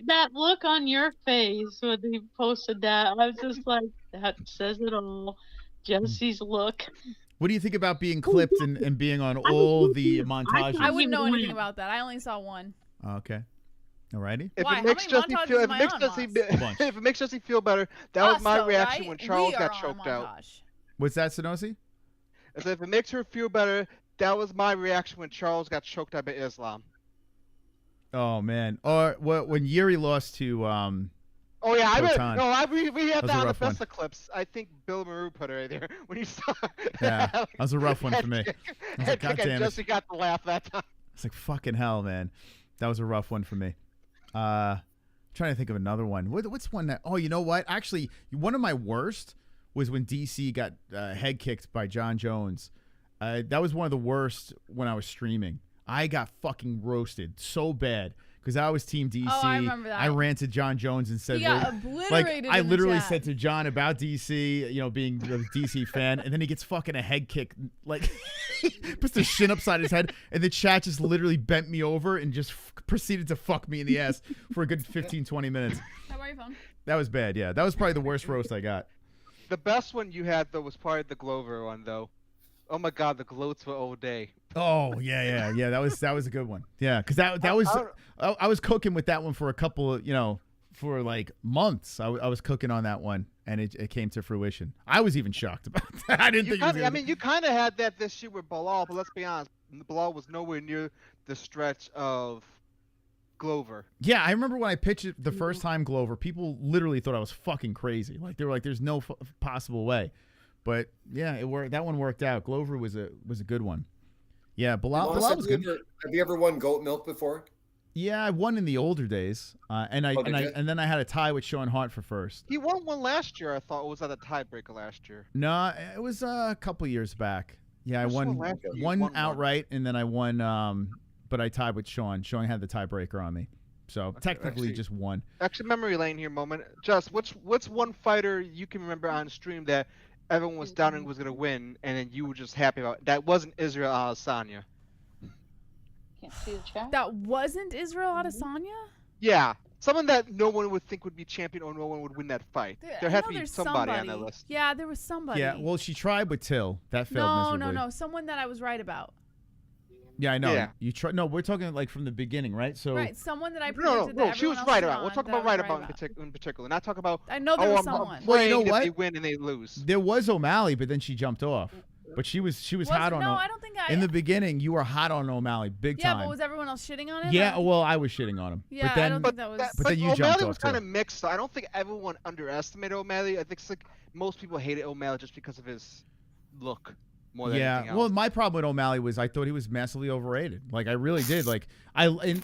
That look on your face when he posted that, I was just like, that says it all. Jesse's look. What do you think about being clipped and being on all the montages? I wouldn't know anything about that. I only saw one. Okay. Alrighty. If it makes Jesse feel better, that was my reaction when Charles got choked out. What's that, Sonosi? I said, if it makes her feel better, that was my reaction when Charles got choked out by Islam. Oh man. Or when Yuri lost to Oh yeah, we had that on the one. best of clips. I think Bill Maru put her right there when he saw. Yeah, that was a rough one for me. I was like, God damn it. Jesse got the laugh that time. It's like fucking hell, man. That was a rough one for me. Trying to think of another one. What's one that? Oh, you know what? Actually, one of my worst was when DC got head kicked by John Jones. That was one of the worst when I was streaming. I got fucking roasted so bad because I was Team DC. Oh, I remember that. I ran to John Jones and said, he got obliterated I literally in the chat. said to John about DC, being a DC fan, and then he gets fucking a head kick, like puts the shin upside his head, and the chat just literally bent me over and just proceeded to fuck me in the ass for a good 15, 20 minutes. How about your phone? That was bad, yeah. That was probably the worst roast I got. The best one you had, though, was probably the Glover one, though. Oh my God, the gloats were all day. Oh yeah. That was a good one. Yeah, because that was I was cooking with that one for a couple of for like months. I was cooking on that one, and it came to fruition. I was even shocked about that. I didn't think. You kind of had that this year with Bilal, but let's be honest, Bilal was nowhere near the stretch of Glover. Yeah, I remember when I pitched it the first time, Glover. People literally thought I was fucking crazy. Like they were like, "There's no possible way." But yeah, it worked. That one worked out. Glover was a good one. Yeah, Bilal was good. Have you ever won goat milk before? Yeah, I won in the older days, and then I had a tie with Sean Hart for first. He won one last year. I thought it was at a tiebreaker last year. No, it was a couple years back. Yeah, I won one outright, and then I won. But I tied with Sean. Sean had the tiebreaker on me, so technically just won. Actually, memory lane here moment. Just what's one fighter you can remember on stream that everyone was doubting was gonna win, and then you were just happy about it? That wasn't Israel Adesanya. Can't see the chat. That wasn't Israel Adesanya? Yeah, someone that no one would think would be champion or no one would win that fight. There had to be somebody on that list. Yeah, there was somebody. Yeah, well, she tried with Till. That failed miserably. No, someone that I was right about. Yeah, I know. Yeah. You try. No, we're talking like from the beginning, right? So right, someone that I predicted that she was everyone right else about. We'll talk about right about in particular, not talk about. I know there was someone. Well, you know if what? they win and they lose. There was O'Malley, but then she jumped off. But she was Was hot it? on. No, I don't think I. In the beginning, you were hot on O'Malley, big Yeah, time. but was everyone else shitting on him? Yeah, or- well, I was shitting on him. Yeah, but then, I don't think that was. But then you O'Malley jumped was off kind too. of mixed. So I don't think everyone underestimated O'Malley. I think it's like most people hated O'Malley just because of his look more than anything else. Well, my problem with O'Malley was I thought he was massively overrated. Like I really did. Like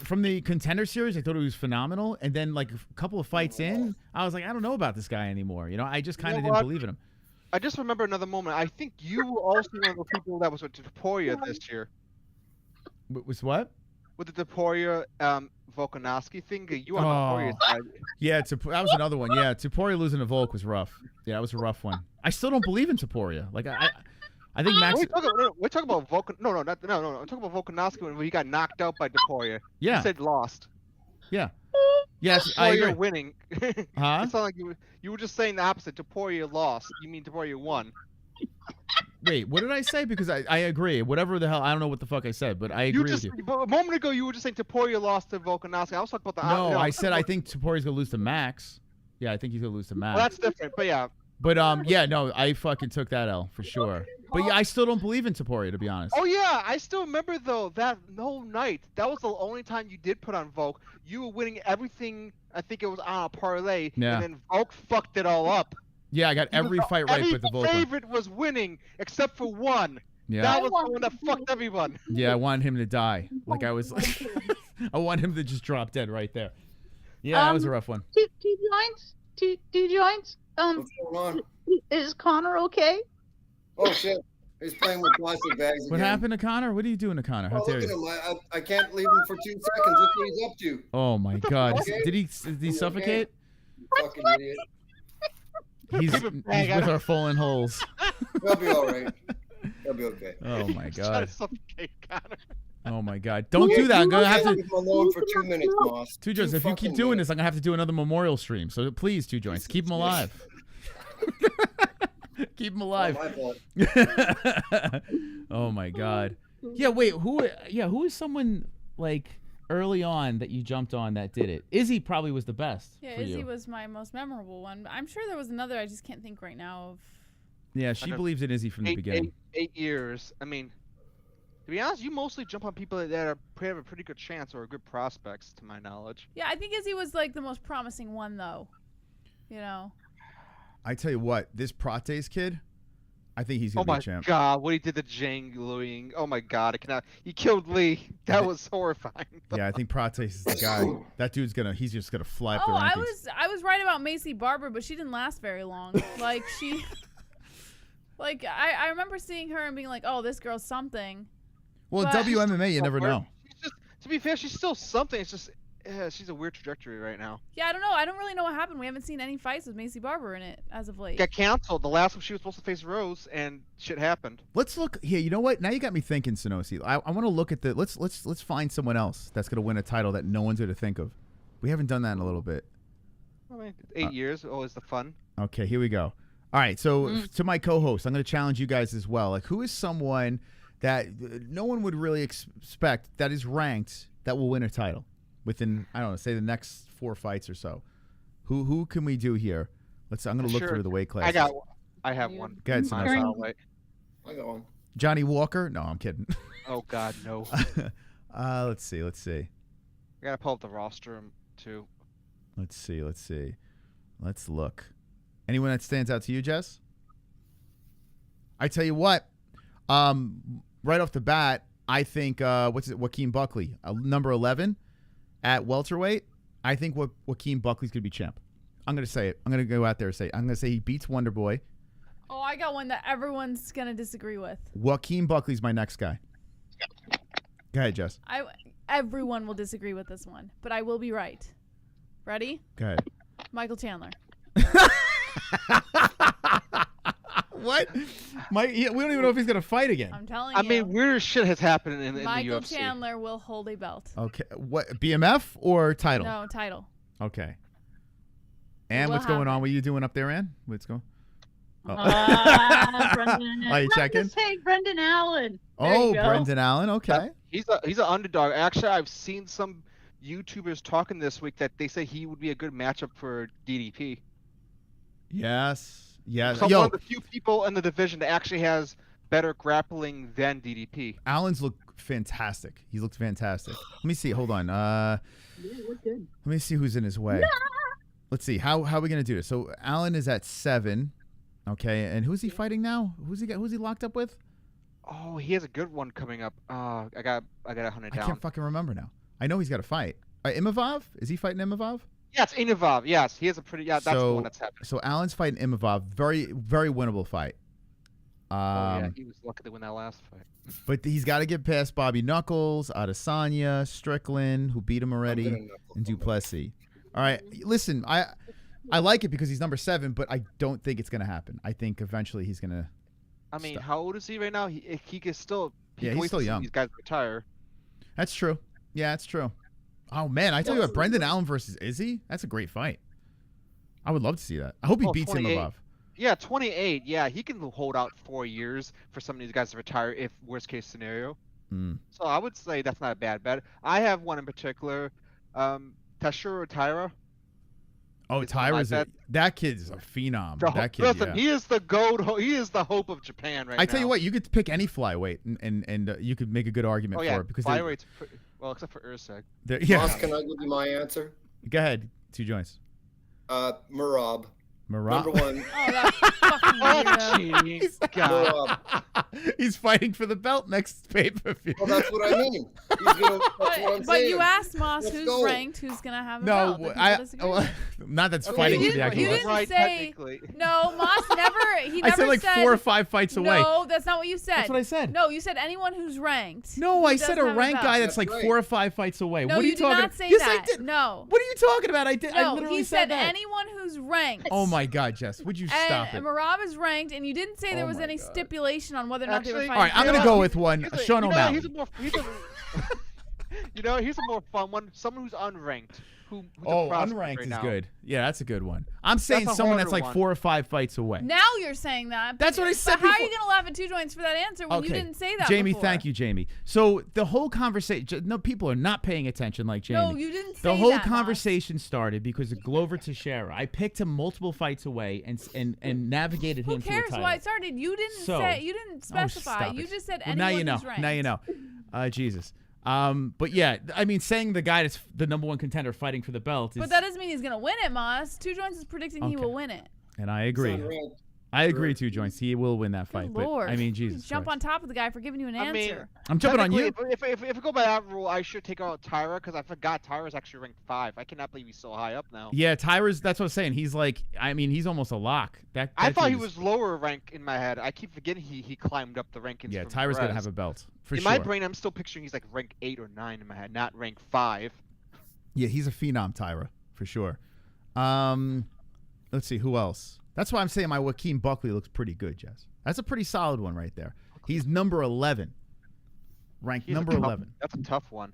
from the Contender Series, I thought he was phenomenal, and then like a couple of fights in, I was like, I don't know about this guy anymore. You know, I just kind of didn't believe in him. I just remember another moment. I think you were also one of the people that was with Taporia this year. Was what? With the Taporia Volkanovski thing, you on Taporia's side. Yeah, that was another one. Yeah, Taporia losing to Volk was rough. Yeah, that was a rough one. I still don't believe in Taporia. Like I think Max. We're talking about Volkan. No. I'm talking about Volkanovski when he got knocked out by Taporia. Yeah. You said lost. Yeah. Yes, I agree. Taporia winning. Huh? It sounded like you were just saying the opposite. Taporia lost. You mean Taporia won? Wait, what did I say? Because I agree. Whatever the hell, I don't know what the fuck I said, but I agree with you. But a moment ago, you were just saying Taporia lost to Volkanovski. I was talking about the. No, I said I think Taporia's gonna lose to Max. Yeah, I think he's gonna lose to Max. Well, that's different. But yeah. But yeah, no, I fucking took that L for sure. But yeah, I still don't believe in Taporia, to be honest. Oh yeah, I still remember though that whole night. That was the only time you did put on Volk. You were winning everything. I think it was on a parlay, Yeah. and then Volk fucked it all up. Yeah, I got every fight right with the Volk. Every favorite was winning except for one. Yeah. That was the one that fucked everyone. Yeah, I wanted him to die. Like I was, I want him to just drop dead right there. Yeah, that was a rough one. Two joints? Two joints? What's going on? Is Connor okay? Oh shit! He's playing with plastic bags again. What happened to Connor? What are you doing to Connor? How Oh, dare look at you? him! I can't leave him for 2 seconds. Look what he's up to. Oh my God! Okay. Did he suffocate? Fucking idiot. He's with our fallen holes. He'll be all right. He'll be okay. Oh my He's trying God! to suffocate Connor. Oh my God! Don't do that. I'm gonna have Leave to. him alone for 2 minutes, boss. Two joints. If you keep fucking doing minutes. this, I'm gonna have to do another memorial stream. So please, two joints, keep him alive. Keep him alive. Not my fault. Oh my God. Yeah. Wait. Who? Yeah. Who is someone like early on that you jumped on that did it? Izzy probably was the best. Yeah, for Izzy you. was my most memorable one. I'm sure there was another. I just can't think right now of. Yeah, she believes in Izzy from the beginning. 8 years. I mean, to be honest, you mostly jump on people that have a pretty good chance or good prospects, to my knowledge. Yeah, I think Izzy was like the most promising one, though. You know. I tell you what, this Prates kid, I think he's gonna be a champ. Oh my God, what he did to Jangling. Oh my God, I cannot. He killed Lee. That was horrifying. Yeah, I think Prates is the guy. That dude's he's just gonna fly up the Oh, rankings. I was right about Macy Barber, but she didn't last very long. Like she, like I remember seeing her and being like, oh, this girl's something. Well, but- WMMA, you never know. To be fair, she's still something. It's just, she's a weird trajectory right now. Yeah, I don't know. I don't really know what happened. We haven't seen any fights with Macy Barber in it as of late. Got canceled. The last one she was supposed to face Rose, and shit happened. Let's look here. You know what? Now you got me thinking, Sonosi. I want to look at the. Let's find someone else that's gonna win a title that no one's gonna think of. We haven't done that in a little bit. I mean, 8 years, always the fun. Okay, here we go. All right, so to my co-host, I'm going to challenge you guys as well. Like, who is someone that no one would really expect that is ranked that will win a title within, I don't know, say the next 4 fights or so? Who can we do here? I'm going to look through the weight class. I have one. Go ahead, Sonosi. I got one. Johnny Walker? No, I'm kidding. Oh God, no. Let's see. I gotta pull up the roster too. Let's see. Let's look. Anyone that stands out to you, Jess? I tell you what, right off the bat, I think Joaquin Buckley, number 11 at welterweight. I think Joaquin Buckley's gonna be champ. I'm gonna say it. I'm gonna go out there and say it. I'm gonna say he beats Wonder Boy. Oh, I got one that everyone's gonna disagree with. Joaquin Buckley's my next guy. Go ahead, Jess. Everyone will disagree with this one, but I will be right. Ready? Go ahead. Michael Chandler. What? We don't even know if he's gonna fight again. I'm telling I you. mean, weird shit has happened in the Michael UFC. Chandler will hold a belt. Okay. What? BMF or title? No, title. Okay. And will what's going on? happen. What are you doing up there, Ann? What's going? Oh. Brendan, Are you checking? Say Brendan Allen. There Oh, you go. Brendan Allen. Okay. He's an underdog. Actually, I've seen some YouTubers talking this week that they say he would be a good matchup for DDP. Yes. Yes. So Yo. one of the few people in the division that actually has better grappling than DDP. Allen's looked fantastic. He looked fantastic. Let me see. Hold on. Let me see who's in his way. Let's see. How are we gonna do this? So Allen is at 7. Okay, and who's he fighting now? Who's he locked up with? Oh, he has a good one coming up. I got to hunt it down. I can't fucking remember now. I know he's got a fight. Imavov? Is he fighting Imavov? Yes, Imavov. Yes, he has a pretty. Yeah, that's the one that's happening. So Allen's fighting Imavov. Very, very winnable fight. Yeah, he was lucky to win that last fight. But he's got to get past Bobby Knuckles, Adesanya, Strickland, who beat him already, and Duplessis. All right, listen, I like it because he's number 7, but I don't think it's going to happen. I think eventually he's going to. I mean, how old is he right now? He can still. Yeah, he's still young. These guys retire. That's true. Yeah, that's true. Oh man, I tell you what, Brendan Allen versus Izzy, that's a great fight. I would love to see that. I hope he beats Imavov. Yeah, 28. Yeah, he can hold out 4 years for some of these guys to retire if worst case scenario. So I would say that's not a bad bet. I have one in particular, Tashiro Taira. Oh, Taira's that kid's a phenom. That kid, listen, he is the goat. He is the hope of Japan right now. I tell you what, you could pick any flyweight, and you could make a good argument for it because flyweight's well, except for Usyk. Yeah. Ross, can I give you my answer? Go ahead. 2 joints. Merab. Merab. Number 1. Oh, that's fucking He's fighting for the belt next pay-per-view. Well, that's what I mean. That's what I'm But saying. you asked Moss Let's who's go. ranked, who's gonna have a No, belt. not that's Okay, fighting you for the actual didn't belt. say no. Moss never. He never I said like 4 or 5 fights away. No, that's not what you said. That's what I said. No, you said anyone who's ranked. No, I said a doesn't have ranked belt. guy that's like 4 or 5 fights away. No, what are you did talking not about? say Yes, that. I did. No. What are you talking about? I did. I No, literally he said said that. anyone who's ranked. Oh my God, Jess, would you stop And it? Marab is ranked, and you didn't say there was any stipulation on whether or not they were Actually, fighting. All right, I'm gonna go with one. Sean O'Malley. He's a more fun one. Someone who's unranked. Who's a prospect unranked right is now. good. Yeah, that's a good one. I'm saying That's a someone that's harder like one. 4 or 5 fights away. Now you're saying that. That's what I said But how are before. you gonna laugh at 2 joints for that answer when you didn't say that? Jamie, before? thank you, Jamie. So the whole conversation, no, people are not paying attention like Jamie. No, you didn't say The whole that, conversation started because of Glover Teixeira. I picked him multiple fights away and navigated him Who to a cares title. why it started? You didn't say. You didn't specify. stop You it. just said Well, anyone now you know. who's ranked. Now you know. Jesus. But yeah, I mean, saying the guy that's the #1 contender fighting for the belt is. But that doesn't mean he's gonna win it, Moss. 2 joints is predicting he will win it. And I agree. I agree, 2 joints. He will win that fight. But Lord. I mean, Jesus. Jump Christ. on top of the guy for giving you an answer. I'm jumping on you. Technically, If we go by that rule, I should take out Tyra because I forgot Tyra's actually ranked 5. I cannot believe he's so high up now. Yeah, Tyra's. That's what I'm saying. He's like, I mean, he's almost a lock. I thought he dude was lower rank in my head. I keep forgetting he climbed up the rankings. Yeah, from Tyra's gonna Perez. have a belt for in sure. my brain, I'm still picturing he's like rank 8 or 9 in my head, not rank 5. Yeah, he's a phenom, Tyra, for sure. Let's see who else. That's why I'm saying my Joaquin Buckley looks pretty good, Jess. That's a pretty solid one right there. He's number 11, ranked number 11. That's a tough one.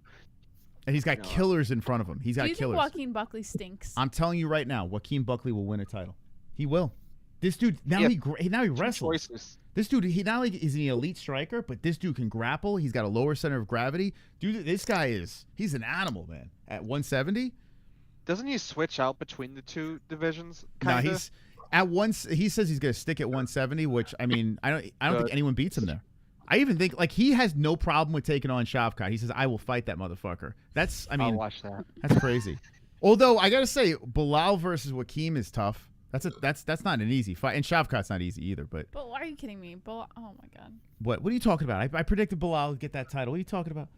And he's got killers in front of him. He's got Do you killers. think Joaquin Buckley stinks? I'm telling you right now, Joaquin Buckley will win a title. He will. This dude now he wrestles. This dude, he not only is an elite striker, but this dude can grapple. He's got a lower center of gravity. Dude, this guy he's an animal, man. At 170. Doesn't he switch out between the 2 divisions? No, Kinda? he's at once. He says he's going to stick at 170, which I mean, I don't think anyone beats him there. I even think like he has no problem with taking on Shavkat. He says, "I will fight that motherfucker." That's, I mean, I'll watch that. That's crazy. Although I gotta say, Bilal versus Joaquin is tough. That's not an easy fight, and Shavkat's not easy either. But why are you kidding me? Oh my God. What are you talking about? I predicted Bilal would get that title. What are you talking about?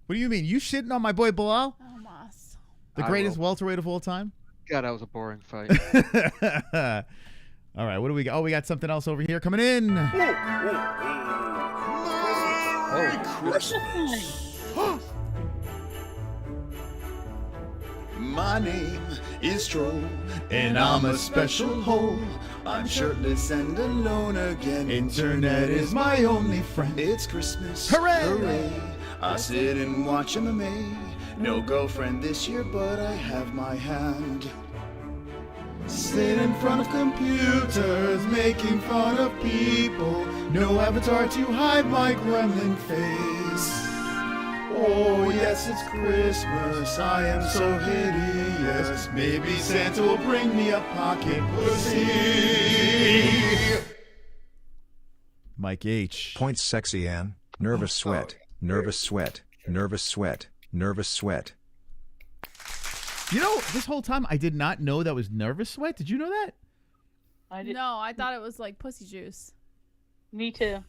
What do you mean? You shitting on my boy Bilal? Oh, Moss. The greatest welterweight of all time? God, that was a boring fight. All right, what do we got? Oh, we got something else over here coming in. Merry Christmas. My name is Troll, and I'm a special hole. I'm shirtless and alone again. Internet is my only friend. It's Christmas. Hooray! Hooray! I sit and watch MMA. No girlfriend this year, but I have my hand. Sit in front of computers, making fun of people. No avatar to hide my gremlin face. Oh yes, it's Christmas, I am so hideous. Maybe Santa will bring me a pocket pussy. Mike H. Points sexy Ann. Nervous sweat. Nervous sweat. Nervous sweat. Nervous sweat. You know, this whole time I did not know that was nervous sweat. Did you know that? No, I thought it was like pussy juice. Me too.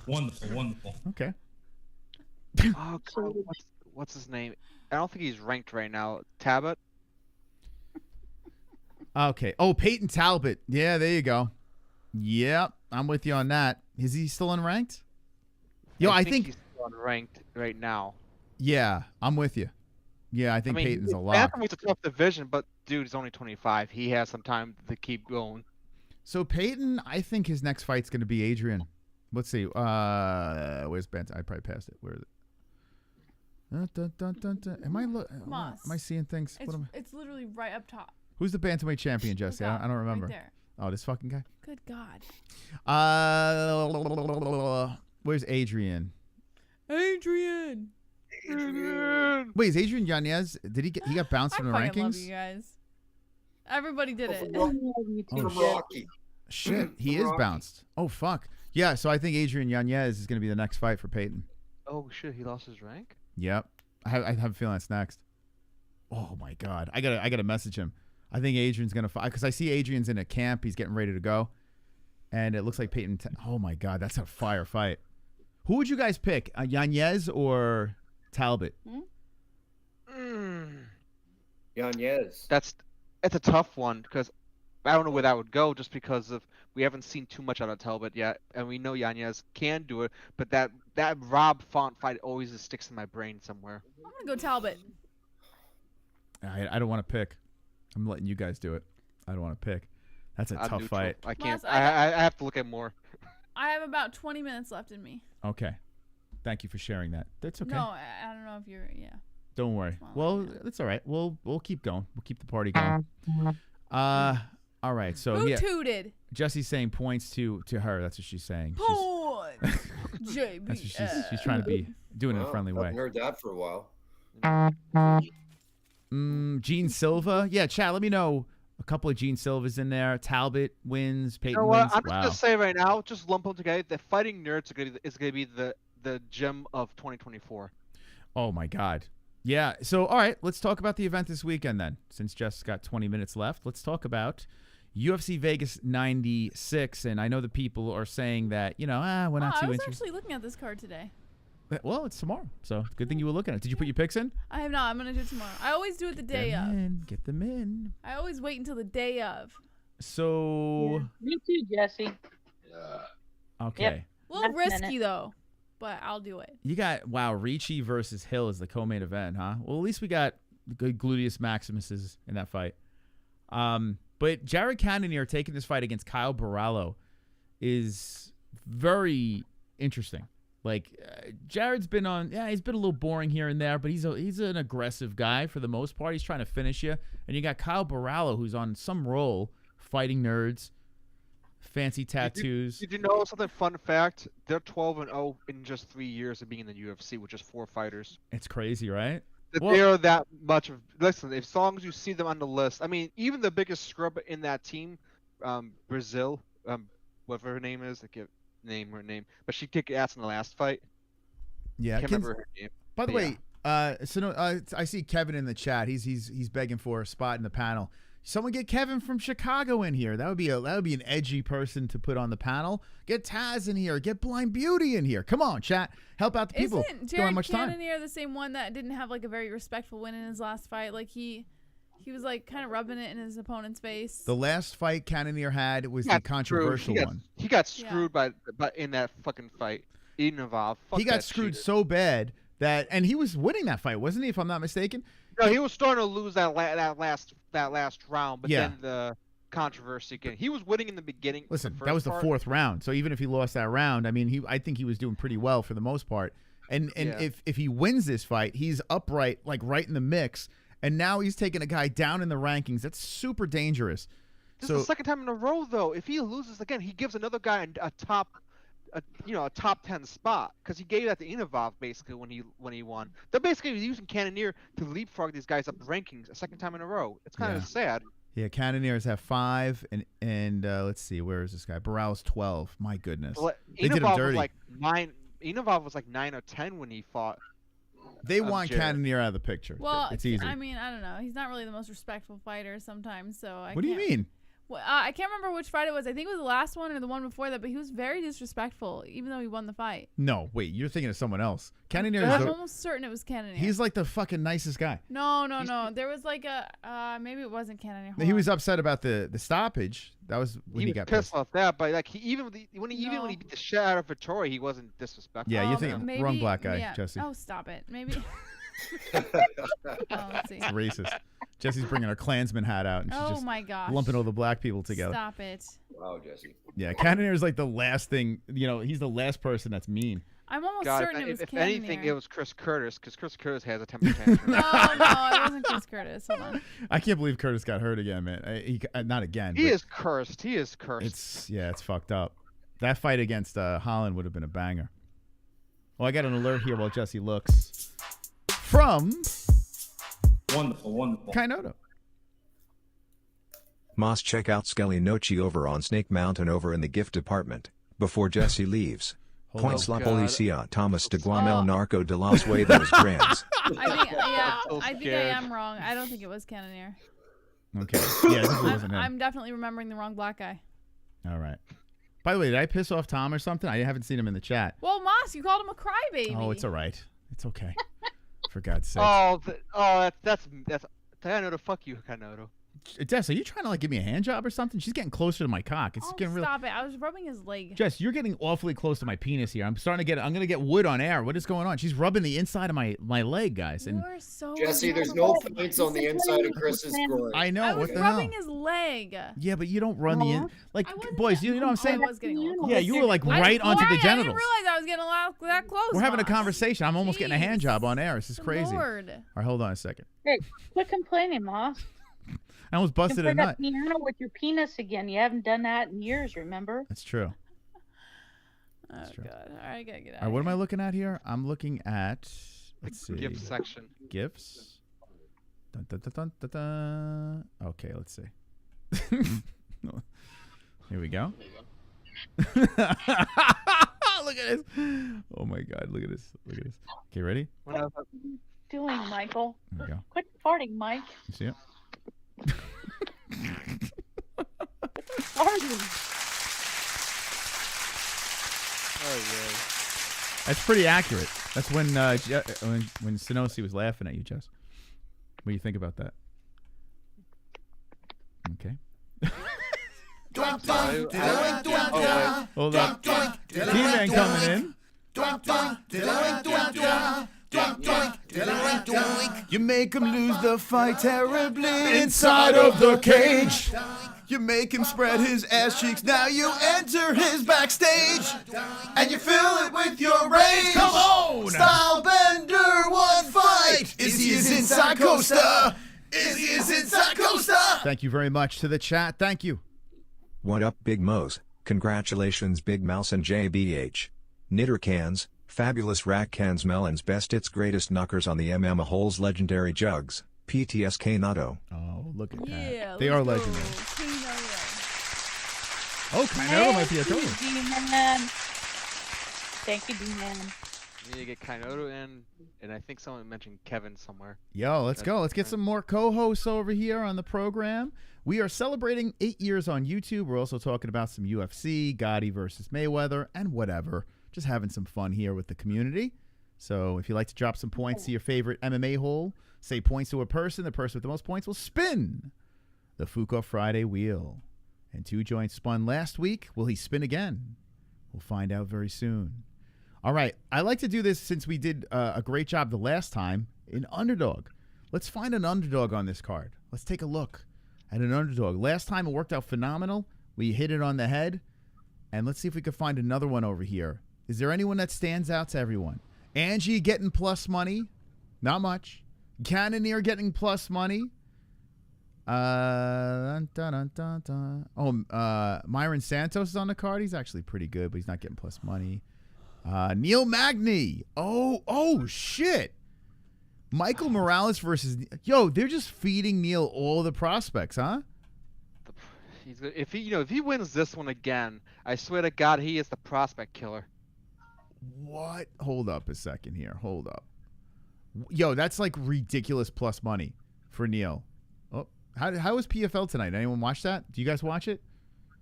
Wonderful, wonderful. Okay. Oh, God, what's his name? I don't think he's ranked right now. Tabit? Okay. Oh, Peyton Talbot. Yeah, there you go. Yep, I'm with you on that. Is he still unranked? Yo, I think he's still unranked right now. Yeah, I'm with you. Yeah, I think Peyton's a lock. Bantamweight's a tough division, but dude, he's only 25. He has some time to keep going. So Peyton, I think his next fight's going to be Adrian. Let's see. Where's Bent? I probably passed it. Where is it? Am I seeing things? It's literally right up top. Who's the bantamweight champion, Jesse? I don't remember. Right there. Oh, this fucking guy. Good God. Where's Adrian? Adrian. Wait, is Adrian Yanez? Did he got bounced from the I fucking love rankings? you guys. Everybody did it. Shit, he is bounced. Oh fuck. Yeah, so I think Adrian Yanez is going to be the next fight for Peyton. Oh shit, he lost his rank? Yep. I have a feeling that's next. Oh my God, I gotta message him. I think Adrian's gonna fight because I see Adrian's in a camp. He's getting ready to go, and it looks like Peyton. Oh my God, that's a fire fight. Who would you guys pick, Yanez or Talbot? Yanez. It's a tough one because I don't know where that would go just because of we haven't seen too much out of Talbot yet, and we know Yanez can do it, but that Rob Font fight always just sticks in my brain somewhere. I'm gonna go Talbot. I don't want to pick. I'm letting you guys do it. I don't want to pick. That's a tough fight. I can't. I have to look at more. I have about 20 minutes left in me. Okay. Thank you for sharing that. That's okay. No, I don't know if you're. Yeah. Don't worry. Well, that's all right. We'll keep going. We'll keep the party going. All right. So Who tooted? Jesse's saying points to her. That's what she's saying. Points. JB. That's what she's trying to be doing in a friendly way. I haven't heard that for a while. Gene Silva. Yeah, chat. Let me know. A couple of Gene Silvas in there. Talbot wins. Peyton You know what? wins. I'm just gonna say right now, just lump them together. The fighting nerds is gonna be the gem of 2024. Oh my God. Yeah. So all right, let's talk about the event this weekend then. Since Jeff's got 20 minutes left, let's talk about UFC Vegas 96. And I know the people are saying that we're not too I was interested. actually looking at this card today. Well, it's tomorrow, so good thing you were looking at it. Did you put your picks in? I have not. I'm gonna do it tomorrow. I always do it the day of. Get them in. I always wait until the day of. So. Me too, Jesse. Okay. Yep. A little risky though, but I'll do it. You got Ricci versus Hill as the co-main event, huh? Well, at least we got the good gluteus maximuses in that fight. But Jared Cannonier taking this fight against Kyle Borralho is very interesting. Like Jared's been he's been a little boring here and there, but he's an aggressive guy for the most part. He's trying to finish you. And you got Kyle Borralho, who's on some roll, fighting nerds, fancy tattoos. Did you know something fun fact? They're 12-0 in just 3 years of being in the UFC, with just 4 fighters. It's crazy, right? They are that much of. Listen, as long as you see them on the list, I mean, even the biggest scrub in that team, Brazil, whatever her name is, I can't name her name, but she kicked ass in the last fight. Yeah, can't remember her name. By the way, I see Kevin in the chat. He's begging for a spot in the panel. Someone get Kevin from Chicago in here. That would be an edgy person to put on the panel. Get Taz in here. Get Blind Beauty in here. Come on, chat. Help out the people. Isn't Don't have Jared much time. Cannonier the same one that didn't have like a very respectful win in his last fight? Like he was like kind of rubbing it in his opponent's face. The last fight Cannonier had was the controversial one. He got screwed by in that fucking fight. Inovov. He got screwed so bad and he was winning that fight, wasn't he? If I'm not mistaken. No, he was starting to lose that last round, but Yeah. then the controversy again. He was winning in the beginning. Listen, the that was the first fourth round. So even if he lost that round, I mean, I think he was doing pretty well for the most part. And Yeah. if he wins this fight, he's upright, like right in the mix. And now he's taking a guy down in the rankings. That's super dangerous. This is the second time in a row, though. If he loses again, he gives another guy a top 10 spot, because he gave that to Inovov basically when he won. They're basically using Cannonier to leapfrog these guys up the rankings a second time in a row. It's kind of sad. Yeah, Cannoniers have 5, and let's see, where is this guy? Borralhoand 12. My goodness, they did him Inovov dirty. was like 9. Inovov was like 9 or 10 when he fought. They want Jared. Cannonier out of the picture. Well, it's easy. I mean, I don't know. He's not really the most respectful fighter sometimes, so I What do you can't- mean? Well, I can't remember which fight it was. I think it was the last one or the one before that, but he was very disrespectful, even though he won the fight. No, wait, you're thinking of someone else. Cannonier I'm is almost certain it was Cannonier. he's like the fucking nicest guy. No. There was like a maybe it wasn't Cannonier. He was upset about the stoppage. That was when he was got pissed off that, but like even when he beat the shit out of Vittori, he wasn't disrespectful. Yeah, you think maybe, wrong black guy, yeah. Jesse. Oh, stop it. Maybe. Let's see. It's racist. Jesse's bringing her Klansman hat out, and she's Oh just my gosh. lumping all the black people together. Stop it. Wow, Jesse. Yeah, Cannonier is like the last thing. He's the last person that's mean. I'm almost God, certain it was if Cannonier. anything, it was Chris Curtis, because Chris Curtis has a temper tantrum. No, it wasn't Chris Curtis. Hold on. I can't believe Curtis got hurt again, man. Not again. He but is cursed. He is cursed. It's fucked up. That fight against Holland would have been a banger. Well, I got an alert here while Jesse looks from Wonderful. Kainoto. Moss, check out Skelly Nochi over on Snake Mountain over in the gift department. Before Jesse leaves. Hold Points on. la policía Thomas de Guamel Narco de los Huevos Grandes. I think I am wrong. I don't think it was Cannonier. Okay. Yeah, this wasn't him. I'm definitely remembering the wrong black guy. All right. By the way, did I piss off Tom or something? I haven't seen him in the chat. Well, Moss, you called him a crybaby. Oh, it's all right. It's okay. For God's sake. That's Kanoto. Fuck you, Kanoto. Jess, are you trying to like give me a hand job or something? She's getting closer to my cock. It's getting real. Stop it. I was rubbing his leg. Jess, you're getting awfully close to my penis here. I'm gonna get wood on air. What is going on? She's rubbing the inside of my leg, guys. And You're so Jesse, there's no points on the inside of Chris's score. I know. I was what the hell? rubbing his leg. Yeah, but you don't run the boys. You know what I'm saying? I was getting a little Yeah, you were like right onto the I didn't genitals. realize I was getting that close. We're having a Moss. conversation. I'm almost getting a hand job on air. This is Good crazy. Lord. All right, hold on a second. Hey, quit complaining, Moss. I almost busted a Compare nut. that piano with your penis again. You haven't done that in years, remember? That's true. Oh God! All right, I gotta get out. All right, what am I looking at here? I'm looking at let's see. Gift section. Gifts. Dun, dun, dun, dun, dun, dun. Okay, let's see. Here we go. Look at this. Oh my God! Look at this. Look at this. Okay, ready? What are you doing, Michael? There we go. Quit farting, Mike. You see it? Farting. Oh yeah. That's pretty accurate. That's when Sonosi was laughing at you, Jess. What do you think about that? Okay. Hold on. T-Man coming in. You make him lose the fight terribly inside of the cage. You make him spread his ass cheeks. Now you enter his backstage and you fill it with your rage. Come on! Style bender, one fight. Izzy is inside Costa. Izzy is inside Costa. Thank you very much to the chat. Thank you. What up, Big Mo's? Congratulations, Big Mouse and JBH. Knitter cans, fabulous rack cans, melons, best hits, greatest knockers on the MMA-Holes legendary jugs. PTSK Nato. Oh, look at Yeah, that. They are let's go. legendary. Cannonier. Oh, Kainoto might be a total. Thank you, D-Man. You need to get Kanoto in, and I think someone mentioned Kevin somewhere. Yo, let's go. Let's get some more co-hosts over here on the program. We are celebrating 8 years on YouTube. We're also talking about some UFC, Gotti versus Mayweather, and whatever. Just having some fun here with the community. So if you'd like to drop some points to your favorite MMA hole, say points to a person. The person with the most points will spin the Fuko Friday wheel. And 2 joints spun last week. Will he spin again? We'll find out very soon. All right. I like to do this since we did a great job the last time in underdog. Let's find an underdog on this card. Let's take a look at an underdog. Last time it worked out phenomenal. We hit it on the head. And let's see if we can find another one over here. Is there anyone that stands out to everyone? Angie getting plus money. Not much. Cannonier getting plus money. Myron Santos is on the card. He's actually pretty good, but he's not getting plus money. Neil Magny. Oh shit. Michael Morales versus... Yo, they're just feeding Neil all the prospects, huh? if he wins this one again, I swear to God, he is the prospect killer. What? Hold up a second here. Hold up. Yo, that's like ridiculous plus money for Neil. Oh, how was PFL tonight? Anyone watch that? Do you guys watch it?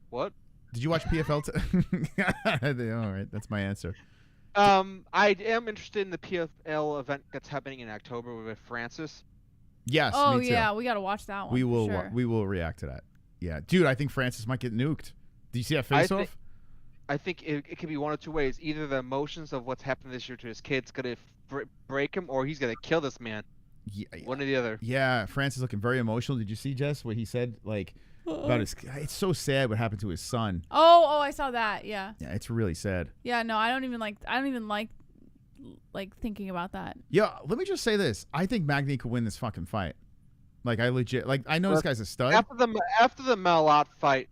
What? Did you watch PFL? All right, that's my answer. I am interested in the PFL event that's happening in October with Francis. Yes. Oh me too. yeah, we gotta watch that one. We will. Sure. We will react to that. Yeah, dude. I think Francis might get nuked. Do you see that face off? I think it could be one of two ways. Either the emotions of what's happened this year to his kid's gonna break him, or he's gonna kill this man. Yeah, one or the other. Yeah, Francis looking very emotional. Did you see, Jess, what he said? Like about his. It's so sad what happened to his son. Oh, I saw that. Yeah. Yeah, it's really sad. Yeah, no, I don't even like thinking about that. Yeah, let me just say this. I think Magny could win this fucking fight. Like I legit. Like I know this guy's a stud. After the Malott fight,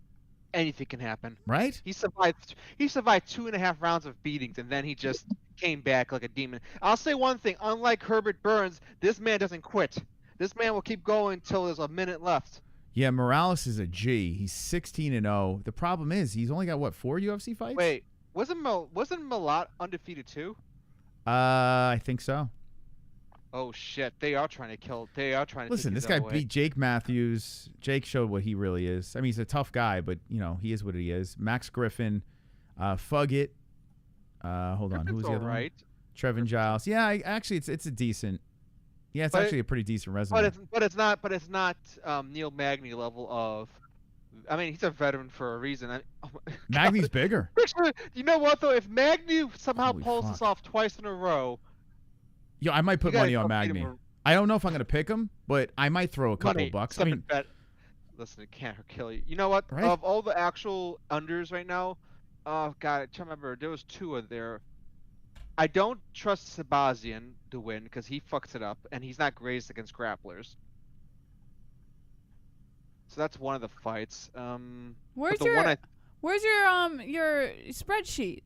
anything can happen. Right? He survived 2.5 rounds of beatings, and then he just came back like a demon. I'll say one thing: unlike Herbert Burns, this man doesn't quit. This man will keep going until there's a minute left. Yeah, Morales is a G. He's 16-0. The problem is he's only got what 4 UFC fights? Wait, wasn't Malott undefeated too? I think so. Oh shit! They are trying to kill. They are trying to. Listen, this guy beat Jake Matthews. Jake showed what he really is. I mean, he's a tough guy, but you know he is what he is. Max Griffin, Fugit. Hold on, who's the other one? Trevin Giles. Yeah, actually, it's a decent. Yeah, it's actually a pretty decent resume. But it's not Neil Magny level of. I mean, he's a veteran for a reason. Magny's bigger. You know what though? If Magny somehow pulls this off twice in a row. Yo, I might put money on Magny. I don't know if I'm gonna pick him, but I might throw a couple bucks. I mean, listen, it can't kill you. You know what? Right? Of all the actual unders right now, oh god, I can't remember. There was 2 of there. I don't trust Sabazian to win because he fucks it up, and he's not great against grapplers. So that's one of the fights. Where's your spreadsheet?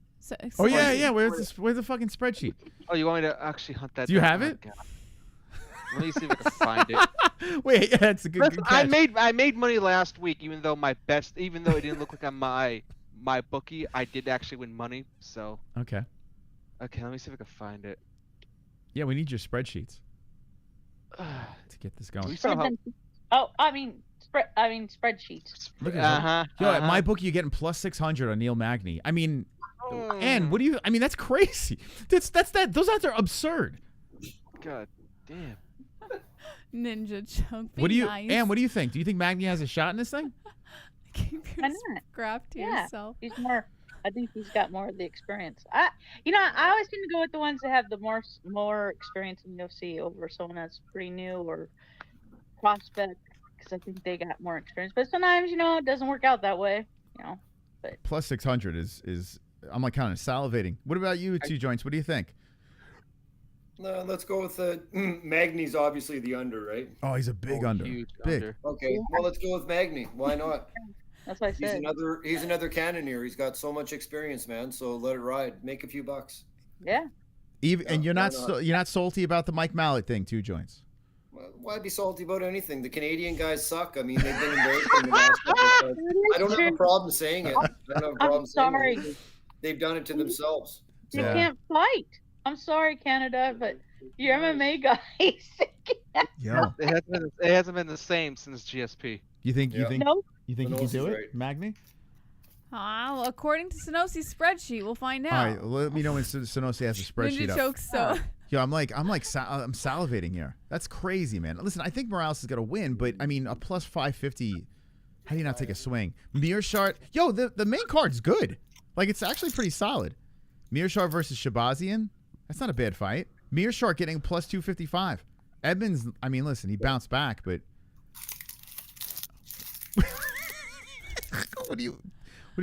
Oh yeah. Where's the fucking spreadsheet? Oh, you want me to actually hunt that? Do you have it? Let me see if I can find it. Wait, yeah, that's a good catch. I made money last week, even though it didn't look like on my bookie, I did actually win money. So okay, let me see if I can find it. Yeah, we need your spreadsheets to get this going. Spreadsheets. Look at Yo, at my bookie, you're getting plus 600 on Neil Magny. I mean. And what do you? I mean, that's crazy. Those odds are absurd. God damn. Ninja choke. What do you? Nice. Ann, what do you think? Do you think Magny has a shot in this thing? Keep your graph to yourself. He's more. I think he's got more of the experience. I always tend to go with the ones that have the more experience in UFC over someone that's pretty new or prospect, because I think they got more experience. But sometimes, it doesn't work out that way. But plus 600 is. I'm like kind of salivating. What about you, Two Joints? What do you think? Let's go with Magny's obviously the under, right? Oh, he's a big under. Big. Under. Okay, well, let's go with Magny. Why not? That's what I said. He's another Cannonier. He's got so much experience, man. So let it ride. Make a few bucks. Yeah. And you're not salty about the Mike Malott thing, Two Joints? Why be salty about anything? The Canadian guys suck. I mean, they've been embarrassing the last couple of times. I don't have a problem saying it. I'm sorry. They've done it to themselves. You can't fight. I'm sorry, Canada, but your MMA guys. Yeah. It hasn't been the same since GSP. You think Nope. You think he can do it, Magny? Well, according to Synosi's spreadsheet, we'll find out. All right, let me know when Synosi has a spreadsheet Ninja up. chokes, so. Yo, I'm salivating here. That's crazy, man. Listen, I think Morales is gonna win, but I mean, a plus 550. How do you not take a swing? Mearshart. Yo, the main card's good. Like, it's actually pretty solid. Mearshart versus Shabazian. That's not a bad fight. Mearshart getting plus 255. Edmonds. I mean, listen, he bounced back, but. What do you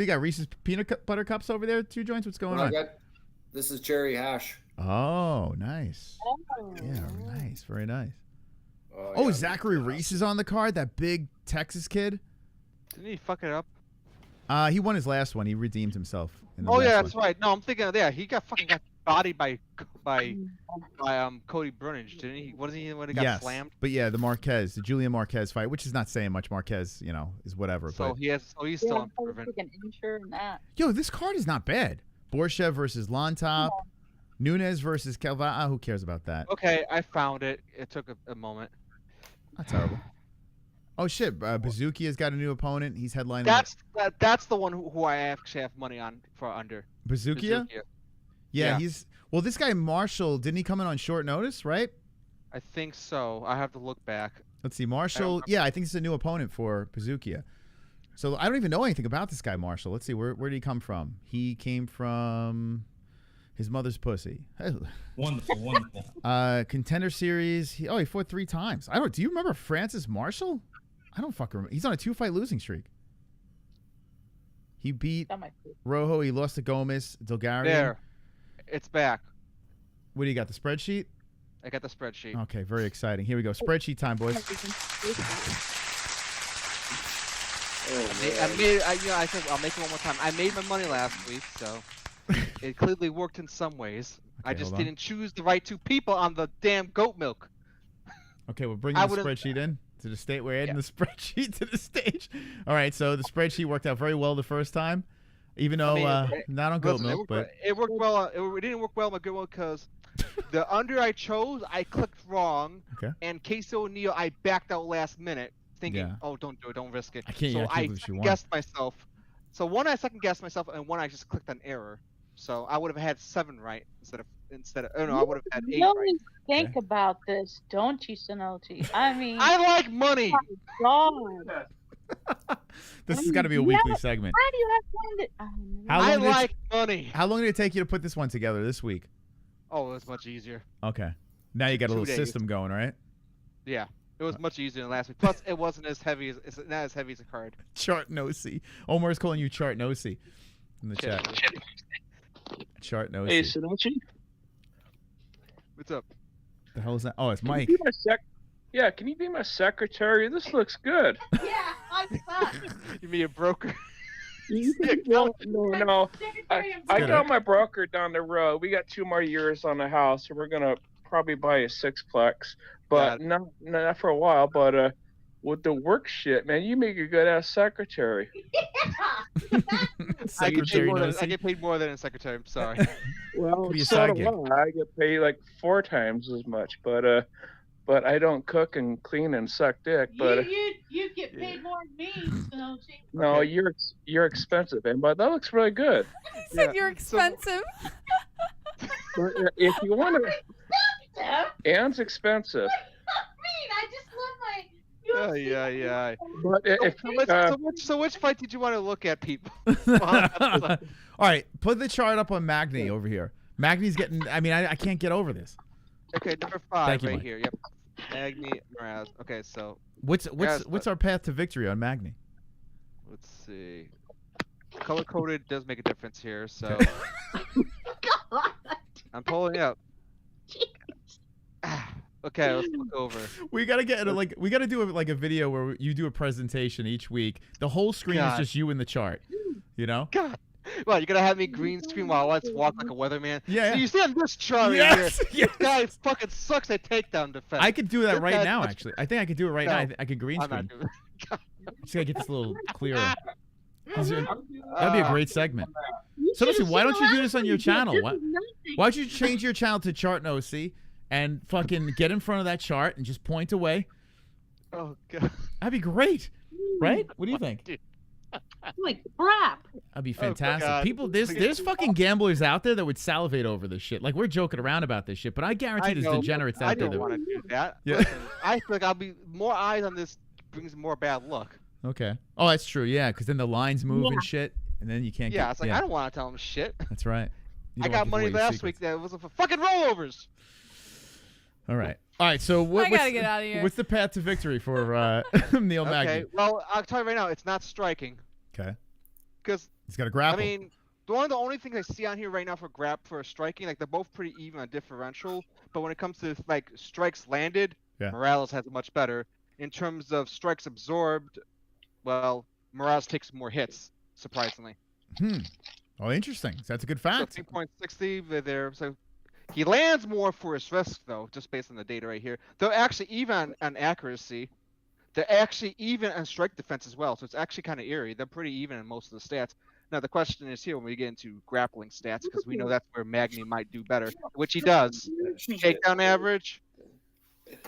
got? Reese's peanut butter cups over there? Two Joints? What's going on? This is cherry hash. Oh, nice. Oh. Yeah, nice. Very nice. Yeah. Zachary Reese is on the card. That big Texas kid. Didn't he fuck it up? He won his last one. He redeemed himself. Oh yeah, that's right. No, I'm thinking. Yeah, he got bodied by Cody Brunage, didn't he? Wasn't he when he got slammed? But yeah, the Julian Marquez fight, which is not saying much. Marquez, is whatever. So he's still on prevent. Yo, this card is not bad. Borshchev versus Lontop. Nunes versus Calvaa. Who cares about that? Okay, I found it. It took a moment. Not terrible. Oh shit! Bazooki has got a new opponent. He's headlining. That's the one who I actually have money on for under. Bazookia? Yeah, he's this guy Marshall, didn't he come in on short notice, right? I think so. I have to look back. Let's see, Marshall. Yeah, I think it's a new opponent for Bazookia. So I don't even know anything about this guy Marshall. Let's see, where did he come from? He came from his mother's pussy. Wonderful. Contender series. He fought 3 times. Do you remember Francis Marshall? I don't fucking remember. He's on a 2-fight losing streak. He beat Rojo. He lost to Gomez, Delgarian. There. It's back. What do you got, the spreadsheet? I got the spreadsheet. Okay, very exciting. Here we go. Spreadsheet time, boys. I said I'll make it one more time. I made my money last week, so it clearly worked in some ways. Okay, I just didn't choose the right 2 people on the damn goat milk. Okay, we're bringing the spreadsheet in to the state. We're adding the spreadsheet to the stage. All right, so the spreadsheet worked out very well the first time, even though not on goat milk, but it worked well. It didn't work well on my goat milk because the under I chose, I clicked wrong, and Casey O'Neill, I backed out last minute, thinking, "Oh, don't do it, don't risk it." So I guessed myself. So one I second guessed myself, and one I just clicked on error. So I would have had 7 right instead of I would have had 8 right. Think about this, don't you, Sonochi? I mean, I like money. Oh my God. This has got to be a weekly segment. Why do you have to? I like money. How long did it take you to put this one together this week? Oh, it was much easier. Okay, now you got a 2 little days. system going, right? Yeah, it was much easier than last week. Plus, it wasn't as heavy it's not as heavy as a card. Chart Nosy. Omar's calling you Chart Nosy in the chat. Chart Nosy. Hey, Sonochi. What's up? The hell is that? Oh, it's Mike. Yeah, can you be my secretary? This looks good. Yeah, I'm sorry. You mean a broker? No. I got my broker down the road. We got 2 more years on the house, and we're gonna probably buy a 6-plex, but not for a while. But with the work shit, man, you make a good ass secretary. I get paid more than a secretary. I'm sorry. Well, so do I get paid like 4 times as much, but I don't cook and clean and suck dick. But you get paid more than me, Sonochi. No, you're expensive, and but that looks really good. You said you're expensive. But if you want to, Anne's expensive. I just love my. Yeah. But So which fight did you want to look at, people? All right, put the chart up on Magny over here. Magny's getting. I mean, I can't get over this. Okay, number 5 you, right Mike. here. Yep. Magny Mraz. Okay, so what's our path to victory on Magny? let's see. Color coded does make a difference here, so God. I'm pulling up. Okay, let's look over. We gotta we gotta do a video where you do a presentation each week. The whole screen is just you in the chart. You know? God. Well, you're gonna have me green screen while I let's walk like a weatherman. Yeah. So you see on this chart right here, this guy fucking sucks at takedown defense. I could do that right now, actually. I think I could do it right now. I could green I'm not screen. doing it. Just gotta get this a little clearer. That'd be a great segment. So listen, why don't you do this on your channel? Why don't you change your channel to Chart OC and fucking get in front of that chart and just point away? Oh god, that'd be great, right? What do you think? Holy crap! That'd be fantastic. People, there's fucking gamblers out there that would salivate over this shit. Like, we're joking around about this shit, but I guarantee there's degenerates out there. I don't want to do that. Yeah. Listen, I feel like I'll be more eyes on this brings more bad luck. Okay. Oh, that's true. Yeah, because then the lines move and shit, and then you can't. Yeah, it's like I don't want to tell them shit. That's right. I got money last week that wasn't for fucking rollovers. All right. All right. So I gotta get out of here. What's the path to victory for Neil Magny? Okay. Well, I'll tell you right now, it's not striking. Okay. Because he's got a grapple. I mean, one of the only things I see on here right now for striking, like they're both pretty even on differential. But when it comes to like strikes landed, Morales has it much better. In terms of strikes absorbed, well, Morales takes more hits, surprisingly. Oh, interesting. That's a good fact. So 3.60 there. So he lands more for his risk, though, just based on the data right here. They're actually even on accuracy. They're actually even on strike defense as well. So it's actually kind of eerie. They're pretty even in most of the stats. Now, the question is here when we get into grappling stats, because we know that's where Magny might do better, which he does. Takedown average.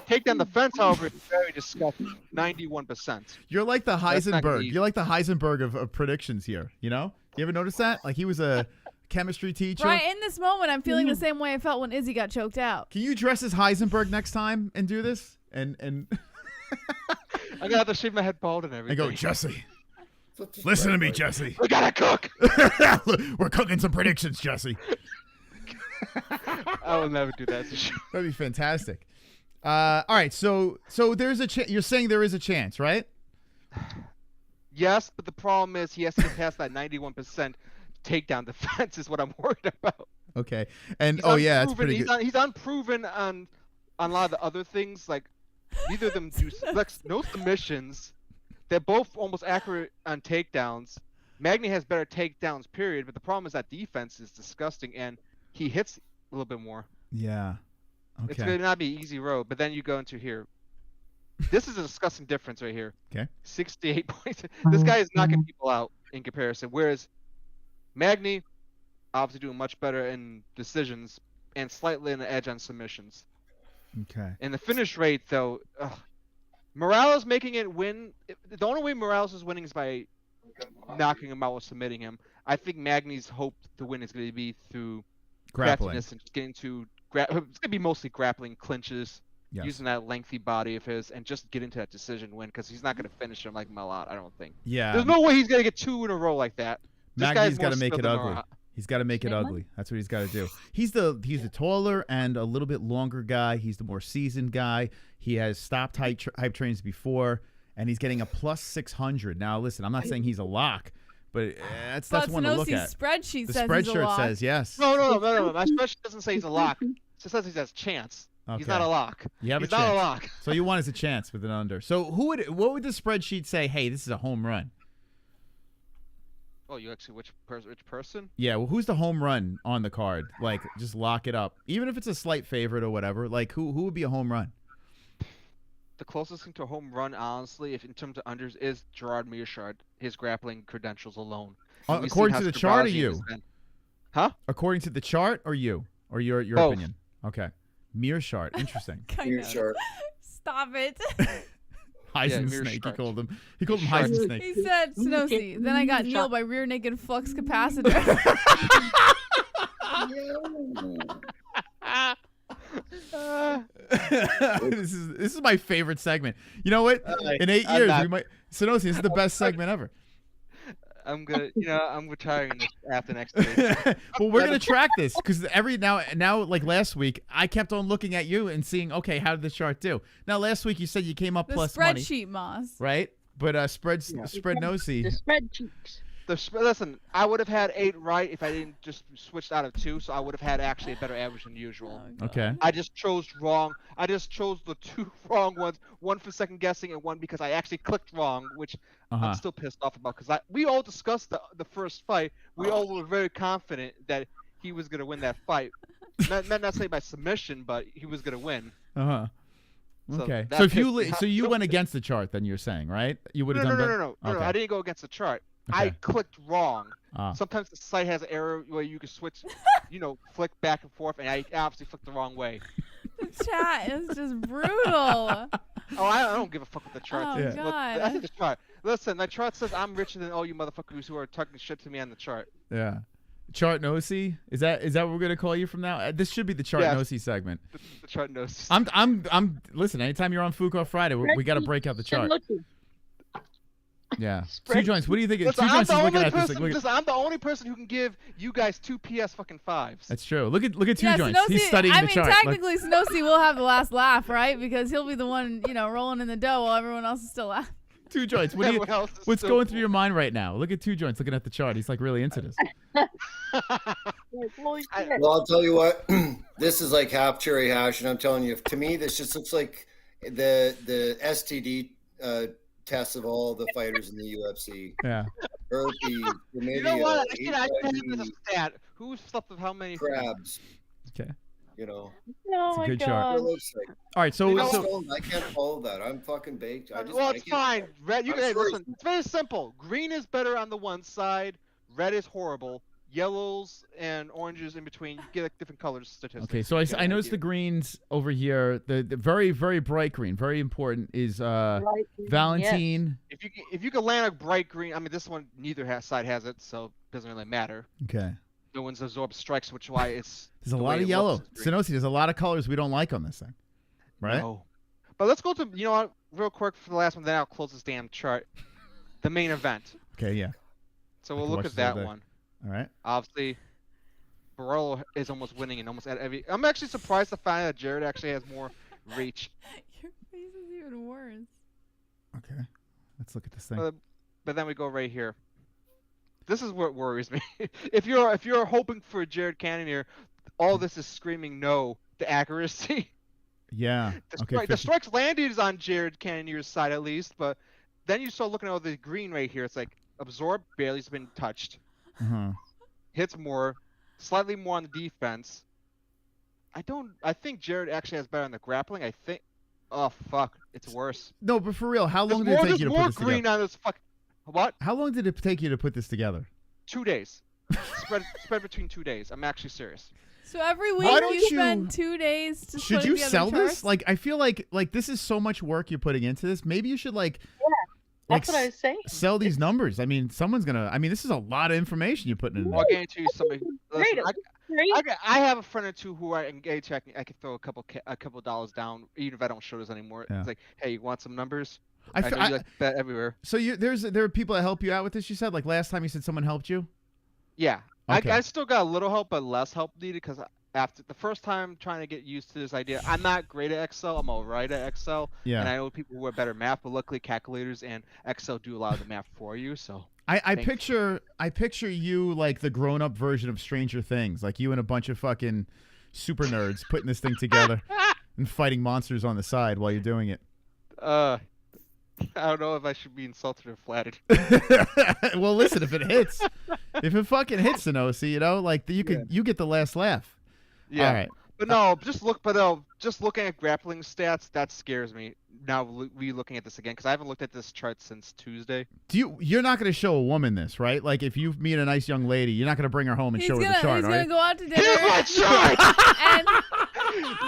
Takedown defense, however, is very disgusting. 91%. You're like the Heisenberg. You're like the Heisenberg of predictions here. You know? You ever notice that? Like he was a chemistry teacher. Right in this moment, I'm feeling the same way I felt when Izzy got choked out. Can you dress as Heisenberg next time and do this? And I'm gonna have to shave my head bald and everything. And go, Jesse. Listen to me, Jesse. We gotta cook. We're cooking some predictions, Jesse. I will never do that. That'd be fantastic. All right, so there's a chance. You're saying there is a chance, right? Yes, but the problem is he has to get past that 91% takedown defense is what I'm worried about. Okay, and that's pretty good. He's unproven on a lot of the other things. Like neither of them do no submissions. They're both almost accurate on takedowns. Magny has better takedowns, period. But the problem is that defense is disgusting, and he hits a little bit more. Yeah. Okay. It's going to not be an easy road, but then you go into here. This is a disgusting difference right here. Okay. 68 points. This guy is knocking people out in comparison, whereas Magny obviously doing much better in decisions and slightly in the edge on submissions. Okay. And the finish rate, though, Morales making it win. The only way Morales is winning is by knocking him out or submitting him. I think Magny's hope to win is going to be through grappling and just getting to it's going to be mostly grappling, clinches, using that lengthy body of his, and just get into that decision win because he's not going to finish him like Malott, I don't think. Yeah. There's no way he's going to get 2 in a row like that. Magny's got to make it ugly. He's got to make it ugly. That's what he's got to do. He's the taller and a little bit longer guy. He's the more seasoned guy. He has stopped hype trains before, and he's getting a plus 600. Now, listen, I'm not saying he's a lock, but that's one to look at. Spreadsheet the says spreadsheet he's a lock. says yes. No. My spreadsheet doesn't say he's a lock. It just says he has a chance. Okay. He's not a lock. You have he's a chance. not a lock. So you want is a chance with an under. So what would the spreadsheet say? Hey, this is a home run. Oh, you actually which person? Yeah, well, who's the home run on the card? Like, just lock it up. Even if it's a slight favorite or whatever, like, who would be a home run? The closest thing to a home run, honestly, if in terms of unders, is Gerard Mearshart, his grappling credentials alone. According to the chart, or you? Huh? According to the chart, or you? Or your Both. opinion? Okay. Mearshart, interesting. Mearshart. Stop it. Heisensnake, he called him. He called him Heisensnake. He said, Snowy, then I got nailed by rear naked flux capacitor. This is my favorite segment. You know what? In 8 years, we might. Sonosi, this is the best segment ever. I'm retiring this after next week. Well, we're gonna track this because now, like last week, I kept on looking at you and seeing, okay, how did the chart do? Now, last week you said you came up plus money. The spreadsheet, Moss. Right? But spread nosy. The spreadsheets. Listen, I would have had 8 right if I didn't just switch out of 2, so I would have had actually a better average than usual. Okay. I just chose wrong. I just chose the 2 wrong ones, one for second guessing and one because I actually clicked wrong, which I'm still pissed off about because we all discussed the first fight. We all were very confident that he was going to win that fight. not necessarily by submission, but he was going to win. Okay. So you went against the chart, then you're saying, right? You would have done better? No. I didn't go against the chart. Okay. I clicked wrong. Sometimes the site has an error where you can switch, flick back and forth, and I obviously flicked the wrong way. The chat is just brutal. I don't give a fuck what the chart says. God. I think the chart. Listen, the chart says I'm richer than all you motherfuckers who are talking shit to me on the chart. Yeah. Chart Nosy? Is that what we're gonna call you from now? This should be the Chart Nosy segment. The Chart Nosy. I'm listen, anytime you're on Fuko Friday, we gotta break out the chart. Yeah. Two Joints, what do you think? Listen, Two Joints is looking at this. I'm the only person who can give you guys 2 PS fucking 5s. That's true. Look at Two Joints. He's studying the chart. Technically, Snowy will have the last laugh, right? Because he'll be the one, rolling in the dough while everyone else is still laughing. Two Joints. What's going through your mind right now? Look at Two Joints looking at the chart. He's like really into this. Well, I'll tell you what. This is like half cherry hash, and I'm telling you, to me, this just looks like the STD tests of all the fighters in the UFC. Yeah. Herpes. You know what? I should have a stat. Who slept with how many crabs? Okay. You know. Oh a my good chart. God. All right, so, I can't follow that. I'm fucking baked. Well, it's fine. Red. Listen. It's very simple. Green is better on the one side. Red is horrible. Yellows and oranges in between. You get like different colors statistics. Okay, so I noticed the greens over here. The very, very bright green, very important, is Valentine. Yes. If you can land a bright green, I mean this one neither side has it, so it doesn't really matter. Okay. No one's absorbed strikes, which is why it's. There's a lot of yellow. Sonosi, there's a lot of colors we don't like on this thing, right? No. But let's go to what, real quick for the last one. Then I'll close this damn chart. The main event. Okay, yeah. So we'll look at that one. All right. Obviously, Borralhoand is almost winning in almost every. I'm actually surprised to find that Jared actually has more reach. Your face is even worse. Okay. Let's look at this thing. But then we go right here. This is what worries me. if you're hoping for Jared Cannonier, all this is screaming no to accuracy. Yeah. The strikes landed is on Jared Cannonier's side at least, but then you start looking at the green right here. It's like absorb barely's been touched. Hits more, slightly more on the defense. I think Jared actually has better on the grappling. I think. Oh fuck, it's worse. No, but for real, how long did it take you to put this together? Green on this fuck. What? How long did it take you to put this together? 2 days. spread between 2 days. I'm actually serious. So every week you spend 2 days to Should you sell this? Like, I feel like this is so much work you're putting into this. Maybe you should that's what I was saying. Sell these numbers. I mean, someone's gonna. I mean, this is a lot of information you're putting in. I'll guarantee you somebody. Listen, I have a friend or two who are engaged. I can throw a couple dollars down, even if I don't show this anymore. Yeah. It's like, hey, you want some numbers? I know you like to bet everywhere. So there are people that help you out with this. You said like last time you said someone helped you. Yeah, okay. I still got a little help, but less help needed because after the first time trying to get used to this idea, I'm not great at Excel. I'm alright at Excel. Yeah. And I know people who are better at math, but luckily calculators and Excel do a lot of the math for you. So I picture you like the grown-up version of Stranger Things, like you and a bunch of fucking super nerds putting this thing together and fighting monsters on the side while you're doing it. I don't know if I should be insulted or flattered. Well, listen, if it hits, if it fucking hits, Sonosi, like you get the last laugh. Yeah. All right. But no, just looking at grappling stats, that scares me. Now looking at this again because I haven't looked at this chart since Tuesday. You're not going to show a woman this, right? Like if you meet a nice young lady, you're not going to bring her home and show her the chart, He's right? gonna go out to dinner. Here's my chart. And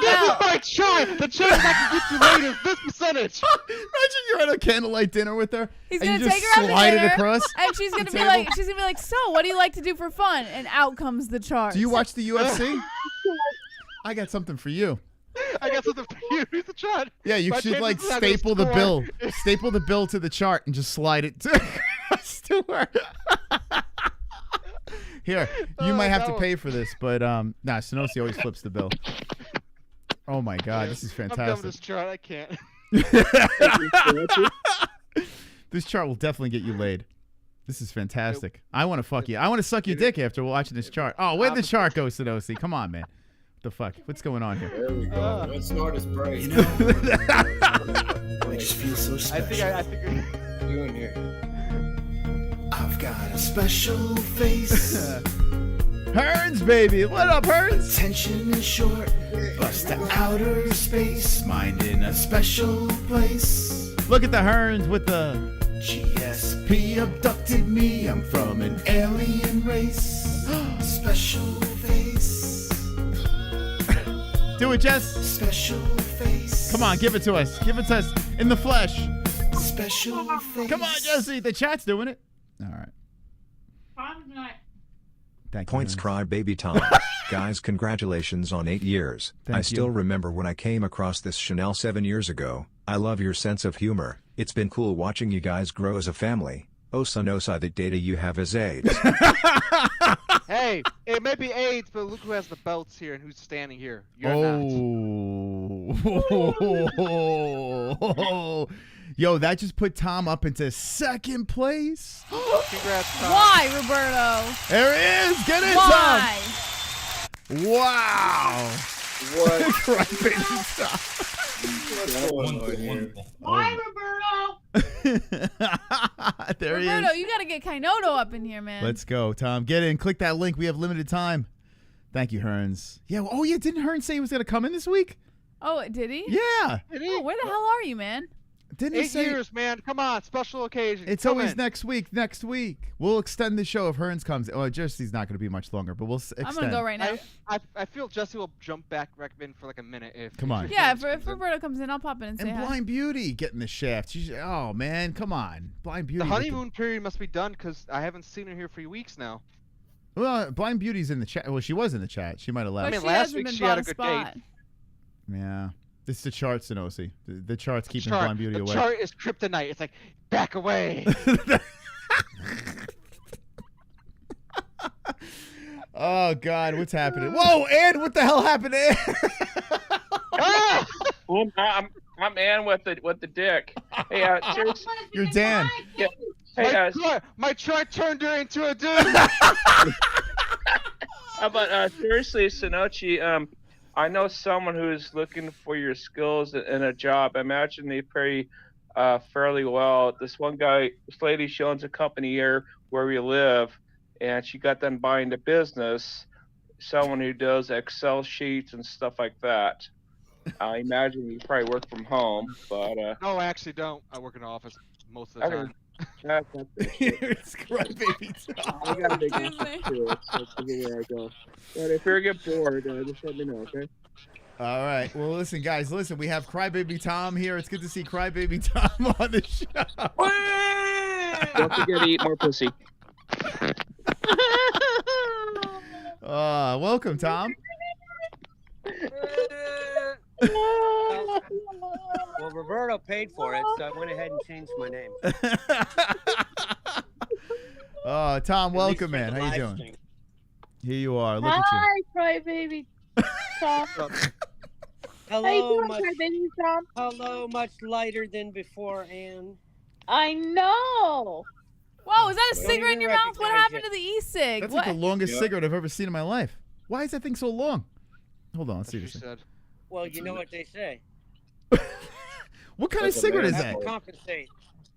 this is my chart. The chart I can get you later. This percentage. Imagine you're at a candlelight dinner with her. He's and gonna you just take her out slide to dinner, it across. and she's gonna be like, so what do you like to do for fun? And out comes the chart. Do you watch the UFC? I got something for you. I got something for you. Here's the chart. Yeah, you should like staple the bill. Staple the bill to the chart and just slide it to her. Here, you might have to pay for this, but nah, Sonosi always flips the bill. Oh my god, this is fantastic. I'm done with this chart. I can't. This chart will definitely get you laid. This is fantastic. I want to fuck you. I want to suck your dick after watching this chart. Oh, where'd the chart go, Sonosi? Come on, man. What the fuck? What's going on here? There we go. Let's start his praise. I just feel so special. I think What are you doing here? I've got a special face. Hearns, baby. What up, Hearns? Attention is short. Bust to outer space. Mind in a special place. Look at the Hearns with the GSP abducted me. I'm from an alien race. Special face. Do it, Jess. Special face. Come on, give it to us. Give it to us in the flesh. Special face. Come on, Jesse. The chat's doing it. All right. Thank you. Points cry baby Tom. Guys, congratulations on 8 years. Thank I you. still remember when I came across this Chanel 7 years ago. I love your sense of humor. It's been cool watching you guys grow as a family. Oh, Sonosi, that data you have is AIDS. Hey, it may be AIDS, but look who has the belts here and who's standing here. You're not. Yo, that just put Tom up into second place. Congrats, Tom. Why, Roberto? There he is. Get in, Why? Tom. Wow. What? Crybaby Tom. What's going on here? Why, Roberto? There he Roberto, is. you got to get Kainoto up in here, man. Let's go, Tom. Get in. Click that link. We have limited time. Thank you, Hearns. Yeah. Oh, yeah. Didn't Hearns say he was going to come in this week? Oh, did he? Yeah. Oh, where the hell are you, man? Didn't he 8 say? years, man. Come on, special occasion. It's Come always in. next week. Next week. We'll extend the show if Hearns comes. Oh, Jesse's not going to be much longer, but we'll extend. I'm going to go right now. I feel Jesse will jump back in for like a minute if. Come on. Yeah, if Roberto comes in, I'll pop in and say And hi. Blind Beauty getting the shaft. She's, oh, man. Come on. Blind Beauty. The with honeymoon period must be done because I haven't seen her here for weeks now. Well, Blind Beauty's in the chat. Well, she was in the chat. She might have left. I mean, last week she had a good date. Yeah. This is the chart, Sanosi. The chart's keeping Chart- Blind Beauty the away. chart is kryptonite. It's like, back away. Oh, God. What's happening? Whoa, Ed. What the hell happened to Ed? I'm Ann with the dick. Hey, seriously. You're Dan. Yeah. Hey, my chart turned her into a dude. but seriously, Sonochi, I know someone who's looking for your skills in a job. I imagine they pay fairly well. This lady, she owns a company here where we live, and she got done buying the business. Someone who does Excel sheets and stuff like that. I imagine you probably work from home, but No, I actually don't. I work in the office most of the time. It's Crybaby Tom. I gotta make this too. That's where I go. But if you get bored, just let me know, okay? All right. Well, listen, guys. Listen, we have Crybaby Tom here. It's good to see Crybaby Tom on the show. Don't forget to eat more pussy. Welcome, Tom. Well, Roberto paid for it, so I went ahead and changed my name. Oh, Tom, welcome, man. How you doing? Here you are. Look at you. Hi, crybaby Tom. Hello, crybaby Tom? Hello, much lighter than before, Anne. I know. Whoa, is that a Don't cigarette in even your mouth? What recognize happened it. to the e-cig? That's What? like the longest cigarette I've ever seen in my life. Why is that thing so long? Hold on. Let's see this thing. Well, you know what they say. What kind of cigarette is that? Compensate.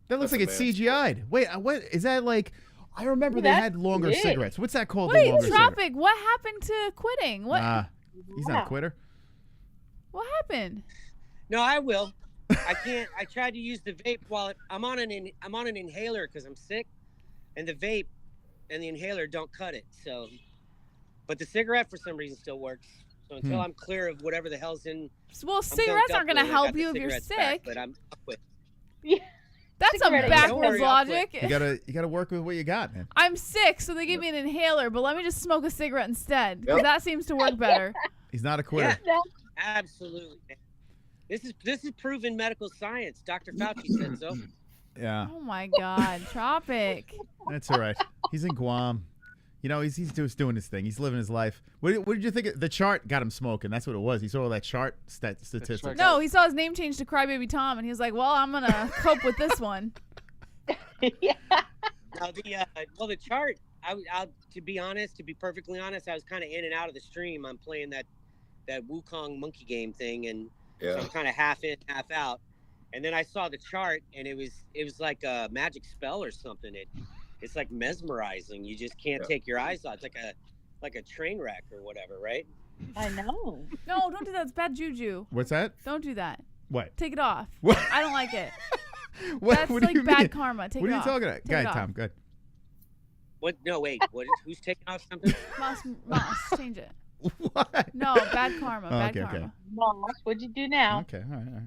That looks like it's CGI'd. Wait, what is that like? I remember they That's had longer big. cigarettes. What's that called? Wait, the longer cigarette? Tropic, what happened to quitting? What? He's not a quitter. What happened? No, I will. I can't. I tried to use the vape while I'm on an inhaler because I'm sick, and the vape and the inhaler don't cut it. So, but the cigarette for some reason still works. So until I'm clear of whatever the hell's in. Well, cigarettes aren't going to help you if you're sick. But I'm with. That's some Cigarette, backwards don't worry, I'll logic. You gotta work with what you got, man. I'm sick, so they give me an inhaler, but let me just smoke a cigarette instead, because that seems to work better. He's not a quitter. Yeah, absolutely. This is proven medical science. Dr. Fauci said so. Yeah. Oh my God, Tropic. That's all right. He's in Guam. You know, he's just doing his thing. He's living his life. What did you think? The chart got him smoking. That's what it was. He saw all that chart statistics. No, he saw his name changed to Crybaby Tom, and he was like, "Well, I'm gonna cope with this one." Now the chart. I'll to be honest, to be perfectly honest, I was kind of in and out of the stream. I'm playing that Wukong monkey game thing, and so I'm kind of half in, half out. And then I saw the chart, and it was like a magic spell or something. It's like mesmerizing. You just can't take your eyes off. It's like a train wreck or whatever, right? I know. No, don't do that. It's bad juju. What's that? Don't do that. What? Take it off. What? I don't like it. What That's do like you bad mean? karma. Take what it are you off. talking about? Take Go it ahead, off. Tom. Good. What? No, wait. Who's taking off something? Moss, change it. What? No, bad karma. Bad karma. Okay. Moss, what'd you do now? Okay. All right.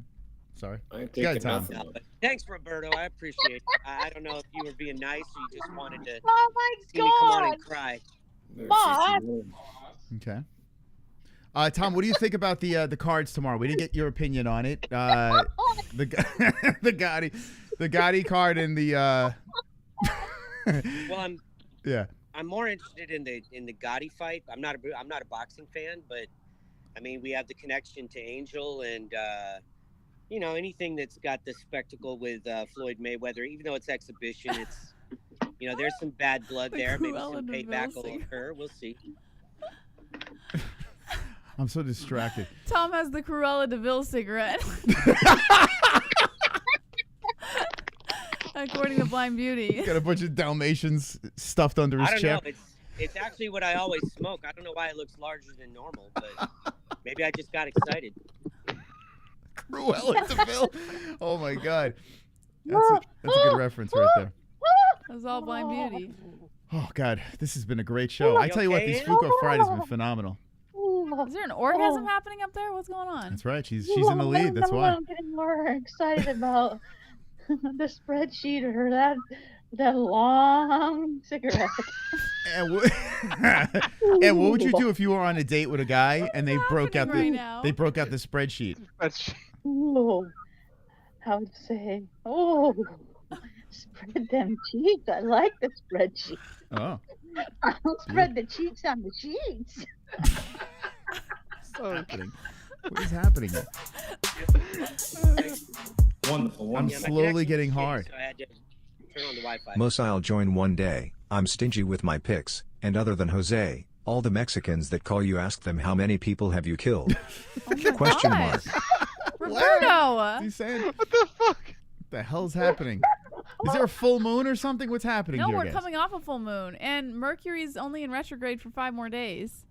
Sorry. I ain't Go ahead, taking Tom. nothing. No, but thanks, Roberto. I appreciate it. I don't know if you were being nice or you just wanted to Oh my see me come on God. and cry. Moss. Okay. Tom, what do you think about the cards tomorrow? We didn't get your opinion on it. The Gotti card and the. Well, Yeah. I'm more interested in the Gotti fight. I'm not a boxing fan, but I mean we have the connection to Angel and anything that's got the spectacle with Floyd Mayweather. Even though it's exhibition, it's there's some bad blood there. Maybe some payback will occur. We'll see. I'm so distracted. Tom has the Cruella DeVille cigarette. According to Blind Beauty. Got a bunch of Dalmatians stuffed under his I don't chair. know. It's actually what I always smoke. I don't know why it looks larger than normal, but maybe I just got excited. Cruella de Vil. Oh my God. That's a good reference right there. That was all Blind Beauty. Oh God, this has been a great show. I tell you what, these Fuko Fridays have been phenomenal. Is there an orgasm happening up there? What's going on? That's right. She's in the lead. That's why. I'm getting more excited about the spreadsheet or that long cigarette. And what would you do if you were on a date with a guy and they broke out the spreadsheet? Oh, I would say, spread them cheeks. I like the spreadsheet. Oh. I'll spread the cheeks on the sheets. What is happening here? Wonderful. I'm slowly getting hard. So I had to turn on the Wi-Fi. Mosile join one day. I'm stingy with my picks, and other than Jose, all the Mexicans that call you ask them how many people have you killed? Question mark. Roberto! He's saying, what the fuck? What the hell's happening? Is there a full moon or something? What's happening No, here, we're guys? coming off a full moon, and Mercury's only in retrograde for 5 more days.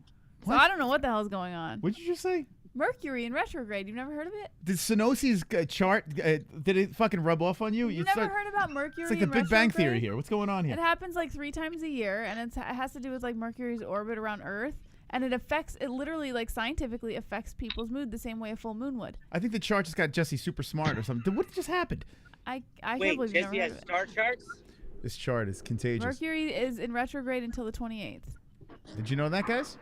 So I don't know what the hell's going on. What did you just say? Mercury in retrograde. You've never heard of it? Did Synosi's chart, did it fucking rub off on you? You've never heard about Mercury It's like the in Big Bang Theory retrograde? here. What's going on here? It happens like 3 times a year, and it has to do with like Mercury's orbit around Earth. And it literally, like, scientifically affects people's mood the same way a full moon would. I think the chart just got Jesse super smart or something. What just happened? I can't Wait, believe you've never Jesse heard has of it. star charts? This chart is contagious. Mercury is in retrograde until the 28th. Did you know that, guys?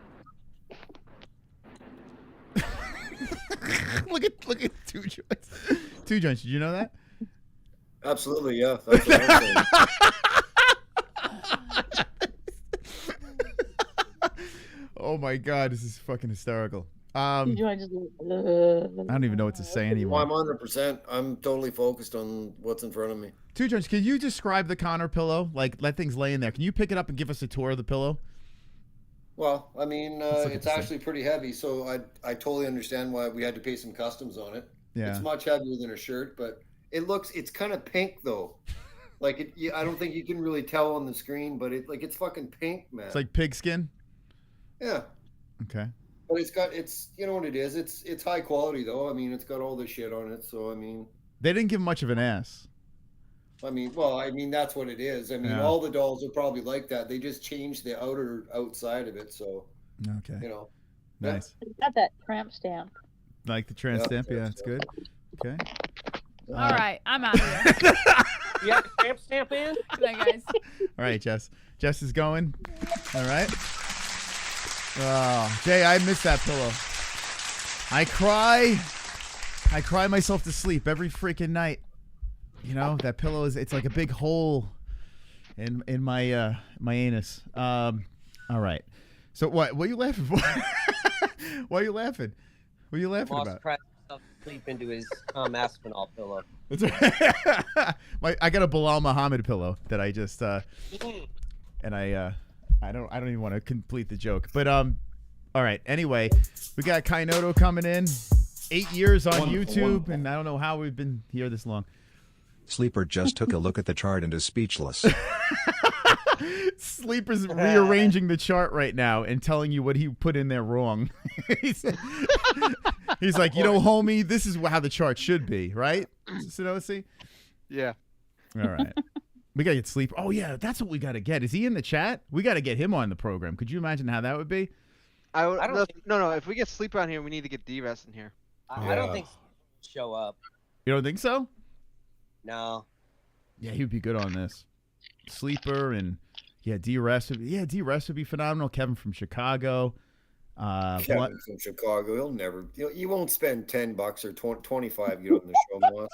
look at Two Joints. Two Joints, did you know that? Absolutely, yeah. That's what I'm saying. Oh my God, this is fucking hysterical. I You don't even know what to say anymore. Well, I'm 100%. I'm totally focused on what's in front of me. Two Joints, can you describe the Conor pillow? Like, that thing's laying there. Can you pick it up and give us a tour of the pillow? Well, I mean, look at it's this actually pretty heavy, so I totally understand why we had to pay some customs on it. Yeah. It's much heavier than a shirt, but it's kind of pink though. Like I don't think you can really tell on the screen, but it's fucking pink, man. It's like pigskin? Yeah. Okay. But it's you know what it is. It's high quality though. I mean, it's got all this shit on it, so I mean. They didn't give much of an ass. I mean, that's what it is. I mean, Yeah. all the dolls are probably like that. They just changed the outside of it, so. Okay. You know. Nice. It's got that tramp stamp. Like the trans stamp? Yeah, it's good. Okay. All right, I'm out of here. You have a tramp stamp in? Good night, guys. All right, Jess. Jess is going. All right. Oh, Jay, I miss that pillow. I cry myself to sleep every freaking night. You know, that pillow it's like a big hole in my my anus. All right. So what are you laughing for? Why are you laughing? What are you laughing Moss about? cried himself to sleep into his Tom Aspinall pillow. I got a Bilal Muhammad pillow that I just and I don't even want to complete the joke. But all right. Anyway, we got Kainoto coming in. 8 years on YouTube, and I don't know how we've been here this long. Sleeper just took a look at the chart and is speechless. Sleeper's rearranging the chart right now and telling you what he put in there wrong. He's like, homie, this is how the chart should be, right? Sonosi? Yeah. All right. We got to get Sleeper. Oh, yeah, that's what we got to get. Is he in the chat? We got to get him on the program. Could you imagine how that would be? No. If we get Sleeper on here, we need to get D-Rest in here. I don't think he'll show up. You don't think so? No. Yeah, he would be good on this. Sleeper and D-Rest. D-Rest would be phenomenal. Kevin from Chicago. Kevin from Chicago. He'll never. You won't spend $10 or 25 to get on the show, Moss.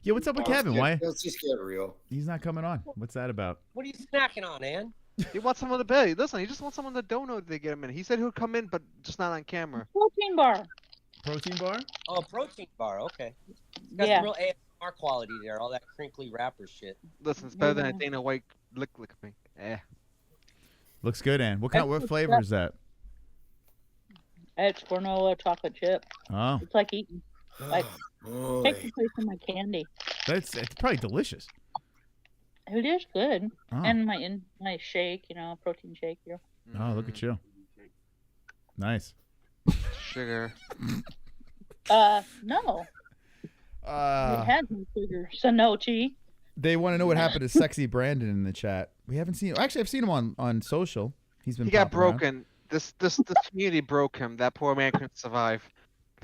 Yeah, what's up with Kevin? Why? Let's just get real. He's not coming on. What's that about? What are you snacking on, Ann? He wants someone to pay. Listen, he just wants someone to don't know they get him in. He said he'll come in, but just not on camera. Protein bar. Protein bar? Oh, a protein bar. Okay. It's got some real ASMR quality there. All that crinkly wrapper shit. Listen, it's better than a Dana White lick me. Looks good, Ann. What flavor is that? It's granola chocolate chip. Oh. It's like eating. Like, take the place of my candy. It's probably delicious. It is good. Oh. And my shake, protein shake here. Oh, look at you. Nice. Sugar. No. We had no sugar. Sanochi. They want to know what happened to Sexy Brandon in the chat. We haven't seen. Actually, I've seen him on social. He got popping around. broken. This community broke him. That poor man couldn't survive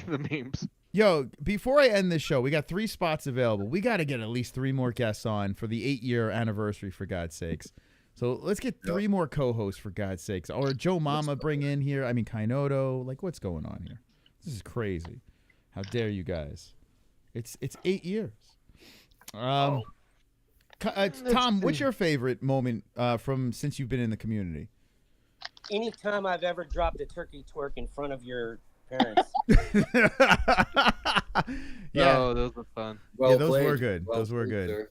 the memes. Yo, before I end this show, we got 3 spots available. We got to get at least 3 more guests on for the 8-year anniversary, for God's sakes. So let's get 3 more co-hosts, for God's sakes. Or Joe Mama bring in here. I mean, Kainoto. Like, what's going on here? This is crazy. How dare you guys? It's 8 years. Tom, what's your favorite moment from since you've been in the community? Anytime I've ever dropped a turkey twerk in front of your parents. Yeah, Oh, those were fun. yeah, those were good. Those were good. Sir.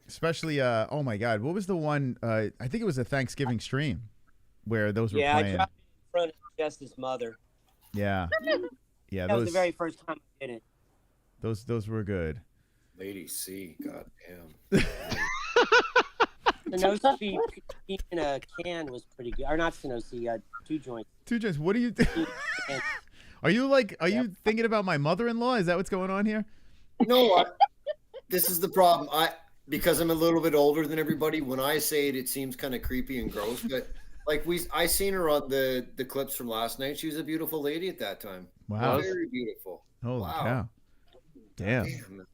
Especially, oh my God, what was the one? I think it was a Thanksgiving stream where those were playing. I dropped it in front of Justice's mother. Yeah, yeah, that was the very first time I did it. Those were good. Lady C, goddamn. Sanosi in a can was pretty good. Or not Sanosi, 2 joints. 2 joints. What do you? Are you thinking about my mother-in-law? Is that what's going on here? No, this is the problem. Because I'm a little bit older than everybody. When I say it, it seems kind of creepy and gross. But like I seen her on the clips from last night. She was a beautiful lady at that time. Wow, very beautiful. Holy wow. cow. Damn.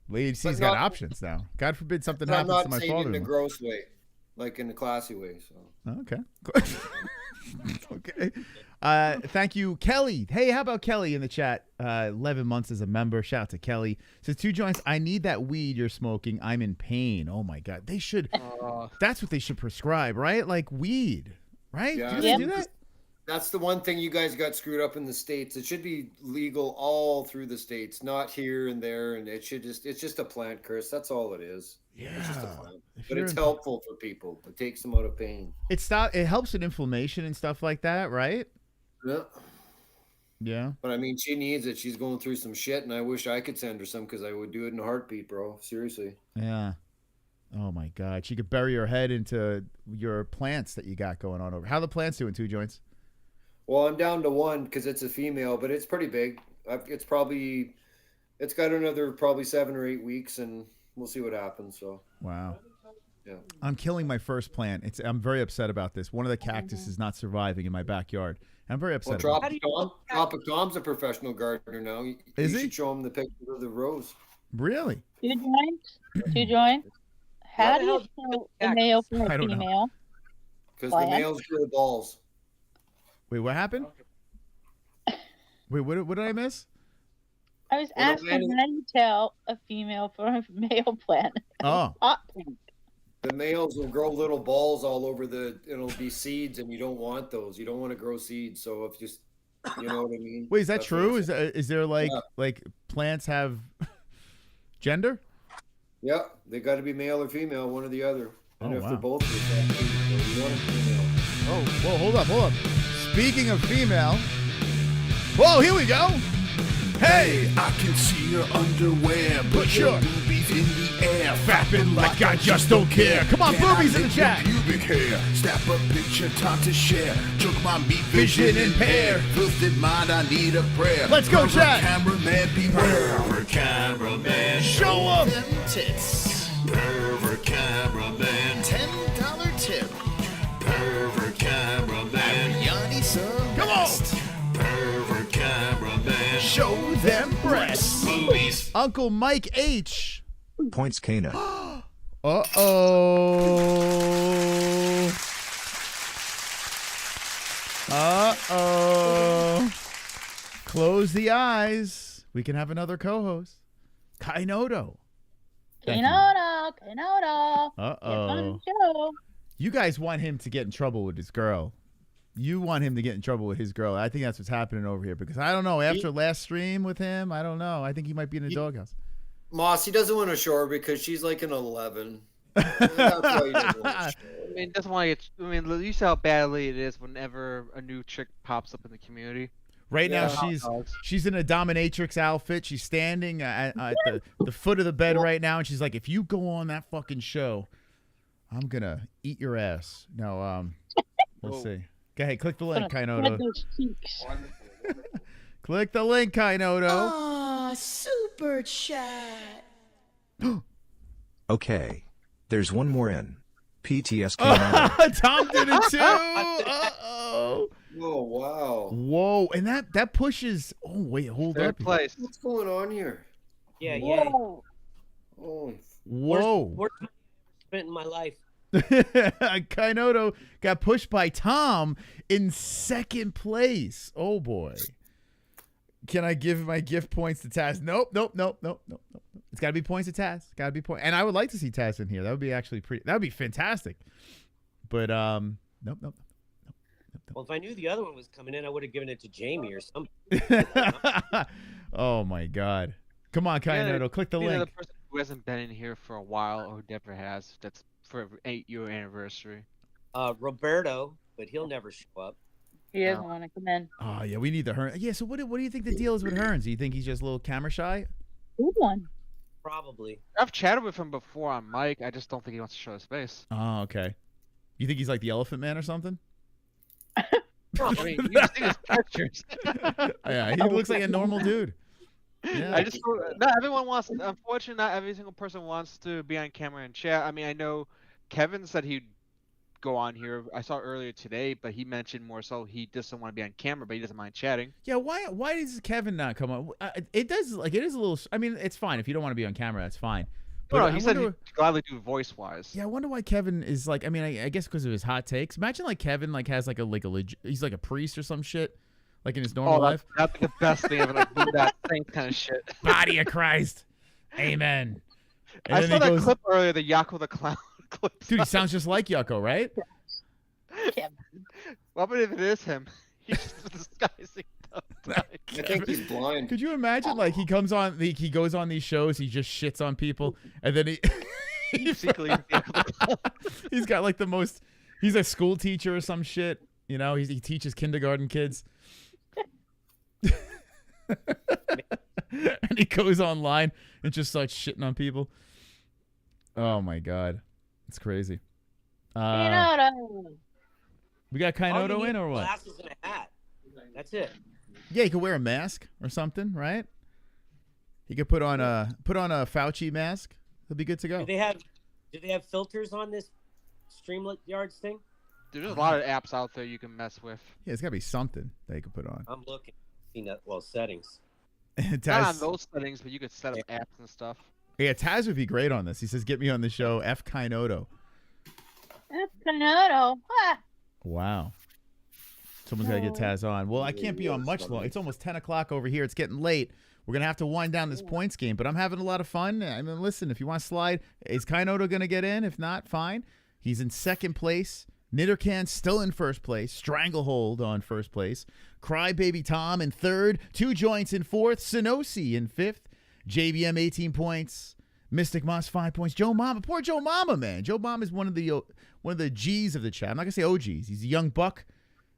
Lady C's got options now. God forbid something happens to my father. I'm not saying in a gross way, like in a classy way. So. Okay. Okay. Thank you, Kelly. Hey, how about Kelly in the chat? 11 months as a member. Shout out to Kelly. Says 2 joints. I need that weed you're smoking. I'm in pain. Oh my God. They should. That's what they should prescribe, right? Like weed, right? Yeah. Do they do that? That's the one thing you guys got screwed up in the States. It should be legal all through the States, not here and there. And it's just a plant, Chris. That's all it is. Yeah. It's just a plant. But it's helpful for people. It takes them out of pain. It helps with inflammation and stuff like that, right? Yeah. Yeah. But I mean, she needs it. She's going through some shit, and I wish I could send her some because I would do it in a heartbeat, bro. Seriously. Yeah. Oh my God. She could bury her head into your plants that you got going on over. How are the plants doing, 2 joints? Well, I'm down to 1 because it's a female, but it's pretty big. It's got another probably 7 or 8 weeks, and we'll see what happens. So. Wow. Yeah. I'm killing my first plant. I'm very upset about this. One of the cactus is not surviving in my backyard. I'm very upset. Well, Tropic Tom's a professional gardener now. Is you he? should show him the picture of the rose. Really? 2 joints? 2 joints? How do you tell a male from a female? Because the males grow balls. Wait, what happened? Wait, what did I miss? I was asking how do you tell a female from a male plant? Oh. The males will grow little balls all over it'll be seeds, and you don't want those. You don't want to grow seeds. So if you know what I mean? Wait, is that true? Is there like plants have gender? Yeah, they got to be male or female, one or the other. And if wow. they're both, you want a female. Oh, whoa, hold up. Speaking of female, whoa, here we go. Hey, I can see your underwear. Put your boobies in the air. Fapping like I just don't care. Come on, boobies in the chat. Pubic hair. Snap a picture, time to share. Took my meat vision impaired. Filthy mind, I need a prayer. Let's go, Pervert chat. Cameraman, beware. Pervert cameraman, show up. Them tits. Pervert cameraman, $10 tip. Pervert cameraman, Yanni some. Come on. Pervert cameraman, show them breasts. Movies. Uncle Mike H. Points Kana. Uh-oh. Close the eyes. We can have another co-host. Kainoto. Kainoto. Uh-oh. You guys want him to get in trouble with his girl. You want him to get in trouble with his girl. I think that's what's happening over here because I don't know. After last stream with him, I don't know. I think he might be in the doghouse. Moss, he doesn't want to show her because she's like an 11. That's why he doesn't want to show her. I mean, doesn't want to get. I mean, you see how badly it is whenever a new chick pops up in the community. Right now, Yeah. she's in a dominatrix outfit. She's standing at the foot of the bed right now, and she's like, "If you go on that fucking show, I'm gonna eat your ass." No, we'll see. Go ahead, click the link, Kainoto. Click the link, Kainoto. Aw, super chat. Okay. There's one more in. PTS came out. Tom did it too. Uh-oh. Oh, wow. Whoa, and that pushes. Oh wait, hold up. Place. What's going on here? Yeah, yeah. Oh, Whoa. Worst money I've spent in my life. Kainoto got pushed by Tom in second place. Oh boy. Can I give my gift points to Taz? Nope. It's got to be points to Taz. Got to be point. And I would like to see Taz in here. That would be actually pretty. That would be fantastic. But nope. Well, if I knew the other one was coming in, I would have given it to Jamie or something. Oh my God. Come on, Kainoto. Click the link. The person who hasn't been in here for a while or never has. That's for 8-year anniversary. Roberto, but he'll never show up. He doesn't want to come in. Oh yeah, we need the Hearn. Yeah, so what do you think the deal is with Hearns? Do you think he's just a little camera shy? Good one. Probably. I've chatted with him before on mic. I just don't think he wants to show his face. Oh, okay. You think he's like the Elephant Man or something? I mean, you see his pictures. Yeah, he looks like a normal dude. Yeah. I just not everyone wants. Unfortunately, not every single person wants to be on camera and chat. I mean, I know Kevin said he'd go on here. I saw earlier today, but he mentioned more so he doesn't want to be on camera, but he doesn't mind chatting. Yeah, why does Kevin not come on? It does it is a little. I mean, it's fine if you don't want to be on camera. That's fine. But no, he said he'd gladly do voice wise. Yeah, I wonder why Kevin is like. I mean, I guess because of his hot takes. Imagine like Kevin like has like a he's like a priest or some shit, like in his normal life. That's the best thing ever. Like do that same kind of shit. Body of Christ, amen. And I saw that clip earlier, the Yakko the Clown clip. Dude, he sounds just like Yakko, right? Well, but if it is him, he's just disguising. I think he's blind. Could you imagine, like, he goes on these shows, he just shits on people, and then he's got like the most. He's a school teacher or some shit, you know. He teaches kindergarten kids, and he goes online and just starts shitting on people. Oh my God, it's crazy. We got Kainoto in or what? Glasses and a hat. That's it. Yeah, he could wear a mask or something, right? He could put on a Fauci mask. He'll be good to go. Do they have filters on this StreamYards thing? There's a lot of apps out there you can mess with. Yeah, it's got to be something that you could put on. I'm looking. Settings. Not on those settings, but you could set up apps and stuff. Yeah, Taz would be great on this. He says, "Get me on the show." F Kainoto. F Kainoto. Ah. Wow. Someone's got to get Taz on. Well, I can't be on much longer. It's almost 10 o'clock over here. It's getting late. We're going to have to wind down this points game, but I'm having a lot of fun. I mean, listen, if you want to slide, is Kainoto going to get in? If not, fine. He's in second place. Nittercan still in first place. Stranglehold on first place. Crybaby Tom in third. Two Joints in fourth. Sonosi in fifth. JBM 18 points. Mystic Moss 5 points. Joe Mama. Poor Joe Mama, man. Joe Mama is one of the G's of the chat. I'm not going to say OGs. He's a young buck.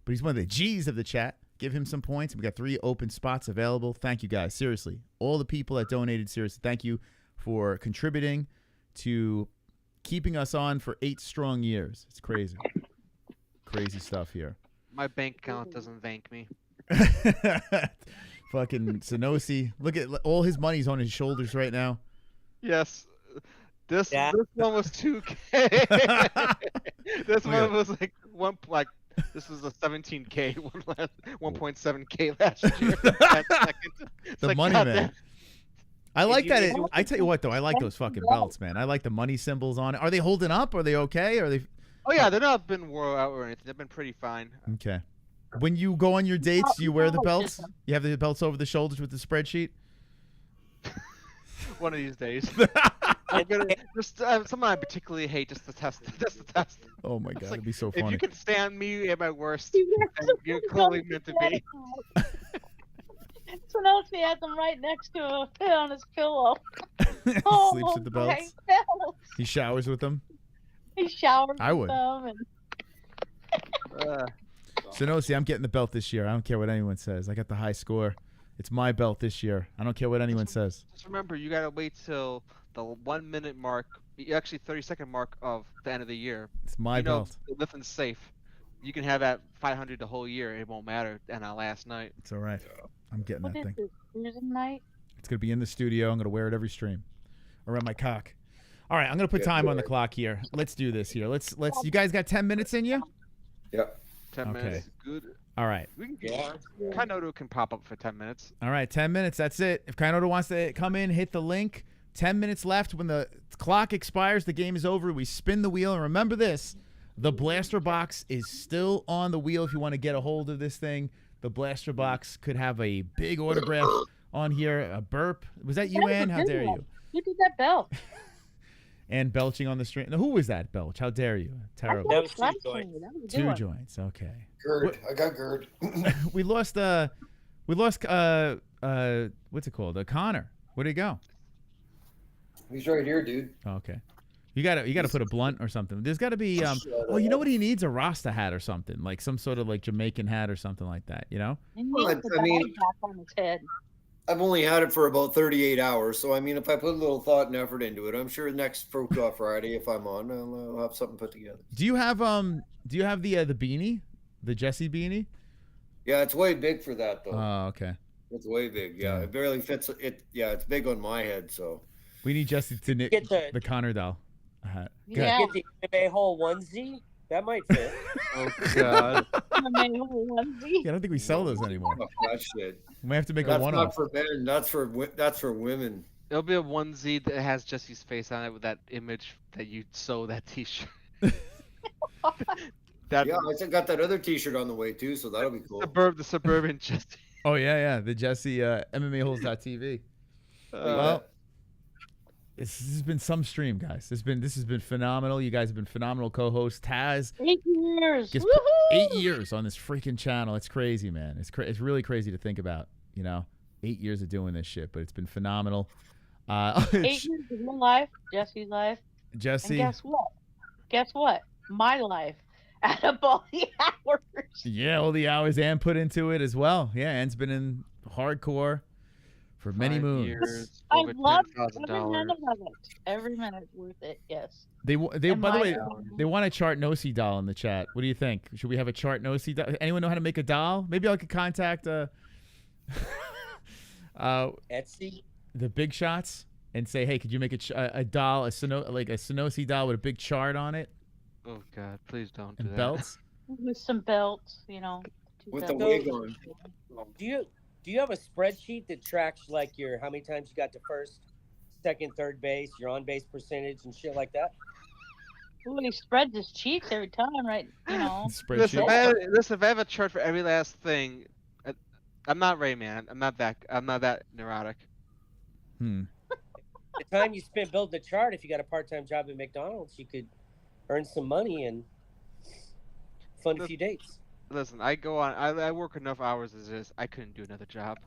But he's one of the G's of the chat. Give him some points. We got 3 open spots available. Thank you, guys. Seriously. All the people that donated, seriously, thank you for contributing to keeping us on for 8 strong years. It's crazy. Crazy stuff here. My bank account doesn't thank me. Fucking Sonosi. Look at all his money's on his shoulders right now. Yes. This one was 2K. This one was this was a 17K, 1.7K last year. The money, man. I like that. I tell you what, though, I like those fucking belts, man. I like the money symbols on it. Are they holding up? Are they okay? Are they? Oh yeah, they're not been wore out or anything. They've been pretty fine. Okay. When you go on your dates, do you wear the belts? You have the belts over the shoulders with the spreadsheet? One of these days. I'm gonna someone I particularly hate just to test. Oh my god, it'd be so funny. If you can stand me at my worst, you're clearly meant to be. Sonosi had them right next to him on his pillow. Sleeps with the belts. He showers with them. He showers I would. with them. Sonosi, I'm getting the belt this year. I don't care what anyone says. I got the high score. It's my belt this year. I don't care what anyone says. Just remember, you gotta wait till the 1 minute mark, actually 30-second mark of the end of the year. It's my belt. Nothing's safe. You can have that 500 the whole year. It won't matter. And last night. It's all right. I'm getting that thing. Losing night? It's gonna be in the studio. I'm gonna wear it every stream, around my cock. All right, I'm gonna put time on the clock here. Let's do this here. Let's. You guys got 10 minutes in you? Yep. 10 minutes. Good. All right. Kainoto can pop up for 10 minutes. All right, 10 minutes. That's it. If Kainoto wants to come in, hit the link. 10 minutes left. When the clock expires, the game is over. We spin the wheel. And remember this, the blaster box is still on the wheel if you want to get a hold of this thing. The blaster box could have a big autograph on here, a burp. Was that you, Ann? How dare you? Who did that belt? And belching on the stream. Now, who was that, Belch? How dare you? Terrible. That was two joints. Two joints. Okay. GERD. I got GERD. we lost what's it called? Connor. Where'd he go? He's right here, dude. Okay. You gotta put a blunt or something. There's gotta be well, you know what he needs? A Rasta hat or something. Like some sort of like Jamaican hat or something like that, you know? Well, I mean, on his head. I've only had it for about 38 hours, so I mean, if I put a little thought and effort into it, I'm sure next Fruit Off Friday, if I'm on, I'll have something put together. Do you have the beanie, the Jesse beanie? Yeah, it's way big for that though. Oh, okay. It's way big. Yeah, it barely fits. Yeah, it's big on my head, so. We need Jesse to knit the Connor doll hat. Yeah, get the MMA-Hole onesie. That might fit. Oh God. MMA-Hole onesie. Yeah, I don't think we sell those anymore. Oh, that shit. We might have to make That's a one-off. not for men. That's for women. It'll be a onesie that has Jesse's face on it with that image that you sew that T-shirt. Yeah, I still got that other T-shirt on the way too, so that'll be cool. The suburban Jesse. Oh yeah, the Jesse MMA-Holes.tv. Well, this has been some stream, guys. This has been phenomenal. You guys have been phenomenal co-hosts. Taz, 8 years. gets 8 years on this freaking channel. It's crazy, man. It's really crazy to think about. 8 years of doing this shit, but it's been phenomenal. 8 years of your life, Jesse's life. Jesse. And guess what? My life. Add up all the hours. Yeah, all the hours Ann put into it as well. Yeah, Ann's been in hardcore for many moons. Years, I over love every $10,000. minute of it. Every minute worth it. Yes. They by the way, hours. they want a Chart Nosy doll in the chat. What do you think? Should we have a Chart Nosy doll? Anyone know how to make a doll? Maybe I could contact Etsy. the Big Shots and say, hey, could you make a doll, like a Sonosi doll with a big chart on it? Oh God, please don't do And that. belts? With some belts, With the wig on. Do you have a spreadsheet that tracks like your how many times you got to first, second, third base, your on base percentage and shit like that? Ooh, he spreads his cheeks every time, right? Listen, if I have a chart for every last thing, I'm not Ray Man. I'm not that neurotic. The time you spent building the chart, if you got a part-time job at McDonald's, you could earn some money and fund a few dates. Listen, I work enough hours as is. I couldn't do another job.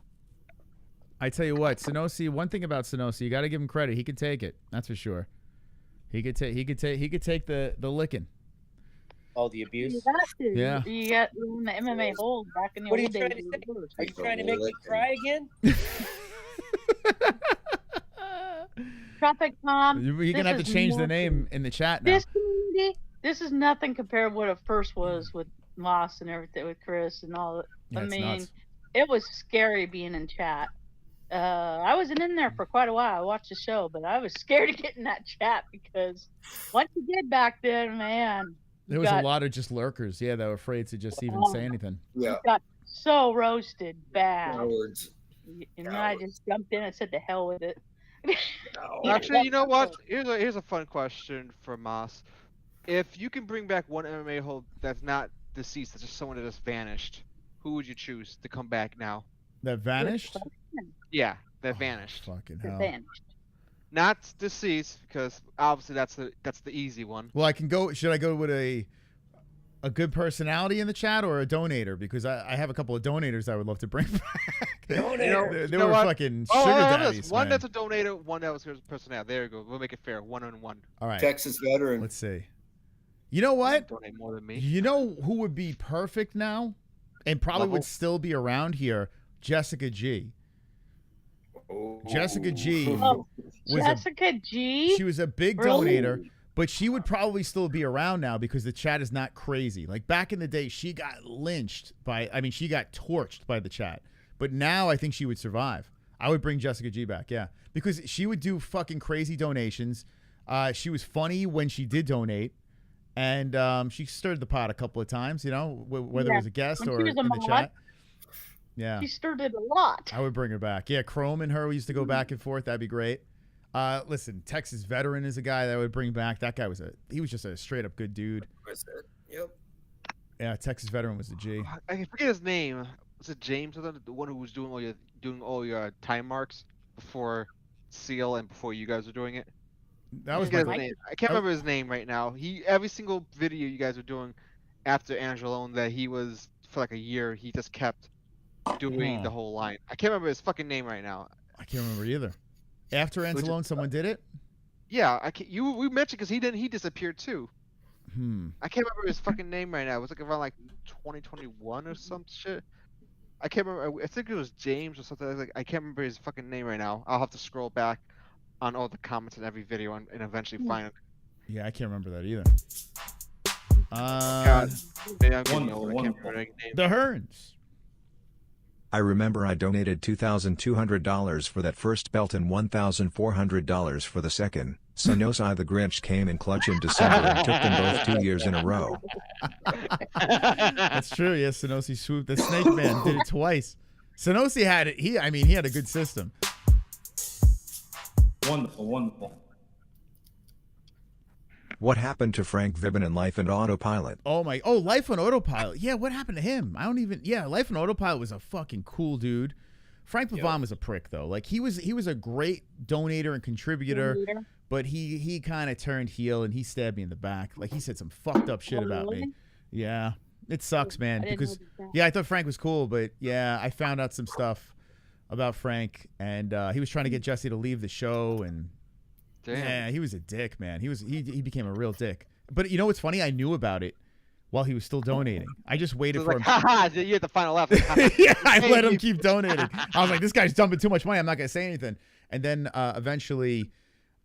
I tell you what, Sonosi. One thing about Sonosi, you got to give him credit. He could take it. That's for sure. He could take the licking. All the abuse. You got to. Yeah. You got the MMA Holes back in the What are you old trying days. to say? Are you trying to make me cry again? Tropic Tom. You're gonna have to change the name in the chat now. This community, this is nothing compared to what it first was with Moss and everything with Chris and all. Yeah, I it's mean, nuts. it was scary being in chat. I wasn't in there for quite a while. I watched the show, but I was scared to get in that chat because once you did back then, man. There was a lot of just lurkers, that were afraid to just even say anything. Yeah. Got so roasted bad. Cowards. And then I just jumped in and said to hell with it. Actually, you know what? Here's a fun question for Moss. If you can bring back one MMA hold that's not deceased, that's just someone that just vanished, who would you choose to come back now? That vanished? Yeah, that vanished. Fucking hell. Vanished. Not deceased, because obviously that's the easy one. Well, I can go. Should I go with a good personality in the chat or a donator? Because I have a couple of donators I would love to bring back. They were fucking sugar daddies. One man. that's a donator, one that was his personality. There you go. We'll make it fair. 1-on-1. All right. Texas veteran. Let's see. You know what? Donate more than me. You know who would be perfect now, and probably would still be around here? Jessica G. Jessica G. She was a big donator, but she would probably still be around now because the chat is not crazy. Like back in the day, she got lynched by. I mean, she got torched by the chat. But now I think she would survive. I would bring Jessica G back, yeah, because she would do fucking crazy donations. She was funny when she did donate, and she stirred the pot a couple of times. You know, whether it was a guest or in the chat. Yeah, she stirred it a lot. I would bring her back. Yeah, Chrome and her, we used to go back and forth. That'd be great. Listen, Texas Veteran is a guy that I would bring back. That guy was just a straight up good dude. Yep. Yeah, Texas Veteran was the G. I forget his name. Was it James? The one who was doing all your time marks before Seal and before you guys were doing it. That was his name. I can't remember his name right now. Every single video you guys were doing after Angelone that he was for like a year, he just kept doing the whole line. I can't remember his fucking name right now. I can't remember either. After Angelone, someone did it. Yeah, we mentioned because he disappeared too. I can't remember his fucking name right now. It was like around like 2021 or some shit. I can't remember. I think it was James or something. I can't remember his fucking name right now. I'll have to scroll back on all the comments in every video and eventually find it. Yeah, I can't remember that either. God, I'm getting old. I can't remember any names. The Hearns. I remember I donated $2,200 for that first belt and $1,400 for the second. Sonosai the Grinch came in clutch in December and took them both 2 years in a row. That's true. Yes, Sonosi swooped. The Snake Man did it twice. Sonosi had it. He had a good system. Wonderful, wonderful. What happened to Frank Vibben in Life and Autopilot? Oh, Life on Autopilot. Yeah, what happened to him? Life on Autopilot was a fucking cool dude. Frank Pavon was a prick though. Like he was a great donator and contributor, but he kind of turned heel and he stabbed me in the back. Like he said some fucked up shit about me. Yeah. It sucks, man, because I thought Frank was cool, but yeah, I found out some stuff about Frank, and he was trying to get Jesse to leave the show, and yeah, he was a dick, man. He became a real dick. But you know what's funny? I knew about it while he was still donating. I just waited for him. Haha, you're at the final lap. Yeah, I let him keep donating. I was like, this guy's dumping too much money. I'm not gonna say anything. And then eventually,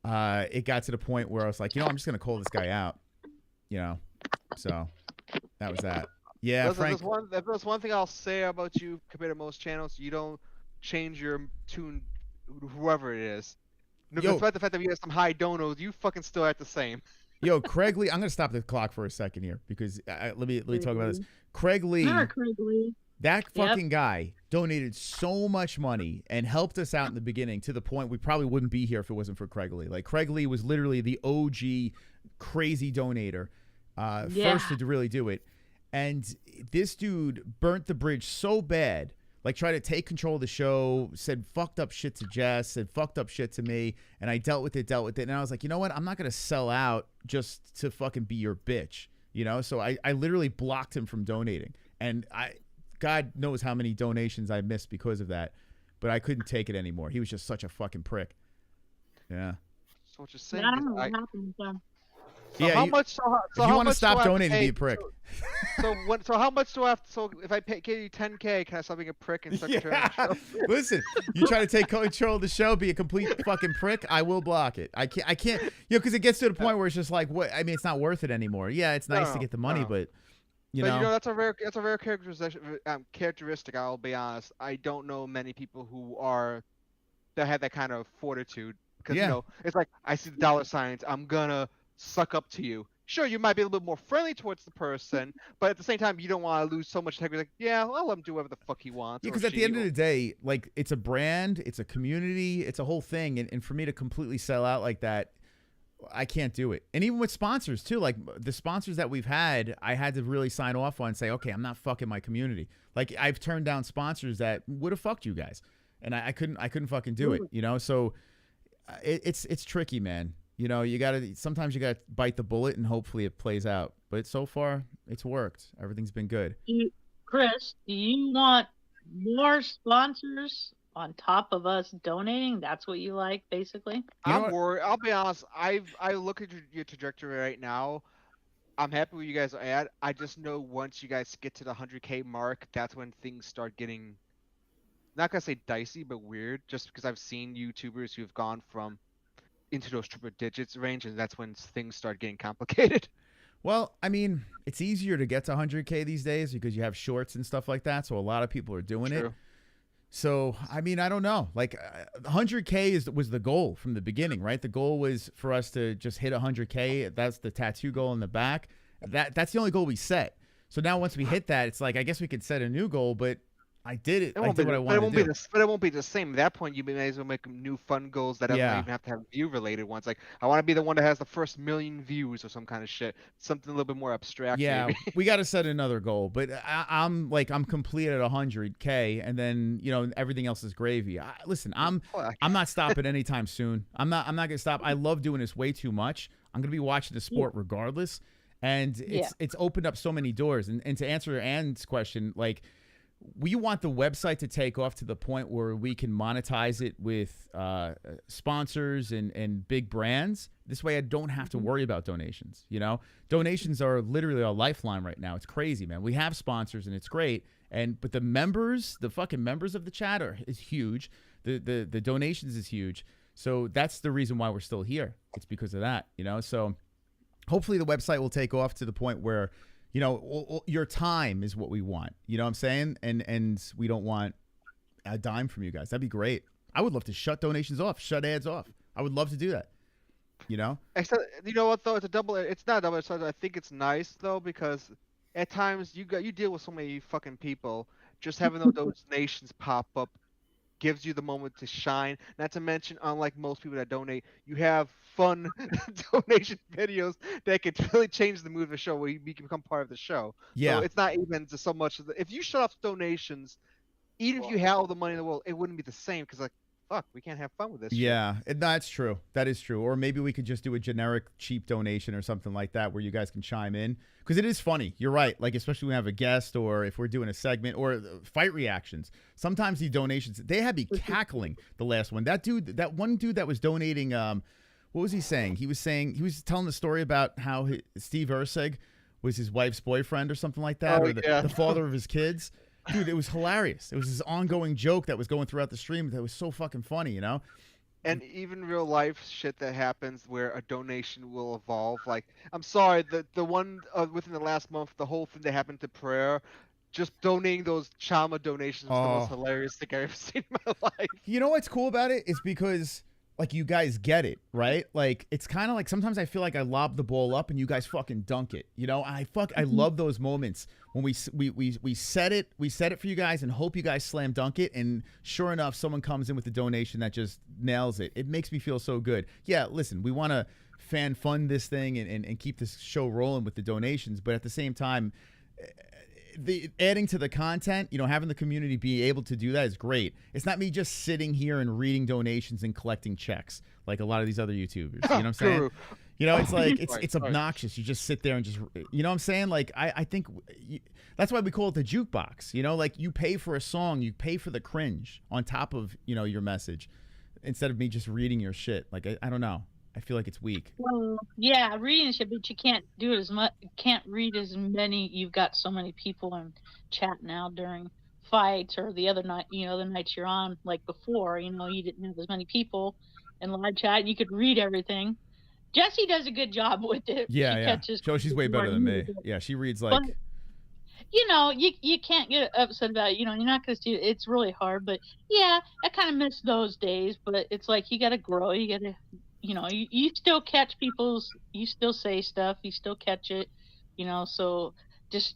it got to the point where I was like, I'm just gonna call this guy out. So that was that. Yeah, Listen, Frank. If there's one thing I'll say about you compared to most channels, you don't change your tune, whoever it is. Despite the fact that you have some high donos, you fucking still act the same. Yo, Craig Lee, I'm gonna stop the clock for a second here because let me talk about this. Craig Lee, that fucking guy donated so much money and helped us out in the beginning to the point we probably wouldn't be here if it wasn't for Craig Lee. Like Craig Lee was literally the OG crazy donator, first to really do it. And this dude burnt the bridge so bad, like tried to take control of the show, said fucked up shit to Jess, said fucked up shit to me, and I dealt with it. And I was like, you know what? I'm not going to sell out just to fucking be your bitch, So I literally blocked him from donating. And God knows how many donations I missed because of that, but I couldn't take it anymore. He was just such a fucking prick. Yeah. So what you're saying I don't know what happened to him. So how much? If you want to stop donating, be a prick. So how much do I have? So if I give you 10K, can I stop being a prick and start controlling the show? Listen, you try to take control of the show, be a complete fucking prick, I will block it. I can't, because it gets to the point where it's just like, what? I mean, it's not worth it anymore. Yeah, it's nice to get the money, but you know, that's a rare characteristic. I'll be honest. I don't know many people that have that kind of fortitude, because it's like, I see the dollar signs, I'm gonna suck up to you. Sure, you might be a little bit more friendly towards the person, but at the same time, you don't want to lose so much integrity. Like, yeah, I'll let him do whatever the fuck he wants. Yeah, because at the end of the day, like, it's a brand, it's a community, it's a whole thing, and for me to completely sell out like that, I can't do it. And even with sponsors too, like the sponsors that we've had, I had to really sign off on and say, okay, I'm not fucking my community. Like, I've turned down sponsors that would have fucked you guys, and I couldn't fucking do it. So it's tricky, man. Sometimes you gotta bite the bullet and hopefully it plays out. But so far, it's worked. Everything's been good. Chris, do you want more sponsors on top of us donating? That's what you like, basically? I'm worried. I'll be honest. I look at your trajectory right now. I'm happy where you guys are at. I just know once you guys get to the 100K mark, that's when things start getting, not gonna say dicey, but weird. Just because I've seen YouTubers who've gone from into those triple digits range, and that's when things start getting complicated. Well, I mean, it's easier to get to 100K these days because you have shorts and stuff like that. So a lot of people are doing it. So, I mean, I don't know. Like 100K was the goal from the beginning, right? The goal was for us to just hit 100K. That's the tattoo goal in the back. That's the only goal we set. So now once we hit that, it's like, I guess we could set a new goal, but I did it. I did what I wanted to do. But it won't be the same. At that point, you may as well make new fun goals that don't even have to have view-related ones. Like, I want to be the one that has the first 1 million views or some kind of shit. Something a little bit more abstract. Yeah, maybe. We got to set another goal. But I'm complete at 100K, and then everything else is gravy. Listen, I'm not stopping anytime soon. I'm not gonna stop. I love doing this way too much. I'm gonna be watching the sport regardless, and it's opened up so many doors. And to answer Ann's question, like, we want the website to take off to the point where we can monetize it with sponsors and big brands. This way I don't have to worry about donations. Donations are literally our lifeline right now. It's crazy, man. We have sponsors and it's great. But the members, the fucking members of the chat is huge. The donations is huge. So that's the reason why we're still here. It's because of that, So hopefully the website will take off to the point where your time is what we want. You know what I'm saying? And we don't want a dime from you guys. That'd be great. I would love to shut donations off, shut ads off. I would love to do that. Except, you know what though? It's not a double. So I think it's nice though, because at times you deal with so many fucking people. Just having those donations pop up gives you the moment to shine. Not to mention, unlike most people that donate, you have fun donation videos that could really change the mood of the show, where you can become part of the show. Yeah. So it's not even just so much. If you shut off donations, even if you had all the money in the world, it wouldn't be the same, because like, fuck, we can't have fun with this. Yeah, that's true. That is true. Or maybe we could just do a generic cheap donation or something like that where you guys can chime in. Because it is funny. You're right. Like, especially when we have a guest or if we're doing a segment or fight reactions. Sometimes these donations, they had me cackling the last one. That one dude that was donating, what was he saying? He was telling the story about how Steve Urseg was his wife's boyfriend or something like that. Or the father of his kids. Dude, it was hilarious. It was this ongoing joke that was going throughout the stream that was so fucking funny, And even real life shit that happens where a donation will evolve. Like, I'm sorry, the one within the last month, the whole thing that happened to Prayer, just donating those Chama donations was the most hilarious thing I've ever seen in my life. You know what's cool about it is because, like, you guys get it, right? Like, it's kind of like sometimes I feel like I lob the ball up and you guys fucking dunk it. I love those moments when we set it for you guys and hope you guys slam dunk it, and sure enough, someone comes in with a donation that just nails it. It makes me feel so good. Yeah, listen, we want to fan fund this thing and keep this show rolling with the donations, but at the same time, adding to the content, having the community be able to do that is great. It's not me just sitting here and reading donations and collecting checks like a lot of these other YouTubers. You know what I'm saying? It's like it's obnoxious. You just sit there and just, you know what I'm saying? Like, I think that's why we call it the jukebox. Like, you pay for a song, you pay for the cringe on top of your message, instead of me just reading your shit. Like, I don't know. I feel like it's weak. Well, yeah, reading shit, but you can't do it as much. Can't read as many. You've got so many people in chat now during fights or the other night. The nights you're on, like before. You didn't have as many people in live chat. You could read everything. Jessie does a good job with it. Yeah. She's way better than me. Yeah, she reads like. But, you can't get upset about it. You're not going to see it. It's really hard. But yeah, I kind of miss those days. But it's like you got to grow. You got to. You still catch you still say stuff, you still catch it, so just,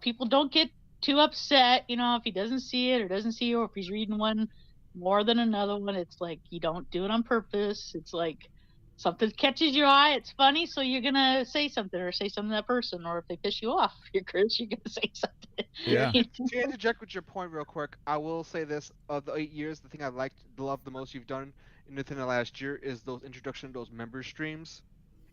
people don't get too upset, if he doesn't see it or doesn't see it, or if he's reading one more than another one. It's like, you don't do it on purpose. It's like something catches your eye, it's funny, so you're going to say something or say something to that person, or if they piss you off, you're Chris, you're going to say something. Yeah. To interject with your point real quick, I will say this, of the 8 years, the thing I love the most you've done within the last year is those introduction to those member streams.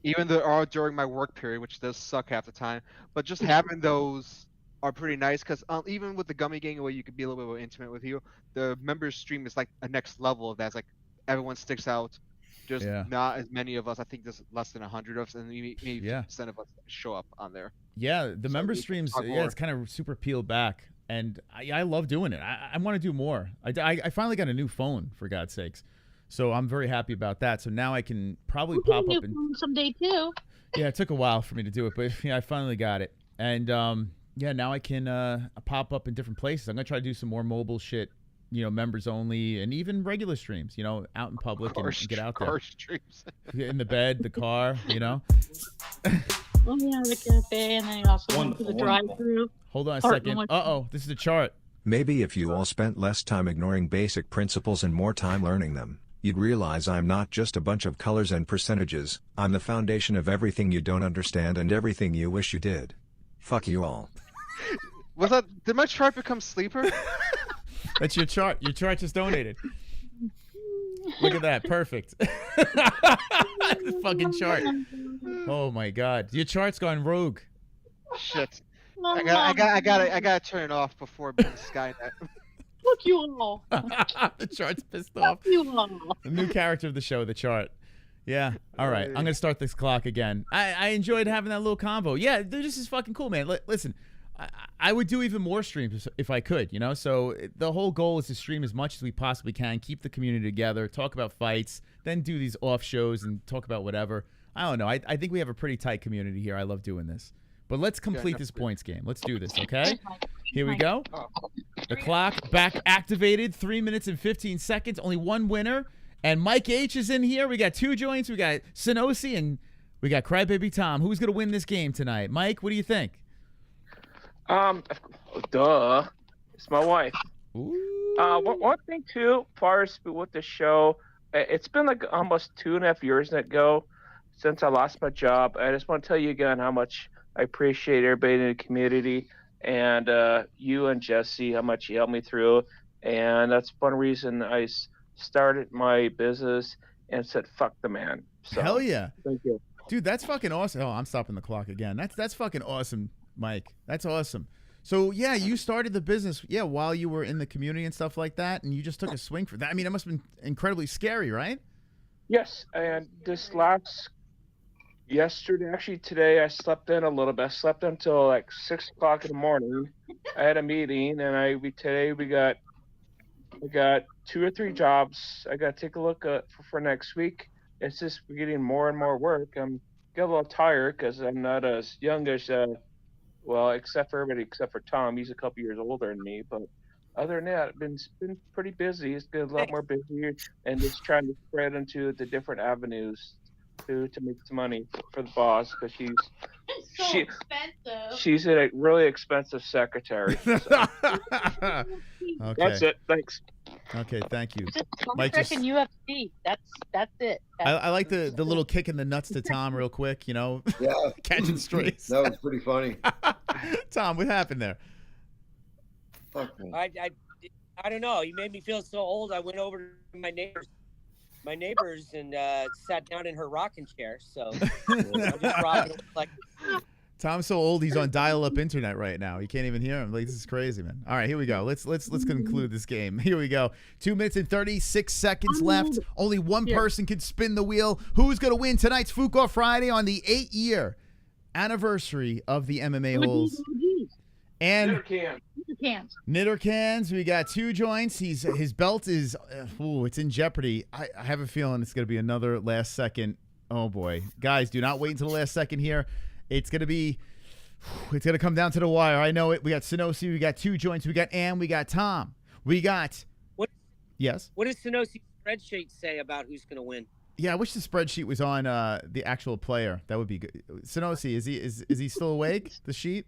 Even though they are during my work period, which does suck half the time, but just having those are pretty nice, because even with the Gummy Gang, where you could be a little bit more intimate with you, the member stream is like a next level of that. It's like everyone sticks out, Just Yeah. not as many of us. I think there's less than 100 of us, and maybe Yeah. 50% of us show up on there. Yeah, the member we can streams, talk yeah, more. it's kind of super peeled back, and I love doing it. I want to do more. I finally got a new phone, for God's sakes, so I'm very happy about that. So now I can probably pop up and someday too. yeah, it took a while for me to do it, but yeah, I finally got it, and yeah, now I can pop up in different places. I'm gonna try to do some more mobile shit, members only, and even regular streams, out in public and get out there. Car streams. In the bed, the car, Oh yeah, the cafe, and then you also went to the drive-through. Hold on a Or- second. Uh-oh, this is the chart. Maybe if you all spent less time ignoring basic principles and more time learning them, you'd realize I'm not just a bunch of colors and percentages, I'm the foundation of everything you don't understand and everything you wish you did. Fuck you all. Did my chart become sleeper? That's your chart. Your chart just donated. Look at that. Perfect. Fucking chart. Oh my God. Your chart's gone rogue. Shit. I gotta turn it off before being Skynet. Fuck you all. The chart's pissed off. Fuck you all. The new character of the show, the chart. Yeah. All right. I'm gonna start this clock again. I enjoyed having that little combo. Yeah, this is fucking cool, man. Listen, I would do even more streams if I could, So the whole goal is to stream as much as we possibly can, keep the community together, talk about fights, then do these off shows and talk about whatever. I don't know. I think we have a pretty tight community here. I love doing this. But let's complete this points game. Let's do this, okay? Here we go. The clock back activated. 3 minutes and 15 seconds. Only one winner. And Mike H is in here. We got 2 joints. We got Sinosi and we got Crybaby Tom. Who's going to win this game tonight? Mike, what do you think? Duh. It's my wife. One thing, too, as far as with the show, it's been like almost 2.5 years ago since I lost my job. I just want to tell you again how much I appreciate everybody in the community and you and Jesse, how much you helped me through. And that's one reason I started my business and said, fuck the man. So, hell yeah. Thank you. Dude, that's fucking awesome. Oh, I'm stopping the clock again. That's fucking awesome, Mike. That's awesome. So, yeah, you started the business, while you were in the community and stuff like that, and you just took a swing for that. I mean, it must have been incredibly scary, right? Yes, and yesterday, actually today, I slept in a little bit. I slept until like 6 o'clock in the morning. I had a meeting, and we got 2 or 3 jobs. I got to take a look at for next week. It's just getting more and more work. I'm getting a little tired because I'm not as young as except for everybody except for Tom. He's a couple years older than me, but other than that, it's been pretty busy. It's been a lot more busy, and just trying to spread into the different avenues to make some money for the boss, because she's a really expensive secretary. So. Okay. That's it. Thanks. Okay, thank you. Mike freaking UFC. That's it. I like the little kick in the nuts to Tom real quick, Yeah. Catching strays. That was pretty funny. Tom, what happened there? Fuck me. I don't know. You made me feel so old. I went over to my neighbors and sat down in her rocking chair. So I'm just rocking like. Tom's so old he's on dial-up internet right now. You can't even hear him. Like, this is crazy, man. All right, here we go. Let's conclude this game. Here we go. 2 minutes and 36 seconds left. Only one person can spin the wheel. Who's gonna win tonight's Fuko Friday on the 8-year anniversary of the MMA-Holes? And Knitter cans. We got 2 joints. His belt is it's in jeopardy. I have a feeling it's gonna be another last second. Oh boy, guys, do not wait until the last second here. It's gonna come down to the wire. I know it. We got Sinosi. We got 2 joints. We got Ann. We got Tom. We got. Yes. What does Sinosi's spreadsheet say about who's gonna win? Yeah, I wish the spreadsheet was on the actual player. That would be good. Sinosi, is he still awake? The sheet?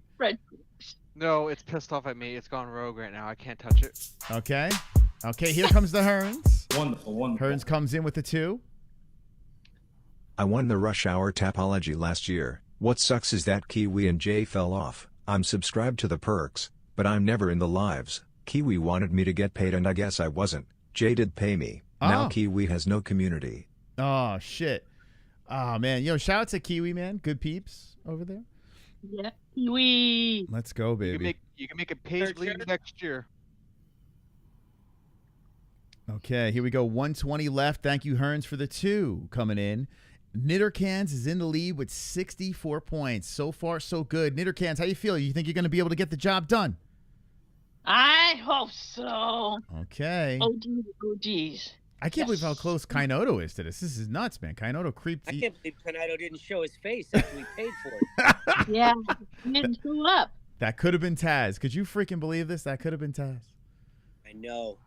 No, it's pissed off at me. It's gone rogue right now. I can't touch it. Okay. Here comes the Hearns. Wonderful. Hearns comes in with the 2. I won the Rush Hour Tapology last year. What sucks is that Kiwi and Jay fell off. I'm subscribed to the perks, but I'm never in the lives. Kiwi wanted me to get paid and I guess I wasn't. Jay did pay me. Now Kiwi has no community. Oh, shit. Oh, man. Shout out to Kiwi, man. Good peeps over there. Yeah, Kiwi. Let's go, baby. You can make a paid league next year. Okay, here we go. 120 left. Thank you, Hearns, for the 2 coming in. Knittercans is in the lead with 64 points. So far, so good. Knittercans, how you feel? You think you're going to be able to get the job done? I hope so. Okay. Oh, geez. I can't believe how close Kainoto is to this. This is nuts, man. Kainoto creeped. I can't believe Kainoto didn't show his face after we paid for it. Yeah, he didn't show up. That could have been Taz. Could you freaking believe this? That could have been Taz. I know.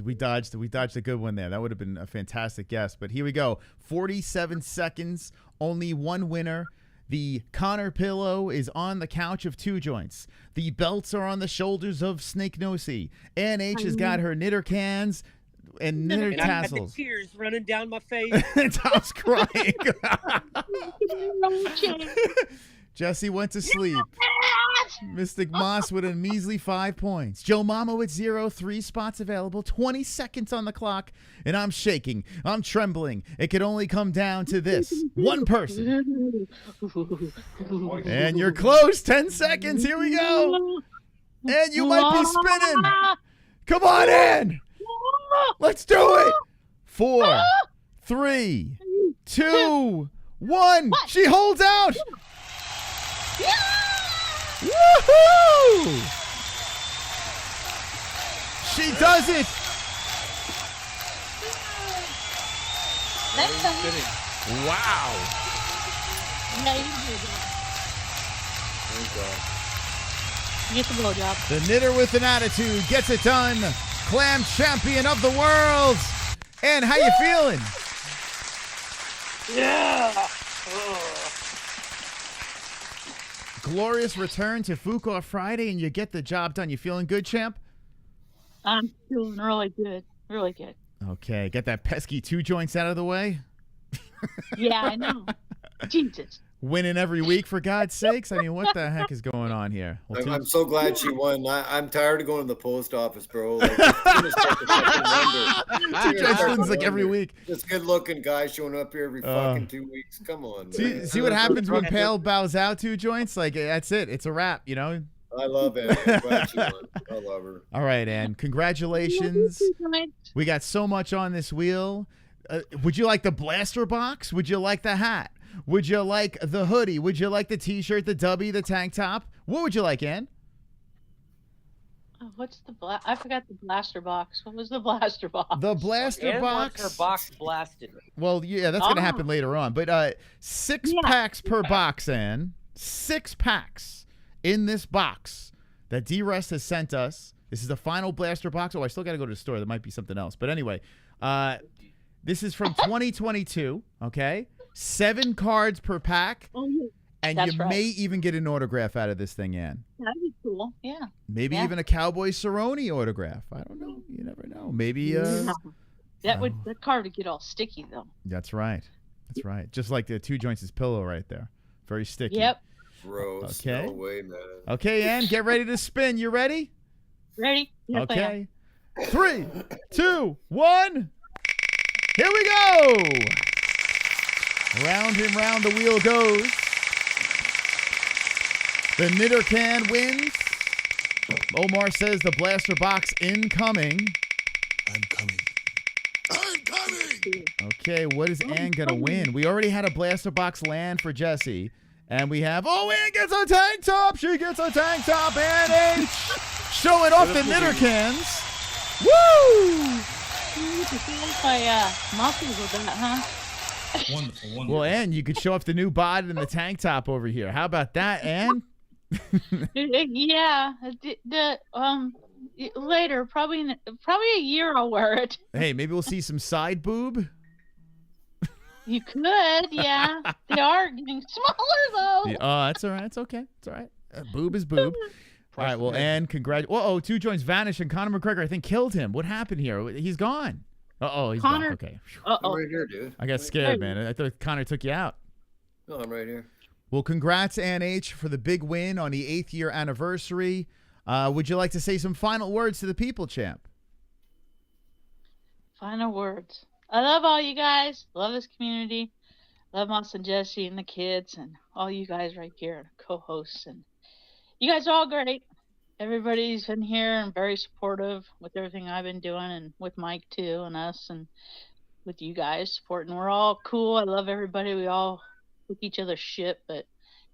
We dodged a good one there. That would have been a fantastic guess. But here we go. 47 seconds. Only one winner. The Conor pillow is on the couch of 2 joints. The belts are on the shoulders of Snake Nosey. NH has got her knitter cans and knitter And tassels. I got the tears running down my face. And Tom's crying. Jesse went to sleep. Mystic Moss with a measly 5 points. Joe Mama with 0, 3 spots available, 20 seconds on the clock, and I'm shaking. I'm trembling. It could only come down to this. One person. And you're close. 10 seconds. Here we go. And you might be spinning. Come on, Ann. Let's do it. 4, 3, 2, 1. She holds out. Woohoo! She does it. Wow. You get the blowjob. The knitter with an attitude gets it done. Clam champion of the world. And how you feeling? Yeah. Glorious return to Fuqua Friday, and you get the job done. You feeling good, champ? I'm feeling really good. Really good. Okay, get that pesky 2 joints out of the way. Yeah, I know. Jesus. Winning every week, for God's sakes. I mean, what the heck is going on here? Well, I'm so glad she won. I'm tired of going to the post office, bro. Like, it's like every week. This good-looking guy showing up here every fucking 2 weeks. Come on. See what happens when Pale bows out 2 joints? Like, that's it. It's a wrap, you know? I love it. I'm glad she won. I love her. All right, Ann. Congratulations. We got so much on this wheel. Would you like the blaster box? Would you like the hat? Would you like the hoodie? Would you like the t-shirt, the dubby, the tank top? What would you like, Ann? Oh, what's the I forgot the blaster box. What was the blaster box? The blaster Ann box. wants her box blasted. Well, yeah, that's going to happen later on. But 6 packs per box, Ann. 6 packs in this box that D-Rust has sent us. This is the final blaster box. Oh, I still got to go to the store. There might be something else. But anyway, this is from 2022, okay? 7 cards per pack. Oh, yeah. And That's you right. may even get an autograph out of this thing, Ann. That'd be cool. Yeah. Maybe even a Cowboy Cerrone autograph. I don't know. You never know. Maybe. That card would get all sticky, though. That's right. That's right. Just like the 2 joints' pillow right there. Very sticky. Yep. Gross. Okay. No way, man. Okay, Ann, get ready to spin. You ready? Ready? Yes, I am. Okay. 3, 2, 1. Here we go. Round and round the wheel goes. The knitter can wins. Omar says the blaster box incoming. I'm coming. I'm coming. Okay, what is Ann gonna win? We already had a blaster box land for Jesse. And we have, Ann gets a tank top. She gets a tank top. Ann H showing off the knitter cans. Woo! My muscles with that, huh? Wonderful, wonderful. Well, Ann, you could show off the new bod and the tank top over here. How about that, Ann? Yeah. Later, probably a year I'll wear it. Hey, maybe we'll see some side boob. You could, yeah. They are getting smaller though. Yeah, that's all right. It's okay. It's all right. Boob is boob. All right. Well, Ann, congratulations. 2 joints vanished, and Conor McGregor, I think, killed him. What happened here? He's gone. He's Conor. gone. Okay. I'm right here, dude. I got scared, man. I thought Conor took you out. No, I'm right here. Well, congrats, Ann H, for the big win on the 8th year anniversary. Would you like to say some final words to the people, champ? Final words. I love all you guys. Love this community. Love Moss and Jesse and the kids and all you guys right here, co-hosts. And you guys are all great. Everybody's been here and very supportive with everything I've been doing, and with Mike too, and us, and with you guys supporting. We're all cool. I love everybody. We all fuck each other's shit, but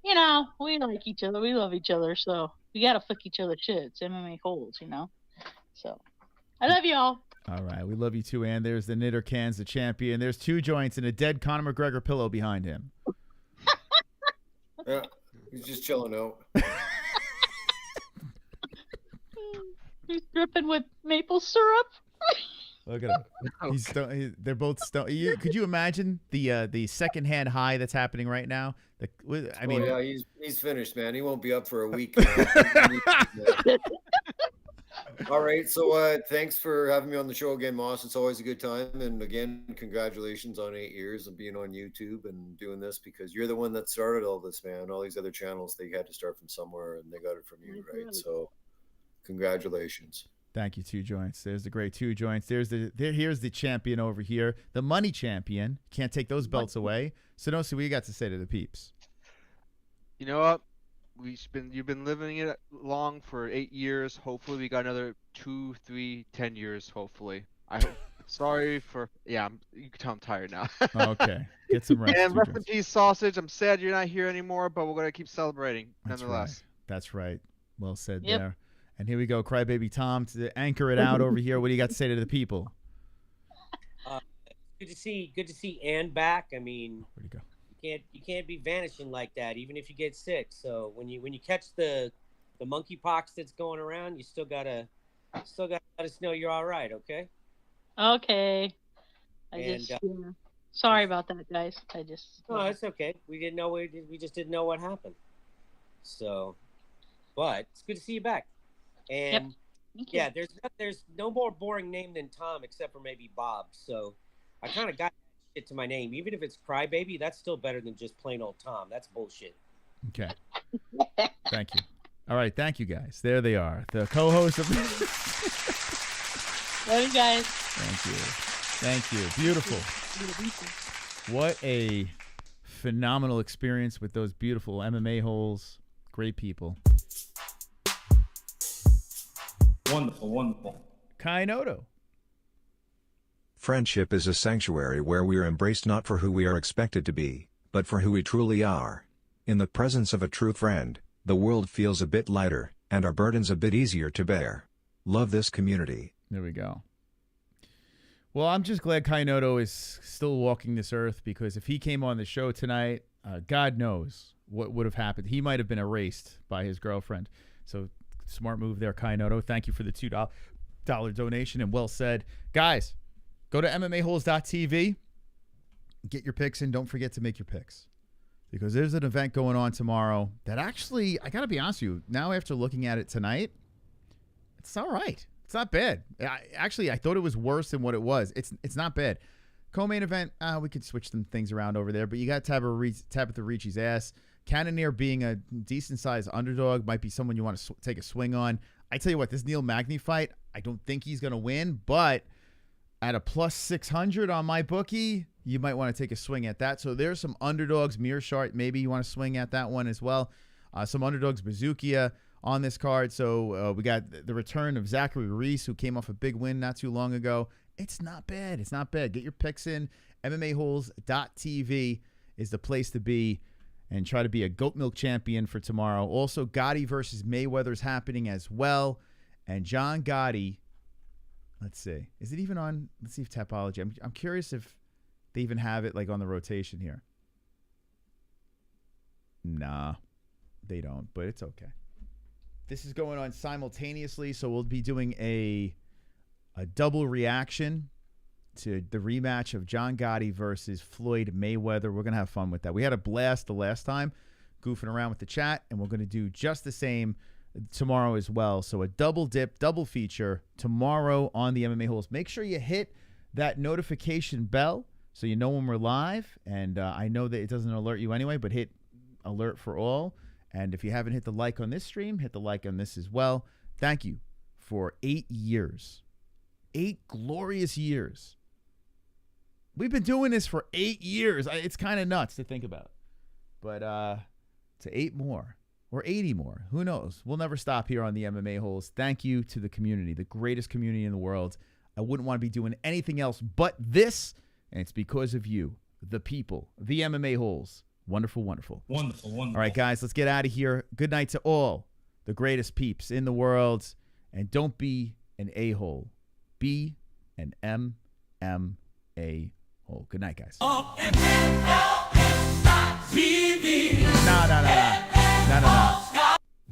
you know, we like each other. We love each other, so we gotta fuck each other's shit. It's MMA-Holes, you know. So I love you all. All right, we love you too, Ann. There's the knitter cans, the champion. There's 2 joints and a dead Conor McGregor pillow behind him. Yeah, he's just chilling out. He's dripping with maple syrup. Look at him. They're both stoned. Could you imagine the secondhand high that's happening right now? I mean, yeah, he's finished, man. He won't be up for a week. All right, so thanks for having me on the show again, Moss. It's always a good time, and again, congratulations on 8 years of being on YouTube and doing this, because you're the one that started all this, man. All these other channels, they had to start from somewhere, and they got it from you, right? So, congratulations. Thank you, 2 joints. There's the great 2 joints. Here's the champion over here, the money champion. Can't take those belts away. Sonosi, what you got to say to the peeps? You know what? You've been living it long for 8 years. Hopefully, we got another 2, 3, 10 years. Hopefully, sorry for you can tell I'm tired now. Okay, get some rest. And rest in peace, sausage. I'm sad you're not here anymore, but we're gonna keep celebrating nonetheless. That's right. Well said there. And here we go, Crybaby Tom, to anchor it out over here. What do you got to say to the people? Good to see Ann back. I mean, where'd he go? You can't be vanishing like that, even if you get sick. So when you catch the monkeypox that's going around, you still gotta let us know you're all right. Okay. Okay. Sorry about that, guys. No, it's okay. We didn't know. We just didn't know what happened. So, but it's good to see you back. And yeah, there's no more boring name than Tom, except for maybe Bob. So I kind of got it to my name. Even if it's Crybaby, that's still better than just plain old Tom. That's bullshit. Okay. Thank you. All right, thank you guys. There they are, the co-hosts of. Love you guys. Thank you. Beautiful. What a phenomenal experience with those beautiful MMA-Holes. Great people. Wonderful, wonderful. Kainoto. Friendship is a sanctuary where we are embraced not for who we are expected to be, but for who we truly are. In the presence of a true friend, the world feels a bit lighter, and our burdens a bit easier to bear. Love this community. There we go. Well, I'm just glad Kainoto is still walking this earth, because if he came on the show tonight, God knows what would have happened. He might have been erased by his girlfriend. So smart move there, Kainoto. Thank you for the $2 donation, and well said. Guys, go to MMAHoles.tv. Get your picks in. Don't forget to make your picks, because there's an event going on tomorrow that actually, I got to be honest with you, now after looking at it tonight, it's all right. It's not bad. I thought it was worse than what it was. It's not bad. Co-main event, we could switch some things around over there, but you got Tabitha Ricci's ass. Cannonier being a decent-sized underdog might be someone you want to take a swing on. I tell you what, this Neil Magny fight, I don't think he's going to win, but at a plus 600 on my bookie, you might want to take a swing at that. So there's some underdogs. Mearshart, maybe you want to swing at that one as well. Some underdogs, Bazookia on this card. So we got the return of Zachary Reese, who came off a big win not too long ago. It's not bad. It's not bad. Get your picks in. MMAHoles.tv is the place to be, and try to be a goat milk champion for tomorrow. Also, Gotti versus Mayweather is happening as well. And John Gotti, let's see. Is it even on? Let's see if Tapology. I'm curious if they even have it like on the rotation here. Nah, they don't, but it's okay. This is going on simultaneously, so we'll be doing a double reaction to the rematch of John Gotti versus Floyd Mayweather. We're going to have fun with that. We had a blast the last time goofing around with the chat, and we're going to do just the same tomorrow as well. So a double dip, double feature tomorrow on the MMA Holes. Make sure you hit that notification bell so you know when we're live. And I know that it doesn't alert you anyway, but hit alert for all. And if you haven't hit the like on this stream, hit the like on this as well. Thank you for 8 years. 8 glorious years. We've been doing this for 8 years. It's kind of nuts to think about. But to 8 more. or 80 more. Who knows? We'll never stop here on the MMA Holes. Thank you to the community, the greatest community in the world. I wouldn't want to be doing anything else but this, and it's because of you, the people, the MMA Holes. Wonderful, wonderful. Wonderful, wonderful. All right, guys, let's get out of here. Good night to all the greatest peeps in the world. And don't be an a-hole. Be an MMA hole. Good night, guys. No.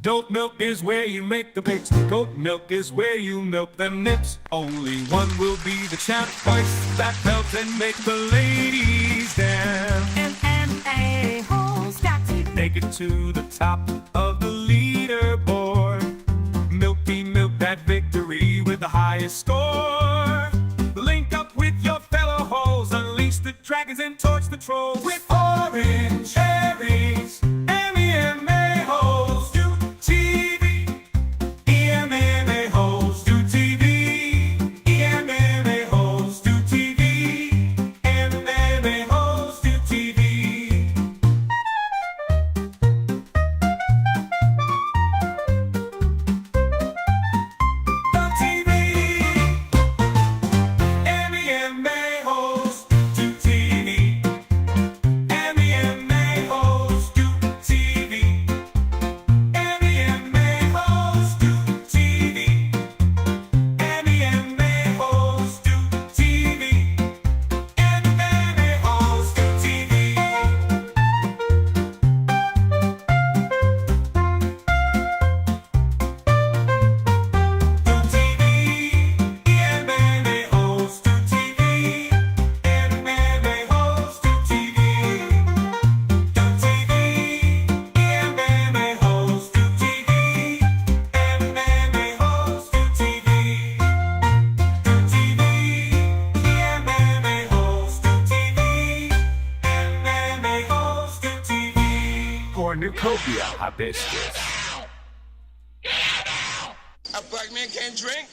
Goat milk is where you make the picks. Goat milk is where you milk them nips. Only one will be the champ. Hoist that belt and make the ladies dance. MMA-Holes got to take it to the top of the leaderboard. Milk that victory with the highest score. Link up with your fellow holes. Unleash the dragons and torch the trolls. With orange cherries, MMA-Holes do TV. MMA-Holes do TV. MMA-Holes do TV. MMA-Holes do TV. Cornucopia hibiscus. A black man can't drink.